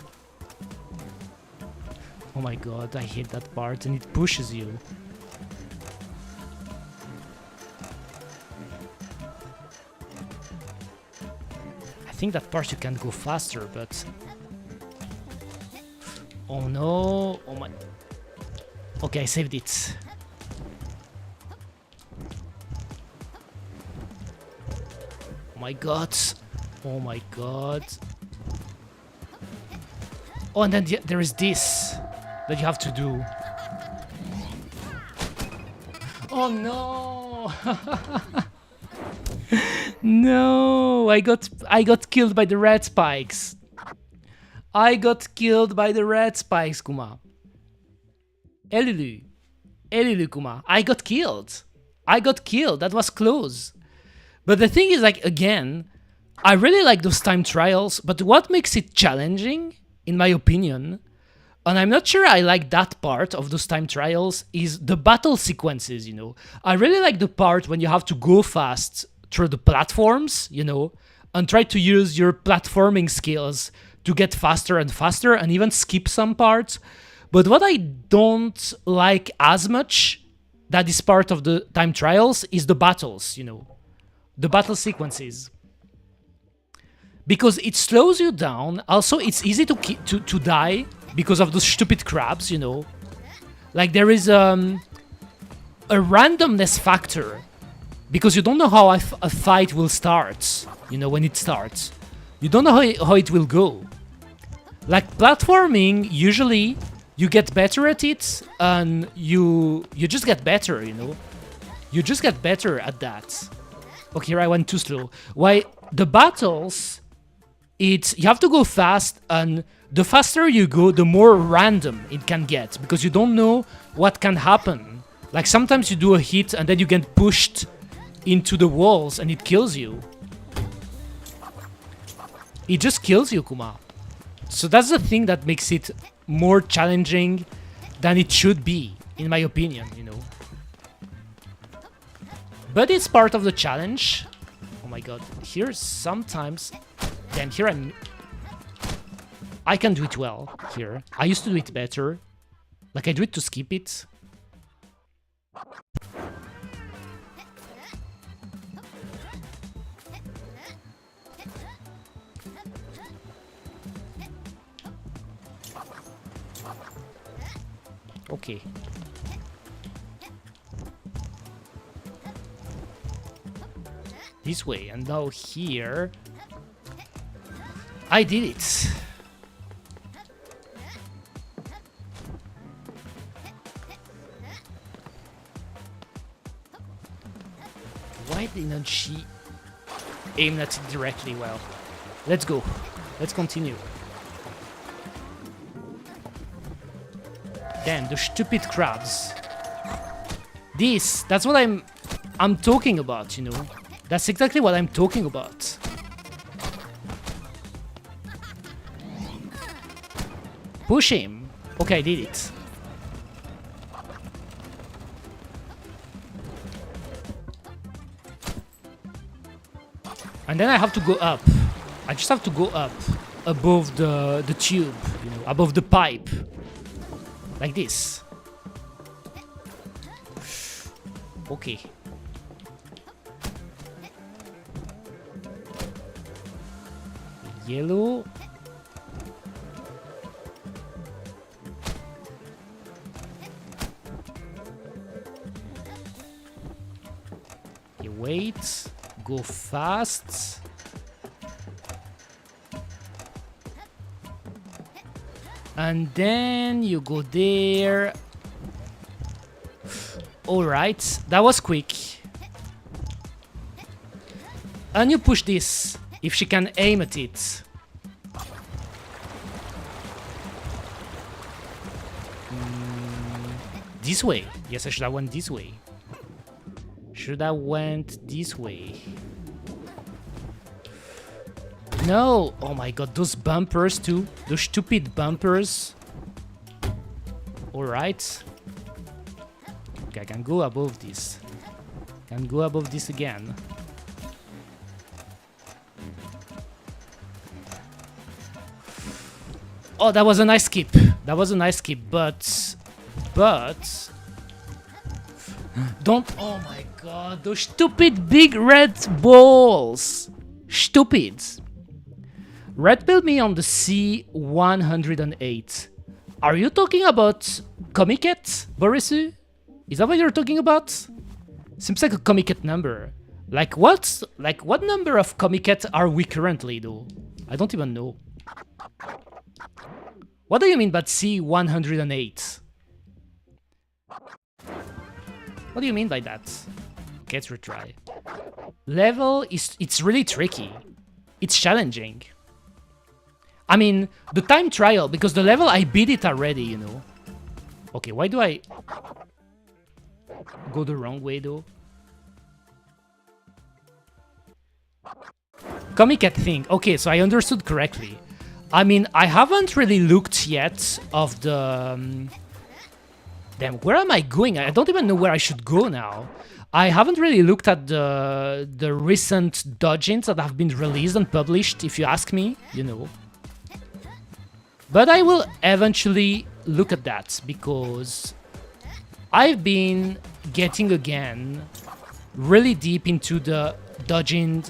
Oh my god, I hate that part, and it pushes you. I think that part you can go faster, but... Oh no, oh my... Okay, I saved it. Oh my god. Oh my god. Oh, and then there is this that you have to do. Oh no! No, I got killed by the red spikes. I got killed by the red spikes, Kuma. Elilu. Elilu, Kuma. I got killed. I got killed. That was close. But the thing is, like, again, I really like those time trials, but what makes it challenging, in my opinion, and I'm not sure I like that part of those time trials, is the battle sequences, you know. I really like the part when you have to go fast through the platforms, you know, and try to use your platforming skills to get faster and faster and even skip some parts. But what I don't like as much, that is part of the time trials, is the battles, you know. The battle sequences. Because it slows you down. Also, it's easy to die because of those stupid crabs, you know. Like, there is a randomness factor. Because you don't know how a fight will start, you know, when it starts. You don't know how it will go. Like, platforming, usually, you get better at it, and you just get better, you know. You just get better at that. Okay, here I went too slow. Why, the battles... you have to go fast, and the faster you go, the more random it can get, because you don't know what can happen. Like, sometimes you do a hit, and then you get pushed into the walls, and it kills you. It just kills you, Kuma. So that's the thing that makes it more challenging than it should be, in my opinion, you know. But it's part of the challenge. Oh my god, here sometimes... Then here I can do it well here. I used to do it better. Like, I do it to skip it. Okay. This way, and now here. I did it. Why didn't she aim at it directly? Well, let's go. Let's continue. Damn, the stupid crabs. That's what I'm talking about, you know. That's exactly what I'm talking about. Push him. Okay, I did it. And then I have to go up. I just have to go up above the tube, you know, above the pipe. Like this. Okay. Yellow. You wait. Go fast. And then you go there. Alright, that was quick. And you push this, if she can aim at it. This way. Yes, I should have went this way. Should have went this way. No! Oh my god, those bumpers too. Those stupid bumpers. Alright. Okay, I can go above this. Can go above this again. Oh, that was a nice skip. That was a nice skip, but... Don't... Oh my god, those stupid big red balls. Stupid. Red pilled me on the C108. Are you talking about Comiket, Borisu? Is that what you're talking about? Seems like a Comiket number. Like what? Like what number of Comiket are we currently though? I don't even know. What do you mean by C108? What do you mean by that? Let's retry. Level is... It's really tricky. It's challenging. I mean, the time trial, because the level I beat it already, you know. Okay, why do I go the wrong way though? Comiket thing. Okay, so I understood correctly. I mean, I haven't really looked yet of the... Damn, where am I going? I don't even know where I should go now. I haven't really looked at the recent dodgings that have been released and published, if you ask me, you know. But I will eventually look at that, because I've been getting again really deep into the dodging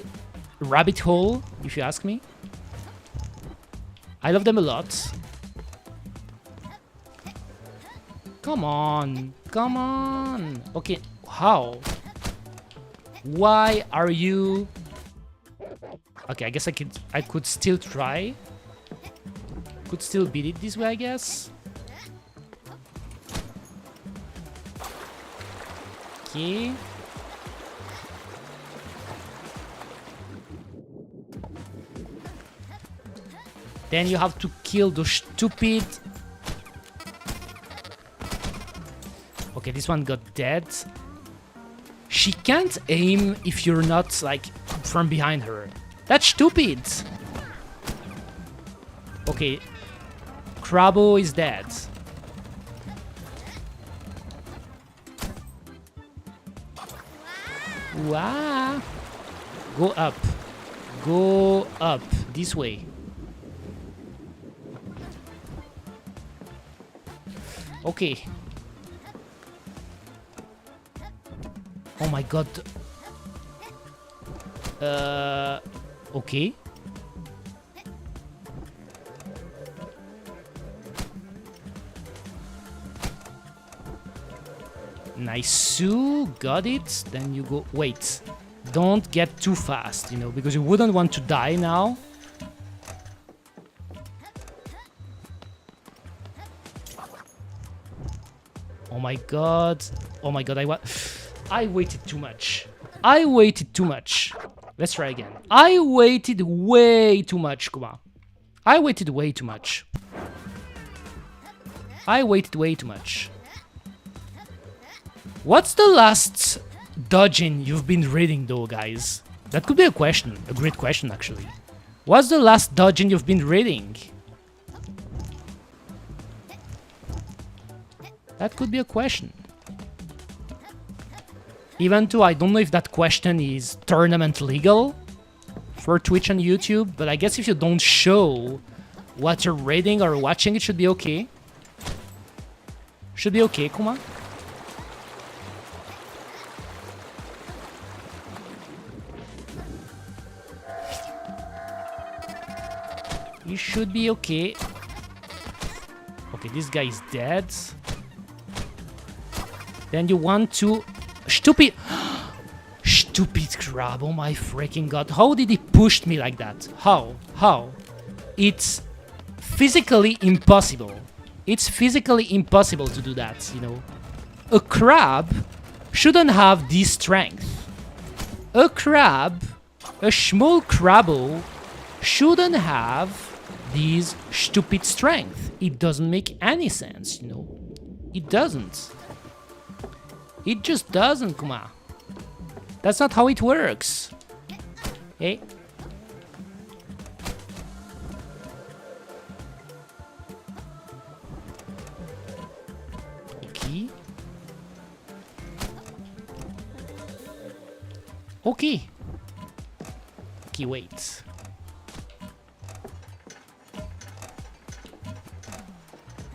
rabbit hole, if you ask me. I love them a lot. Come on, come on. Okay, how? Why are you... Okay, I guess I could still try. Could still beat it this way, I guess. Okay. Then you have to kill those stupid... Okay, this one got dead. She can't aim if you're not, like, from behind her. That's stupid! Okay. Crabbo is dead. Wow. Go up. Go up. This way. Okay. Oh my god. Okay. Nice, got it. Then you go. Wait, don't get too fast, you know, because you wouldn't want to die now. Oh my god! Oh my god! I waited too much. I waited too much. Let's try again. I waited way too much, Kuma. I waited way too much. I waited way too much. What's the last dodging you've been reading though, guys? That could be a question. A great question, actually. What's the last dodging you've been reading? That could be a question. Even though I don't know if that question is tournament legal for Twitch and YouTube, but I guess if you don't show what you're reading or watching, it should be okay. Should be okay, Kuma. You should be okay. Okay, this guy is dead. Then you want to... Stupid... Stupid crab, oh my freaking god. How did he push me like that? How? How? It's physically impossible. It's physically impossible to do that, you know. A crab shouldn't have this strength. A crab, a small crabbo, shouldn't have this stupid strength. It doesn't make any sense, you know. It doesn't. It just doesn't, Kuma. That's not how it works. Hey. Okay. Okay. Okay, wait.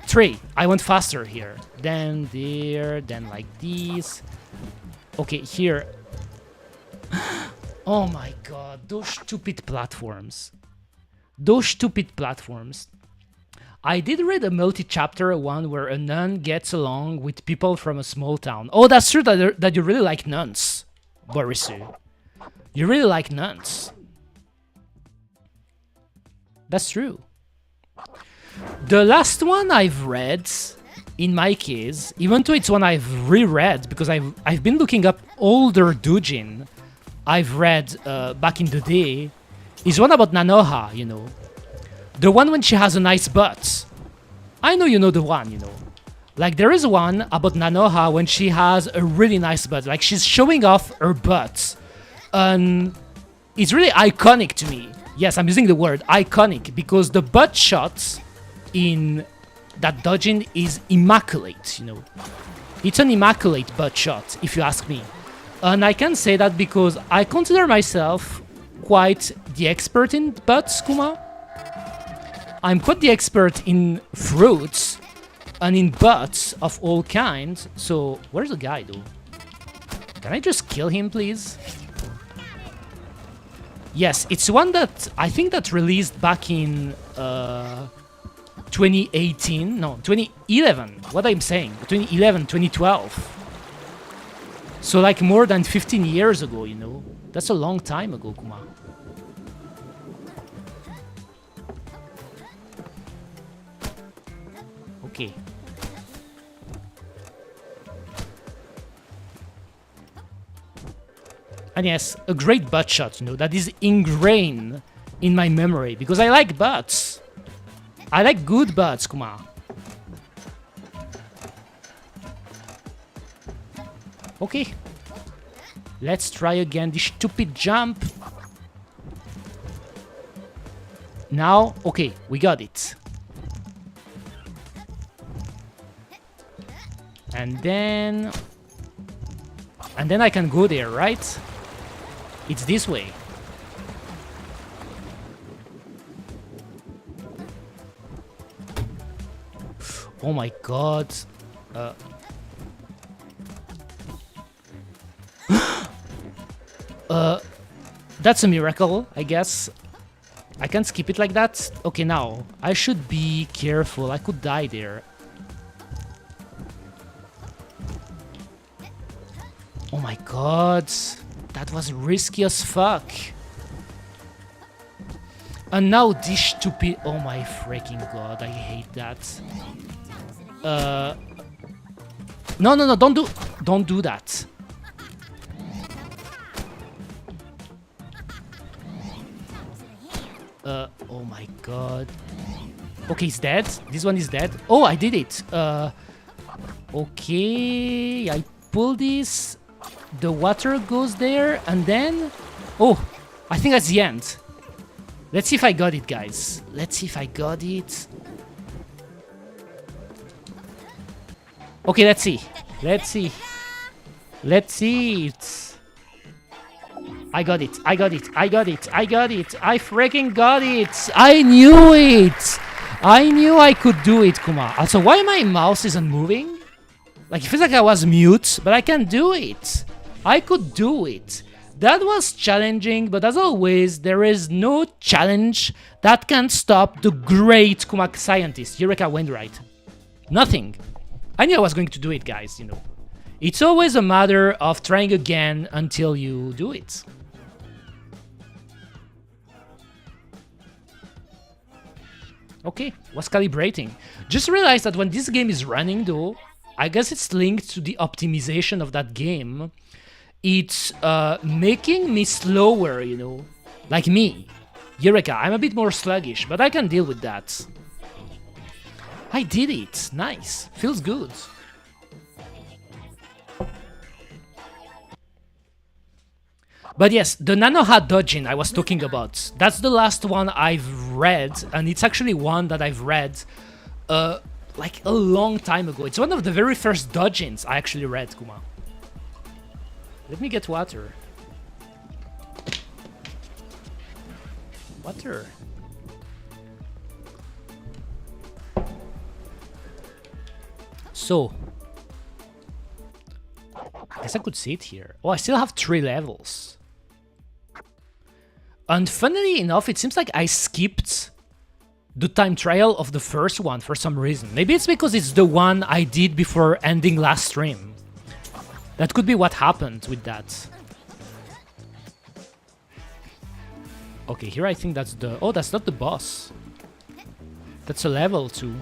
Three. I went faster here. Then there, then like this. Okay, here. Oh my god, those stupid platforms. Those stupid platforms. I did read a multi-chapter one where a nun gets along with people from a small town. Oh, that's true that you really like nuns, Borisu. You really like nuns. That's true. The last one I've read, in my case, even though it's one I've reread, because I've been looking up older doujin I've read back in the day, is one about Nanoha, you know. The one when she has a nice butt. I know you know the one, you know. Like, there is one about Nanoha when she has a really nice butt. Like, she's showing off her butt. And it's really iconic to me. Yes, I'm using the word iconic, because the butt shot in that doujin is immaculate, you know. It's an immaculate butt shot, if you ask me. And I can say that because I consider myself quite the expert in butts, Kuma. I'm quite the expert in fruits and in butts of all kinds. So, where's the guy, though? Can I just kill him, please? Yes, it's one that I think that released back in 2018. No, 2011. What I'm saying? 2011, 2012. So like more than 15 years ago, you know. That's a long time ago, Kuma. Okay. And yes, a great butt shot, you know, that is ingrained in my memory, because I like butts. I like good butts, Kuma. Okay. Let's try again this stupid jump. Now, okay, we got it. And then I can go there, right? It's this way. Oh my god. That's a miracle, I guess. I can't skip it like that. Okay, now, I should be careful. I could die there. Oh my god. That was risky as fuck. And now this stupid... Oh my freaking god, I hate that. No, don't do that. Oh my god. Okay, he's dead. This one is dead. Oh, I did it. Okay, I pull this. The water goes there, and then... Oh, I think that's the end. Let's see if I got it, guys. Let's see if I got it. Okay, let's see. Let's see. Let's see it. I got it. I got it. I got it. I got it. I freaking got it. I knew it. I knew I could do it, Kuma. Also, why my mouse isn't moving? Like, it feels like I was mute, but I can do it. I could do it. That was challenging, but as always, there is no challenge that can stop the great Kuma scientist, Eureka Wainwright. Nothing. I knew I was going to do it, guys, you know. It's always a matter of trying again until you do it. Okay, was calibrating. Just realized that when this game is running, though, I guess it's linked to the optimization of that game. It's making me slower, you know, like me. Eureka, I'm a bit more sluggish, but I can deal with that. I did it. Nice. Feels good. But yes, the Nanoha Dojin I was talking about, that's the last one I've read, and it's actually one that I've read like a long time ago. It's one of the very first Dojins I actually read, Kuma. Let me get water. Water. So, I guess I could see it here. Oh, I still have 3 levels. And funnily enough, it seems like I skipped the time trial of the first one for some reason. Maybe it's because it's the one I did before ending last stream. That could be what happened with that. Okay, here I think that's the... Oh, that's not the boss. That's a level 2.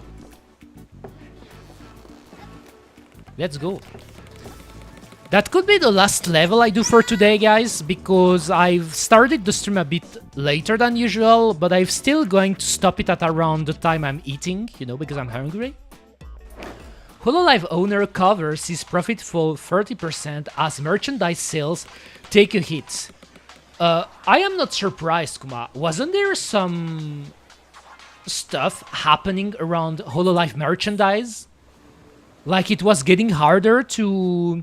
Let's go. That could be the last level I do for today, guys, because I've started the stream a bit later than usual, but I'm still going to stop it at around the time I'm eating, you know, because I'm hungry. Hololive owner covers his profit for 30% as merchandise sales take a hit. I am not surprised, Kuma. Wasn't there some stuff happening around Hololive merchandise? Like it was getting harder to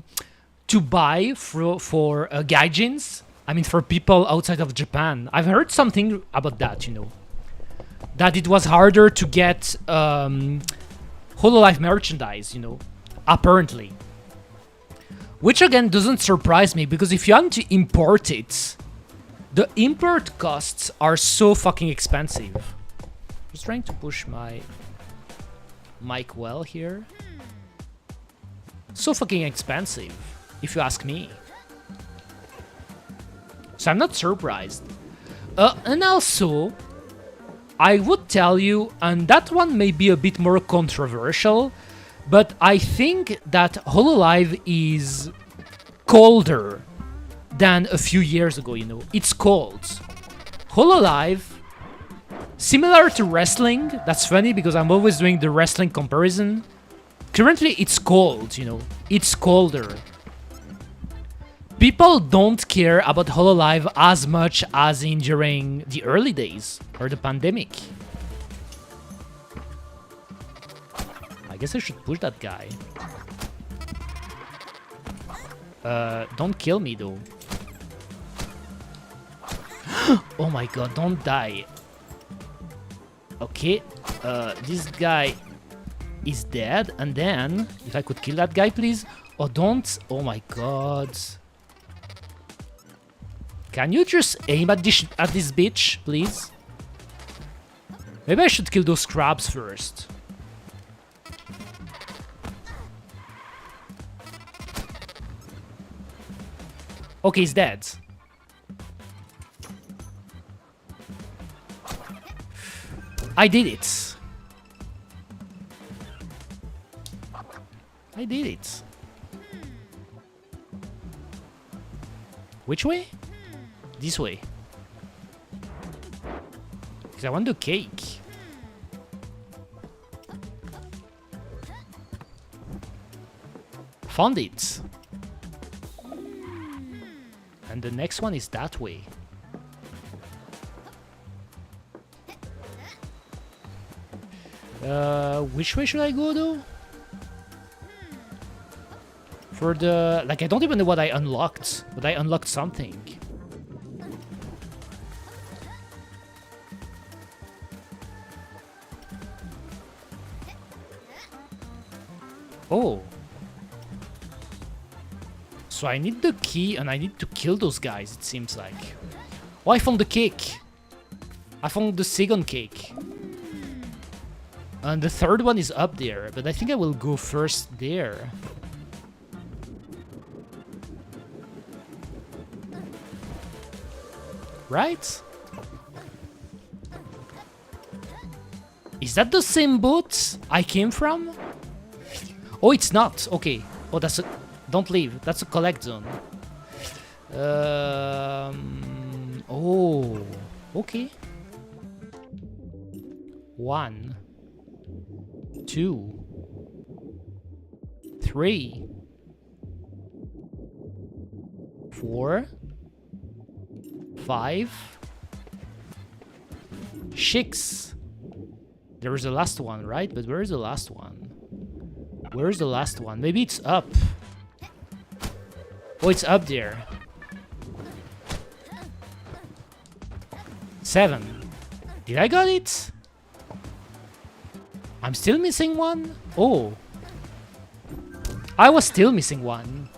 buy for gaijins? I mean, for people outside of Japan. I've heard something about that, you know. That it was harder to get Hololive merchandise, you know, apparently. Which again doesn't surprise me, because if you want to import it, the import costs are so fucking expensive. Just trying to push my mic well here. So fucking expensive, if you ask me. So I'm not surprised. And also, I would tell you, and that one may be a bit more controversial, but I think that Hololive is colder than a few years ago, you know. It's cold. Hololive, similar to wrestling, that's funny because I'm always doing the wrestling comparison. Currently, it's cold, you know. It's colder. People don't care about Hololive as much as in during the early days or the pandemic. I guess I should push that guy. Don't kill me though. Oh my god, don't die. Okay, this guy is dead, and then if I could kill that guy, please. Oh, don't. Oh my god. Can you just aim at this bitch, please? Maybe I should kill those crabs first. Okay, he's dead. I did it. I did it. Which way? This way. Because I want the cake. Found it. And the next one is that way. Which way should I go though? For the... Like, I don't even know what I unlocked. But I unlocked something. Oh. So I need the key and I need to kill those guys, it seems like. Oh, I found the cake. I found the second cake. And the third one is up there, but I think I will go first there. Right? Is that the same boat I came from? Oh, it's not. Okay. Oh, that's a... Don't leave. That's a collect zone. Oh. Okay. 1, 2, 3, 4, 5, 6. There is the last one, right? But where is the last one? Where is the last one? Maybe it's up. Oh, it's up there. 7. Did I got it? I'm still missing one? Oh. I was still missing one.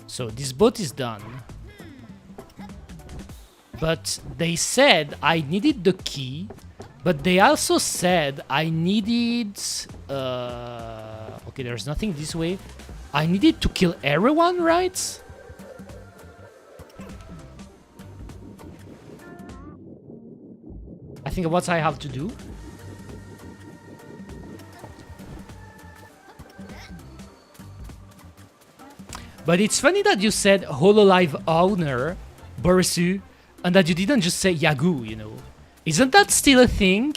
So this boat is done. But they said I needed the key. But they also said I needed... okay, there's nothing this way. I needed to kill everyone, right? I think what I have to do. But it's funny that you said Hololive owner, Borisu, and that you didn't just say Yagoo, you know. Isn't that still a thing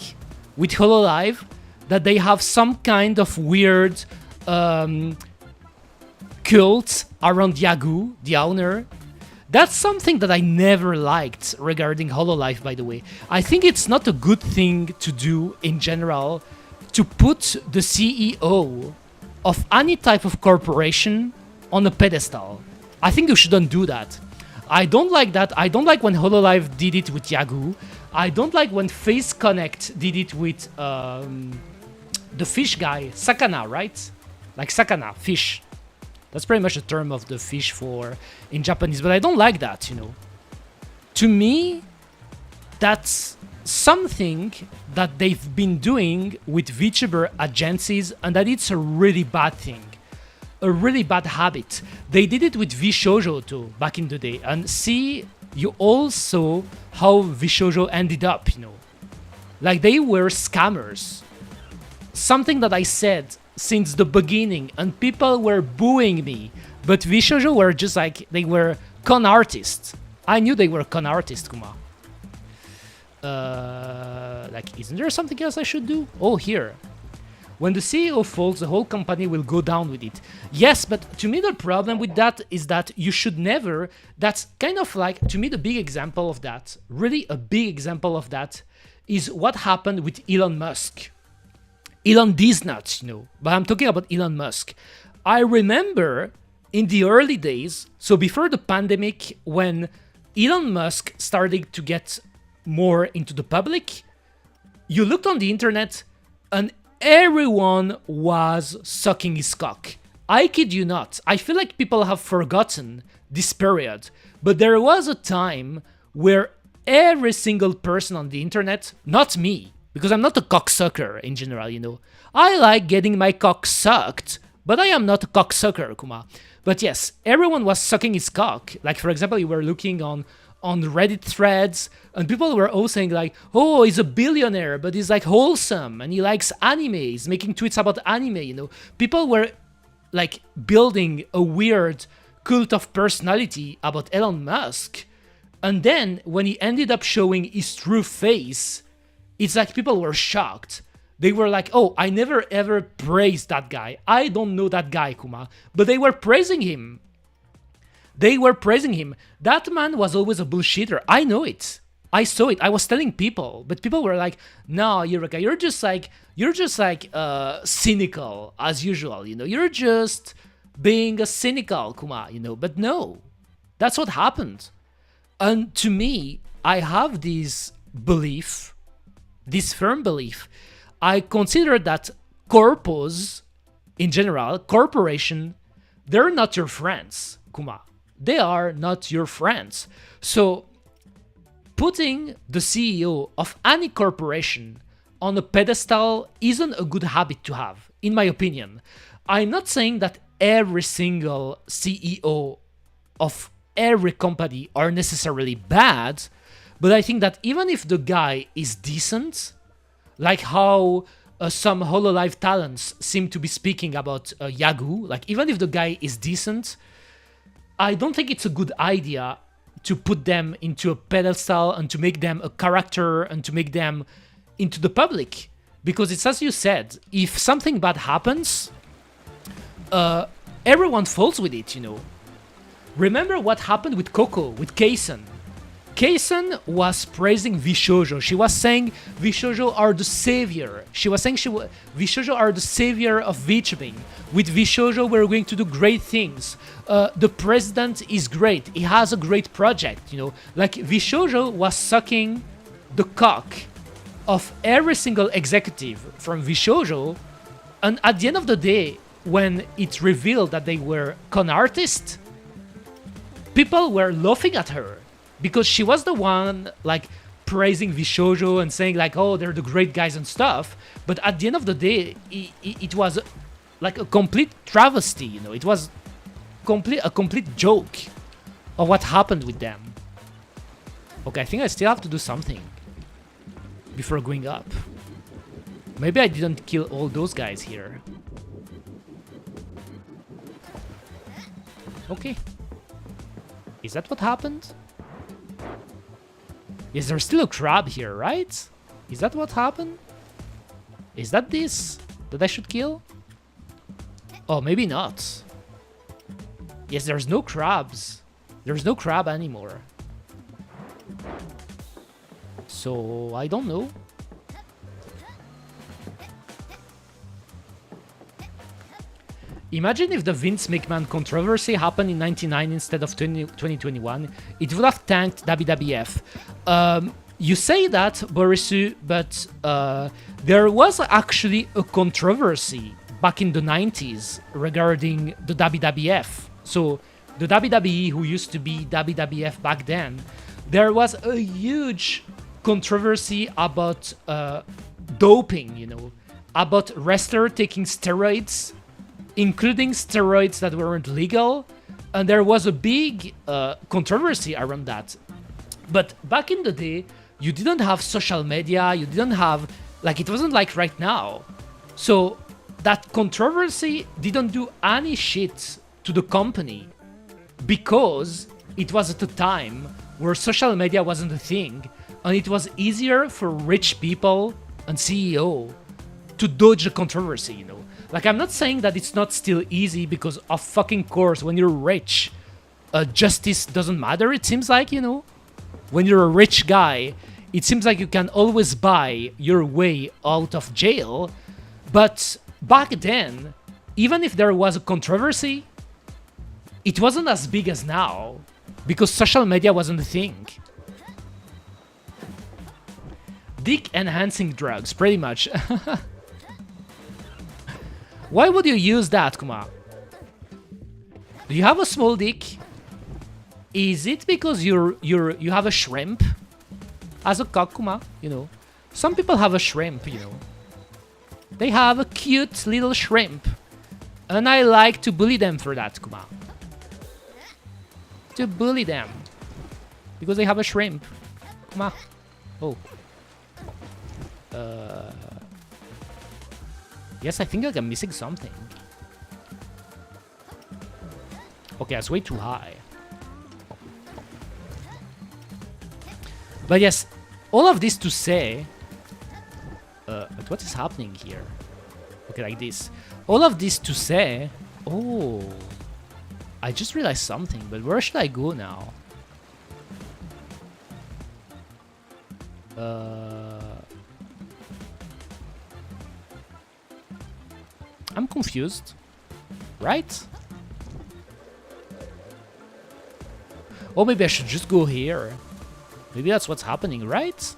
with Hololive? That they have some kind of weird cult around Yagoo, the owner? That's something that I never liked regarding Hololive, by the way. I think it's not a good thing to do in general to put the CEO of any type of corporation on a pedestal. I think you shouldn't do that. I don't like that. I don't like when Hololive did it with Yagoo. I don't like when Face Connect did it with the fish guy, Sakana, right? Like Sakana, fish. That's pretty much the term of the fish for in Japanese, but I don't like that, you know. To me, that's something that they've been doing with VTuber agencies, and that it's a really bad thing. A really bad habit. They did it with VShoujo too, back in the day. And see, you all saw how VShoujo ended up, you know. Like, they were scammers. Something that I said since the beginning, and people were booing me. But VShoujo were just like, they were con artists. I knew they were con artists, Kuma. Like, isn't there something else I should do? Oh, here. When the CEO falls, the whole company will go down with it. Yes, but to me the problem with that is that you should never... That's kind of like, to me the big example of that, really a big example of that, is what happened with Elon Musk. Elon these nuts, you know, but I'm talking about Elon Musk. I remember in the early days, so before the pandemic, when Elon Musk started to get more into the public, you looked on the internet and everyone was sucking his cock. I kid you not. I feel like people have forgotten this period. But there was a time where every single person on the internet, not me, Because I'm not a cocksucker in general, you know. I like getting my cock sucked, but I am not a cocksucker, Kuma. But yes, everyone was sucking his cock. Like, for example, you were looking on Reddit threads, and people were all saying like, oh, he's a billionaire, but he's like wholesome, and he likes anime, he's making tweets about anime, you know. People were like building a weird cult of personality about Elon Musk, and then when he ended up showing his true face, it's like people were shocked. They were like, oh, I never ever praised that guy. I don't know that guy, Kuma. But they were praising him. They were praising him. That man was always a bullshitter. I know it. I saw it. I was telling people, but people were like, no, Eureka, you're just like cynical as usual, you know. You're just being a cynical, Kuma, you know. But no, that's what happened. And to me, I have this belief, this firm belief. I consider that corpos, in general, corporation, they're not your friends, Kuma. They are not your friends. So putting the CEO of any corporation on a pedestal isn't a good habit to have, in my opinion. I'm not saying that every single CEO of every company are necessarily bad, but I think that even if the guy is decent, like how some HoloLive talents seem to be speaking about Yagu, like even if the guy is decent, I don't think it's a good idea to put them into a pedestal and to make them a character and to make them into the public. Because it's as you said, if something bad happens, everyone falls with it, you know. Remember what happened with Coco, with Kaisen. Kaisen was praising Vishojo. She was saying Vishojo are the savior. She was saying Vishojo are the savior of VTubing. With Vishojo, we're going to do great things. The president is great. He has a great project, you know. Like, Vishojo was sucking the cock of every single executive from Vishojo. And at the end of the day, when it revealed that they were con artists, people were laughing at her. Because she was the one, like, praising Vishojo and saying, like, oh, they're the great guys and stuff. But at the end of the day, it was, like, a complete travesty, you know. It was a complete joke of what happened with them. Okay, I think I still have to do something before going up. Maybe I didn't kill all those guys here. Okay. Is that what happened? Yes, there's still a crab here, right? Is that what happened? Is that this that I should kill? Oh, maybe not. Yes, there's no crabs. There's no crab anymore. So, I don't know. Imagine if the Vince McMahon controversy happened in 99 instead of 2021. It would have tanked WWF. You say that, Borisu, but there was actually a controversy back in the 90s regarding the WWF. So the WWE, who used to be WWF back then, there was a huge controversy about doping, you know, about wrestlers taking steroids, including steroids that weren't legal, and there was a big controversy around that. But back in the day, you didn't have social media, you didn't have, like, it wasn't like right now. So that controversy didn't do any shit to the company because it was at a time where social media wasn't a thing, and it was easier for rich people and CEO to dodge the controversy, you know. Like, I'm not saying that it's not still easy because of fucking course, when you're rich, justice doesn't matter, it seems like, you know? When you're a rich guy, it seems like you can always buy your way out of jail. But back then, even if there was a controversy, it wasn't as big as now because social media wasn't a thing. Dick enhancing drugs, pretty much. Why would you use that, Kuma? Do you have a small dick? Is it because you have a shrimp as a cock, Kuma? You know, Some people have a shrimp, you know. They have a cute little shrimp. And I like to bully them for that, Kuma. To bully them. Because they have a shrimp. Kuma. Oh. Yes, I think like I'm missing something. Okay, that's way too high. But yes, all of this to say... but what is happening here? Okay, like this. All of this to say... Oh... I just realized something, but where should I go now? I'm confused. Right? Oh, maybe I should just go here. Maybe that's what's happening, right?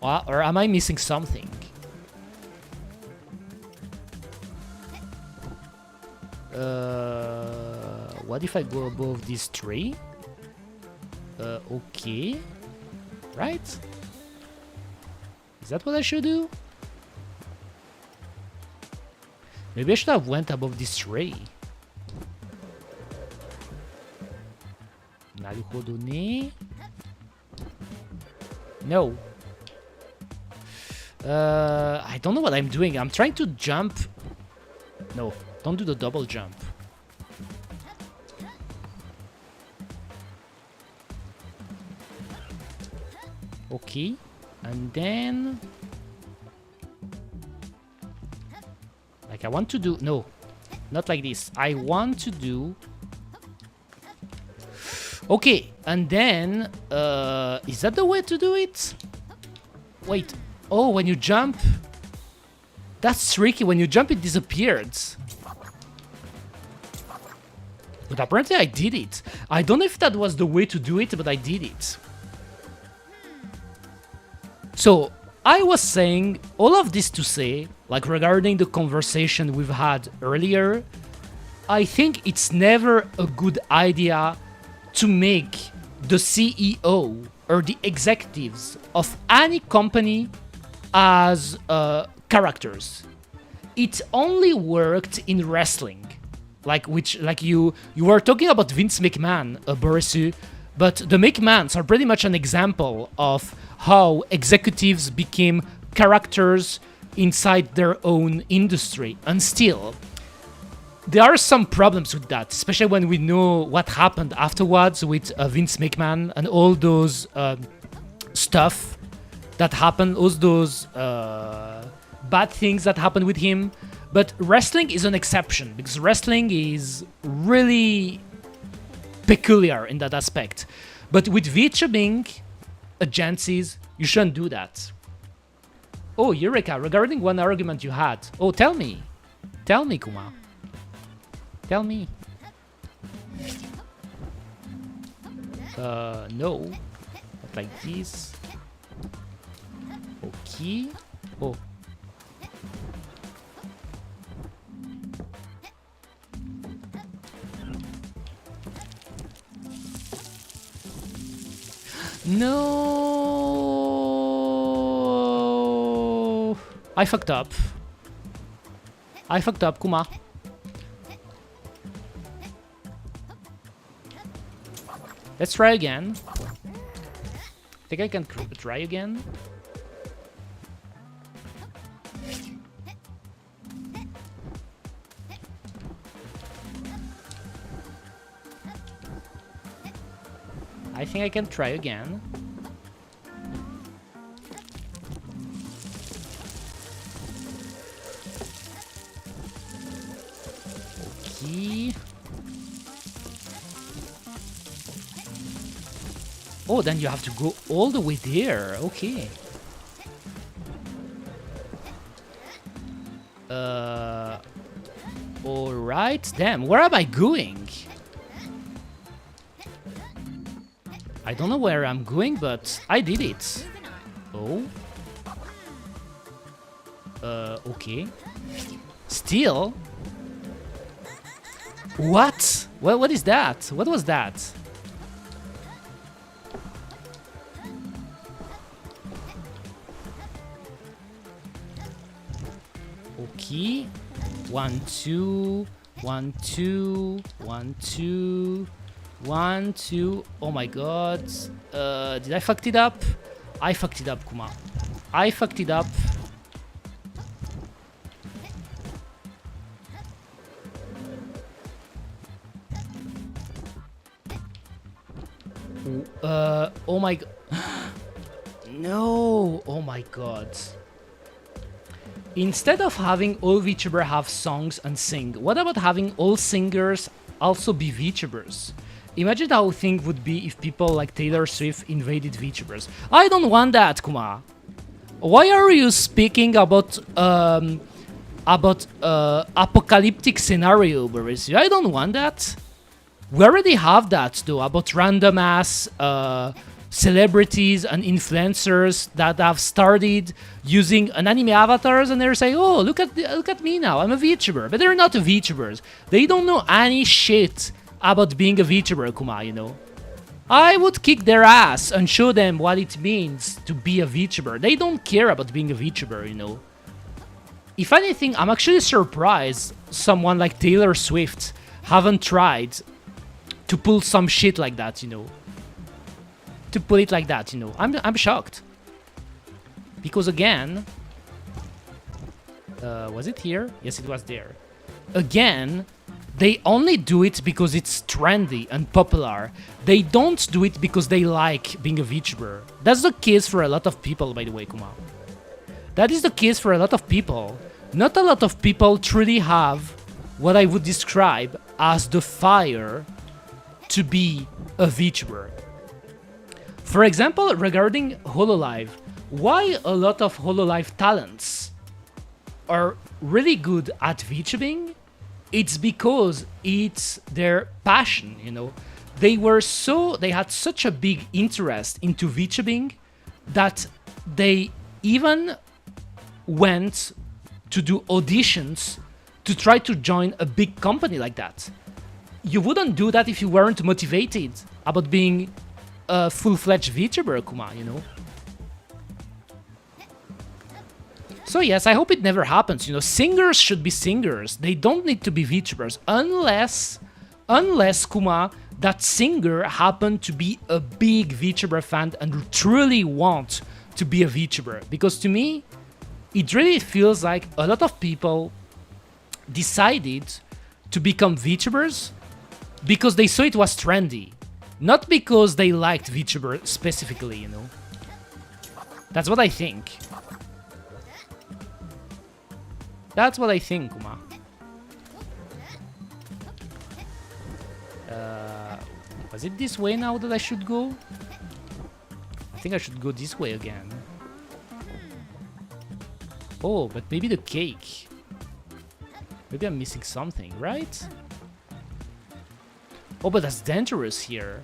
Or am I missing something? What if I go above this tree? Okay. Right? Is that what I should do? Maybe I should have went above this tree. Naruhodo ne. No. I don't know what I'm doing. I'm trying to jump. No, don't do the double jump. Okay, and then... Like I want to do... No, not like this. I want to do... Okay, and then... is that the way to do it? Wait. Oh, when you jump... That's tricky. When you jump, it disappeared. But apparently I did it. I don't know if that was the way to do it, but I did it. So, I was saying all of this to say, like regarding the conversation we've had earlier, I think it's never a good idea to make the CEO or the executives of any company as characters. It only worked in wrestling, like you were talking about Vince McMahon, Borisu, but the McMahons are pretty much an example of how executives became characters inside their own industry. And still, there are some problems with that, especially when we know what happened afterwards with Vince McMahon and all those stuff that happened, all those bad things that happened with him. But wrestling is an exception, because wrestling is really peculiar in that aspect. But with VTubing agencies, you shouldn't do that. Oh, Eureka, regarding one argument you had. Oh, tell me. Tell me, Kuma. Tell me. No. Not like this. Okay. Oh. No, I fucked up. I fucked up, Kuma. Let's try again. Think I can try again? I think I can try again. Okay. Oh, then you have to go all the way there. Okay. Alright. Damn, where am I going? I don't know where I'm going, but I did it. Oh. Okay. Still? What? What is that? What was that? key. 1, 2, 1, 2, 1, 2, 1, 2. Oh my god. Did I fucked it up? I fucked it up, Kuma. I fucked it up. Oh my god. No. Oh my god. Instead of having all VTubers have songs and sing, what about having all singers also be VTubers? Imagine how things would be if people like Taylor Swift invaded VTubers. I don't want that, Kuma. Why are you speaking about apocalyptic scenario, Boris? I don't want that. We already have that though, about random ass celebrities and influencers that have started using an anime avatars, and they're saying, "Oh, look at me now, I'm a VTuber," but they're not VTubers. They don't know any shit about being a VTuber, Kuma. You know, I would kick their ass and show them what it means to be a VTuber. They don't care about being a VTuber, you know. If anything, I'm actually surprised someone like Taylor Swift haven't tried to pull some shit like that, you know. To put it like that, you know. I'm shocked. Because again... was it here? Yes, it was there. Again, they only do it because it's trendy and popular. They don't do it because they like being a VTuber. That's the case for a lot of people, by the way, Kuma. That is the case for a lot of people. Not a lot of people truly have what I would describe as the fire to be a VTuber. For example, regarding HoloLive, why a lot of HoloLive talents are really good at VTubing? It's because it's their passion, you know. They had such a big interest into VTubing that they even went to do auditions to try to join a big company like that. You wouldn't do that if you weren't motivated about being a full-fledged VTuber, Kuma, you know? So yes, I hope it never happens, you know. Singers should be singers. They don't need to be VTubers unless, Kuma, that singer happened to be a big VTuber fan and truly want to be a VTuber. Because to me, it really feels like a lot of people decided to become VTubers because they saw it was trendy. Not because they liked VTuber specifically, you know. That's what I think. That's what I think, Kuma. Was it this way now that I should go? I think I should go this way again. Oh, but maybe the cake. Maybe I'm missing something, right? Oh, but that's dangerous here.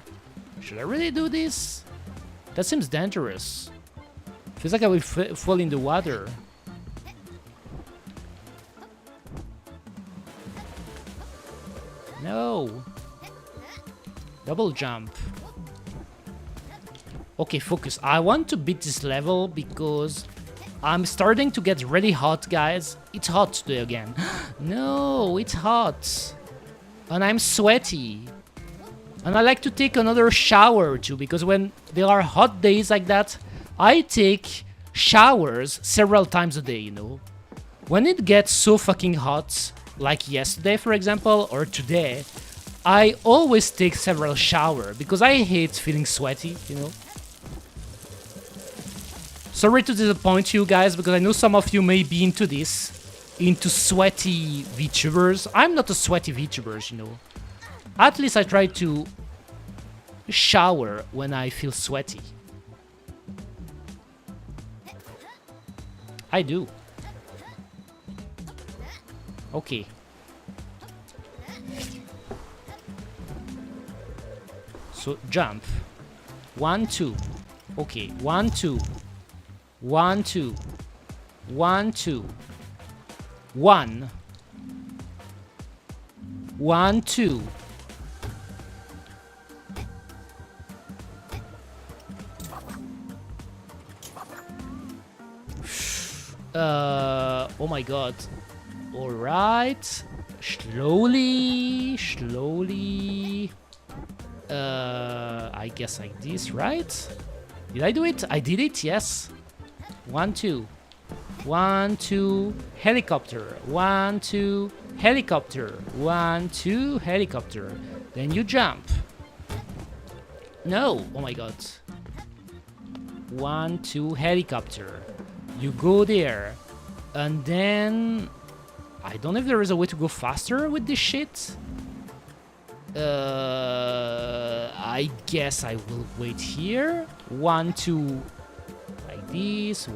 Should I really do this? That seems dangerous. Feels like I will fall in the water. No. Double jump. Okay, focus. I want to beat this level because I'm starting to get really hot, guys. It's hot today again. No, it's hot. And I'm sweaty. And I like to take another shower too, because when there are hot days like that, I take showers several times a day, you know. When it gets so fucking hot, like yesterday for example, or today, I always take several showers, because I hate feeling sweaty, you know. Sorry to disappoint you guys, because I know some of you may be into this, into sweaty VTubers. I'm not a sweaty VTuber, you know. At least I try to shower when I feel sweaty. I do. Okay. So jump. 1, 2. Okay. 1, 2. 1, 2. 1, 2. 1. 1, 2. Oh my god. Alright. Slowly. I guess like this, right? Did I do it? I did it, yes. 1, 2. 1, 2, helicopter. 1, 2, helicopter. 1, 2, helicopter. Then you jump. No! Oh my god. 1, 2, helicopter. You go there. And then... I don't know if there is a way to go faster with this shit. I guess I will wait here. 1, 2, like this.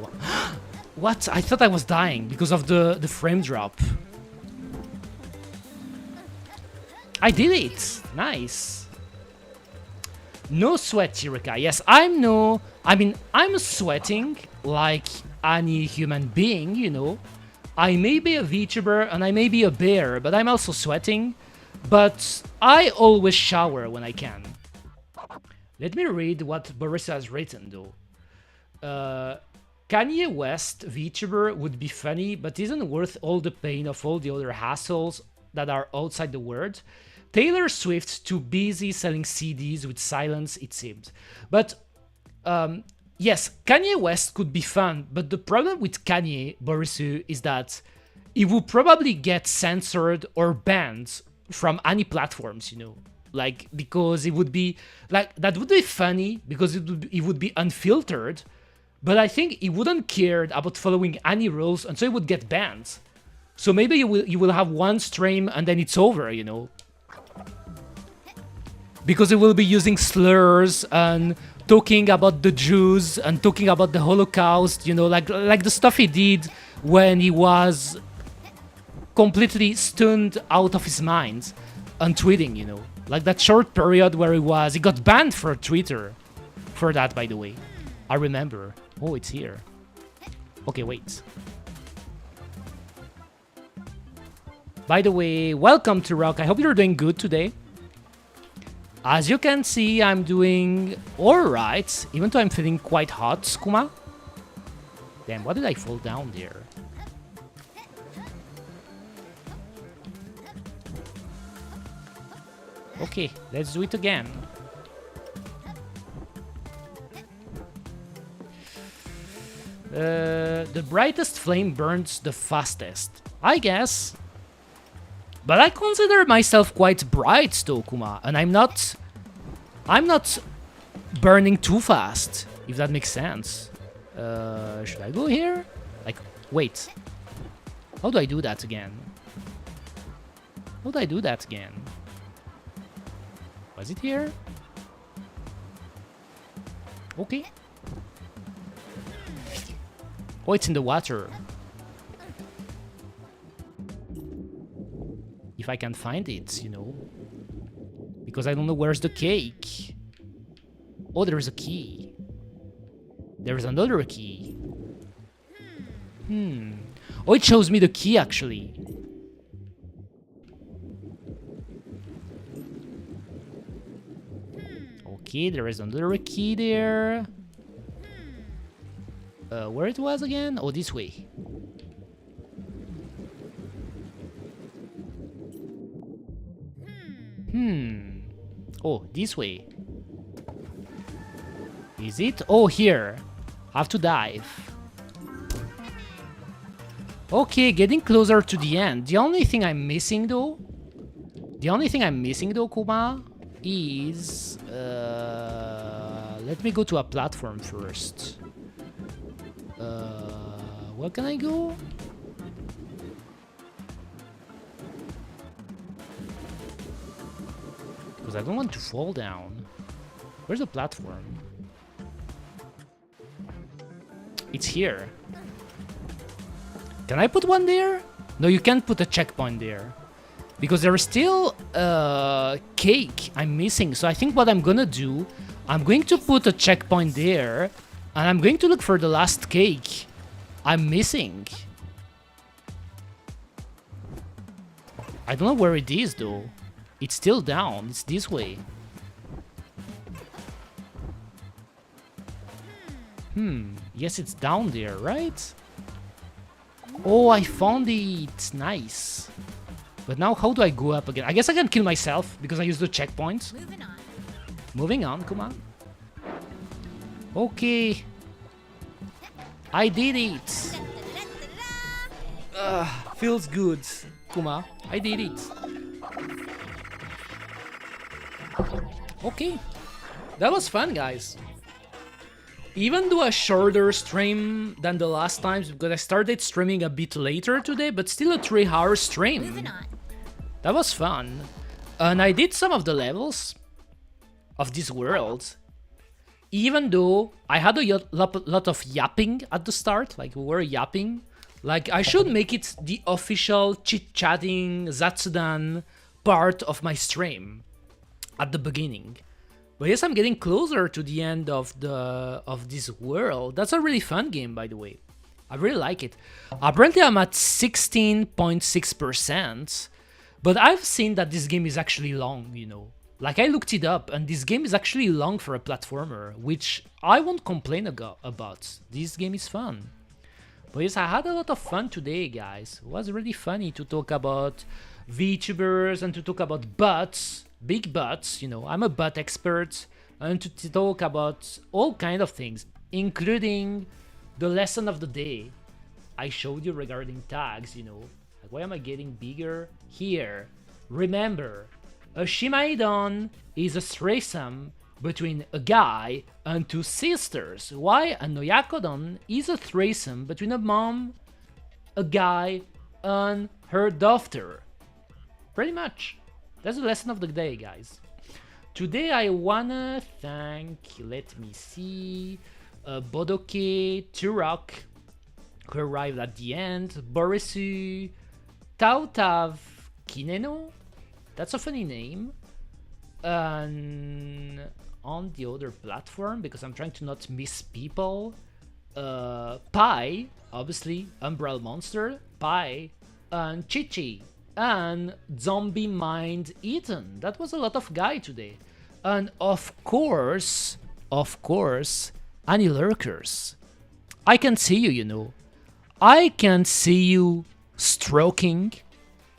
What? I thought I was dying because of the frame drop. I did it. Nice. No sweat, Eureka. Yes, I'm sweating like any human being, you know. I may be a VTuber and I may be a bear, but I'm also sweating. But I always shower when I can. Let me read what Boris has written, though. Kanye West VTuber would be funny, but isn't worth all the pain of all the other hassles that are outside the word. Taylor Swift too busy selling CDs with silence, it seems. But yes, Kanye West could be fun, but the problem with Kanye, Borisu, is that he will probably get censored or banned from any platforms, you know, like, because it would be like, that would be funny because it would be unfiltered, but I think he wouldn't care about following any rules, and so he would get banned. So maybe you will have one stream and then it's over, you know, because he will be using slurs and talking about the Jews and talking about the Holocaust, you know, like the stuff he did when he was completely stunned out of his mind and tweeting, you know, like that short period where he got banned for Twitter for that, by the way. I remember. Oh, it's here. Okay, wait. By the way, welcome to Rock. I hope you're doing good today. As you can see, I'm doing alright, even though I'm feeling quite hot, Kuma. Damn, why did I fall down there? Okay, let's do it again. The brightest flame burns the fastest, I guess. But I consider myself quite bright, though, Kuma, and I'm not burning too fast, if that makes sense. Should I go here? Like, wait. How do I do that again? How do I do that again? Was it here? Okay. Oh, it's in the water. If I can find it, you know. Because I don't know where's the cake. Oh, there is a key. There is another key. Oh, it shows me the key, actually. Okay, there is another key there. Where it was again? Oh, this way. Oh, this way. Is it? Oh, here. Have to dive. Okay, getting closer to the end. The only thing I'm missing, though... Kuma, is... let me go to a platform first. Where can I go? Because I don't want to fall down. Where's the platform? It's here. Can I put one there? No, you can't put a checkpoint there. Because there is still a cake I'm missing. So I think what I'm gonna do, I'm going to put a checkpoint there. And I'm going to look for the last cake I'm missing. I don't know where it is, though. It's still down. It's this way. Yes, it's down there, right? Oh, I found it. Nice. But now how do I go up again? I guess I can kill myself because I used the checkpoint. Moving on. Moving on, kuma. Okay. I did it. Feels good, kuma. I did it. Okay. That was fun, guys. Even though a shorter stream than the last times because I started streaming a bit later today, but still a 3-hour stream. Moving on. That was fun. And I did some of the levels of this world. Even though I had a lot of yapping at the start, like we were yapping. Like I should make it the official chit-chatting Zatsudan part of my stream at the beginning. But yes, I'm getting closer to the end of this world. That's a really fun game, by the way. I really like it. Apparently, I'm at 16.6%, but I've seen that this game is actually long, you know. Like, I looked it up, and this game is actually long for a platformer, which I won't complain about. This game is fun. But yes, I had a lot of fun today, guys. It was really funny to talk about VTubers and to talk about butts. Big butts, you know, I'm a butt expert, and to talk about all kind of things, including the lesson of the day I showed you regarding tags, you know, like why am I getting bigger here? Remember, a shimaidon is a threesome between a guy and 2 sisters. Why a noyakodon is a threesome between a mom, a guy, and her daughter. Pretty much. That's the lesson of the day, guys. Today I wanna thank, let me see, Bodoke, Turok, who arrived at the end, Borisu, Tautav Kineno, that's a funny name, and on the other platform, because I'm trying to not miss people, Pi, obviously, Umbral Monster, Pi, and Chichi. And Zombie Mind Eaten. That was a lot of guy today. And of course, Annie Lurkers. I can see you, you know. I can see you stroking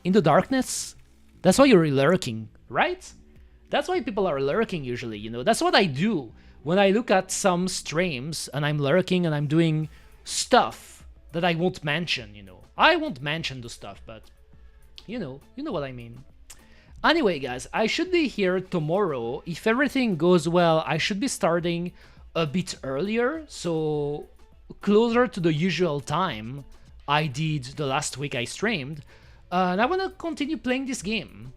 in the darkness. That's why you're lurking, right? That's why people are lurking usually, you know. That's what I do when I look at some streams and I'm lurking and I'm doing stuff that I won't mention, you know. I won't mention the stuff, but you know what I mean. Anyway, guys, I should be here tomorrow. If everything goes well, I should be starting a bit earlier, so closer to the usual time I did the last week I streamed. And I want to continue playing this game.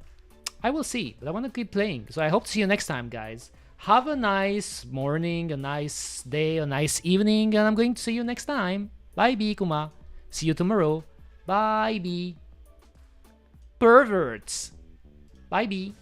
I will see, but I want to keep playing. So I hope to see you next time, guys. Have a nice morning, a nice day, a nice evening, and I'm going to see you next time. Bye, B, Kuma. See you tomorrow. Bye, B. Perverts. Bye, B.